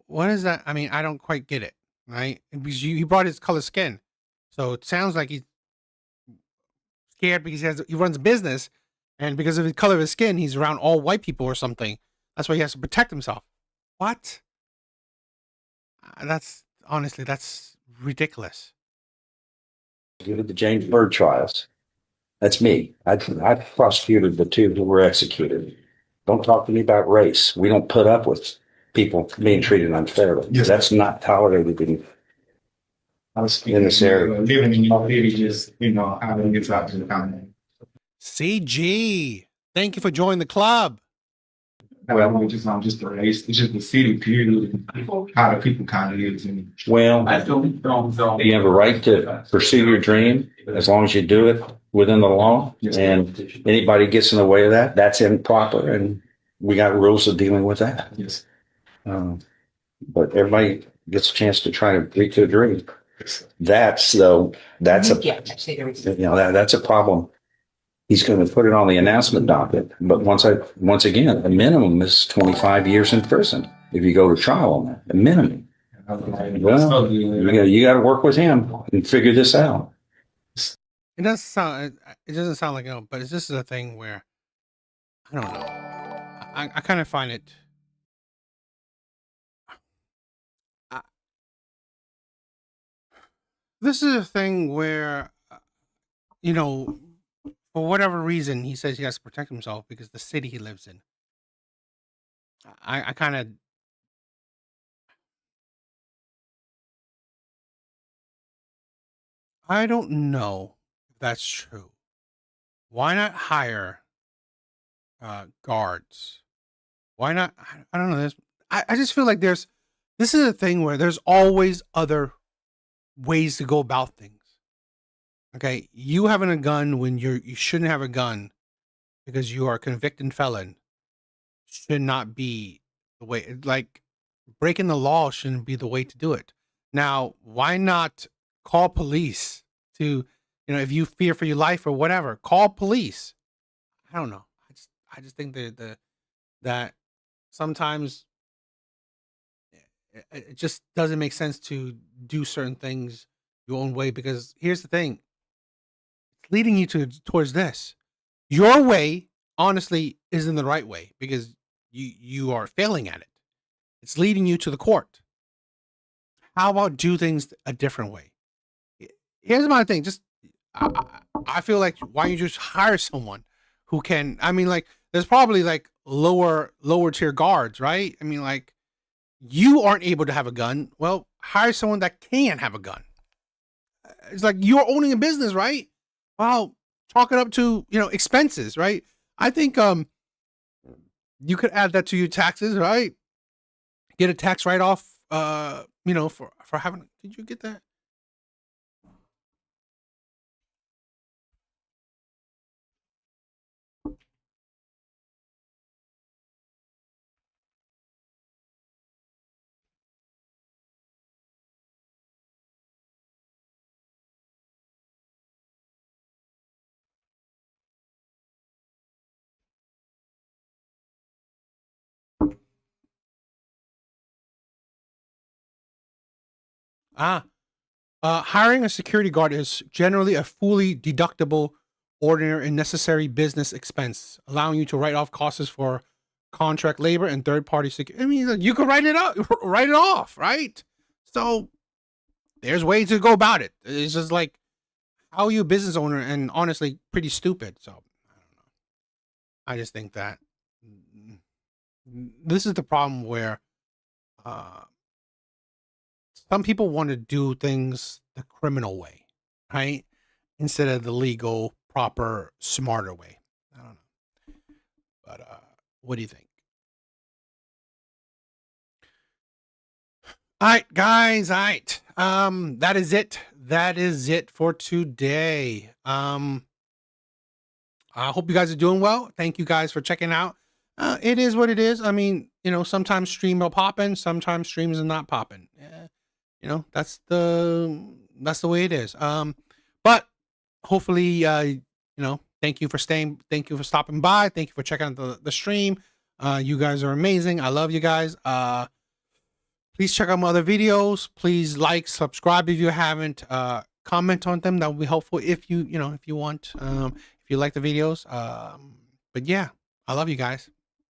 What is that? I mean, I don't quite get it. Right? Because he brought his color skin, so it sounds like he's scared because he runs a business, and because of the color of his skin, he's around all white people or something. That's why he has to protect himself. What? That's ridiculous. You did the James Byrd trials. That's me. I prosecuted the two who were executed. Don't talk to me about race. We don't put up with people being treated unfairly. Yes. That's not tolerated in this area. Living in your city, just how it gets out to the county. CG, thank you for joining the club. Well, it's just the race. It's just the city, period. How the people kind of live. Well, you have a right to pursue your dream as long as you do it within the law. Yes. And anybody gets in the way of that, that's improper. And we got rules of dealing with that. Yes. But everybody gets a chance to try to reach their dream. That's a problem. He's going to put it on the announcement docket. But once again, the minimum is 25 years in prison if you go to trial on that. The minimum. Well, you got to work with him and figure this out. It doesn't sound like but it's just a thing where I don't know. I kind of find it. This is a thing where, for whatever reason, he says he has to protect himself because the city he lives in. I kind of. I don't know if that's true. Why not hire guards? Why not? I don't know. I just feel like this is a thing where there's always other ways to go about things. Okay, you having a gun when you shouldn't have a gun because you are a convicted felon should not be the way. Like, breaking the law shouldn't be the way to do it. Now, why not call police to, if you fear for your life or whatever, call police. I don't know. I just think that sometimes it just doesn't make sense to do certain things your own way, because here's the thing. It's leading you towards this. Your way, honestly, isn't the right way because you are failing at it. It's leading you to the court. How about do things a different way? here's my thing. Just I feel like why don't you just hire someone who can? I mean, like there's probably like lower tier guards, right? I mean, like you aren't able to have a gun. Well, hire someone that can have a gun. It's like you're owning a business, right? Well, chalk it up to expenses, right? I think you could add that to your taxes, right? Get a tax write off, for having. Did you get that? Hiring a security guard is generally a fully deductible, ordinary, and necessary business expense, allowing you to write off costs for contract labor and third-party security. I mean, like, you can write it off, right? So there's ways to go about it. It's just like how are you a business owner, and honestly, pretty stupid. So I don't know. I just think that this is the problem where some people want to do things the criminal way, right? Instead of the legal, proper, smarter way. I don't know. But what do you think? All right, guys. All right. That is it. That is it for today. I hope you guys are doing well. Thank you guys for checking out. It is what it is. I mean, sometimes stream will pop in, sometimes streams are not popping. That's the way it is. But hopefully, thank you for staying. Thank you for stopping by. Thank you for checking out the stream. You guys are amazing. I love you guys. Please check out my other videos. Please like, subscribe if you haven't. Comment on them. That would be helpful if you want. If you like the videos. But yeah, I love you guys.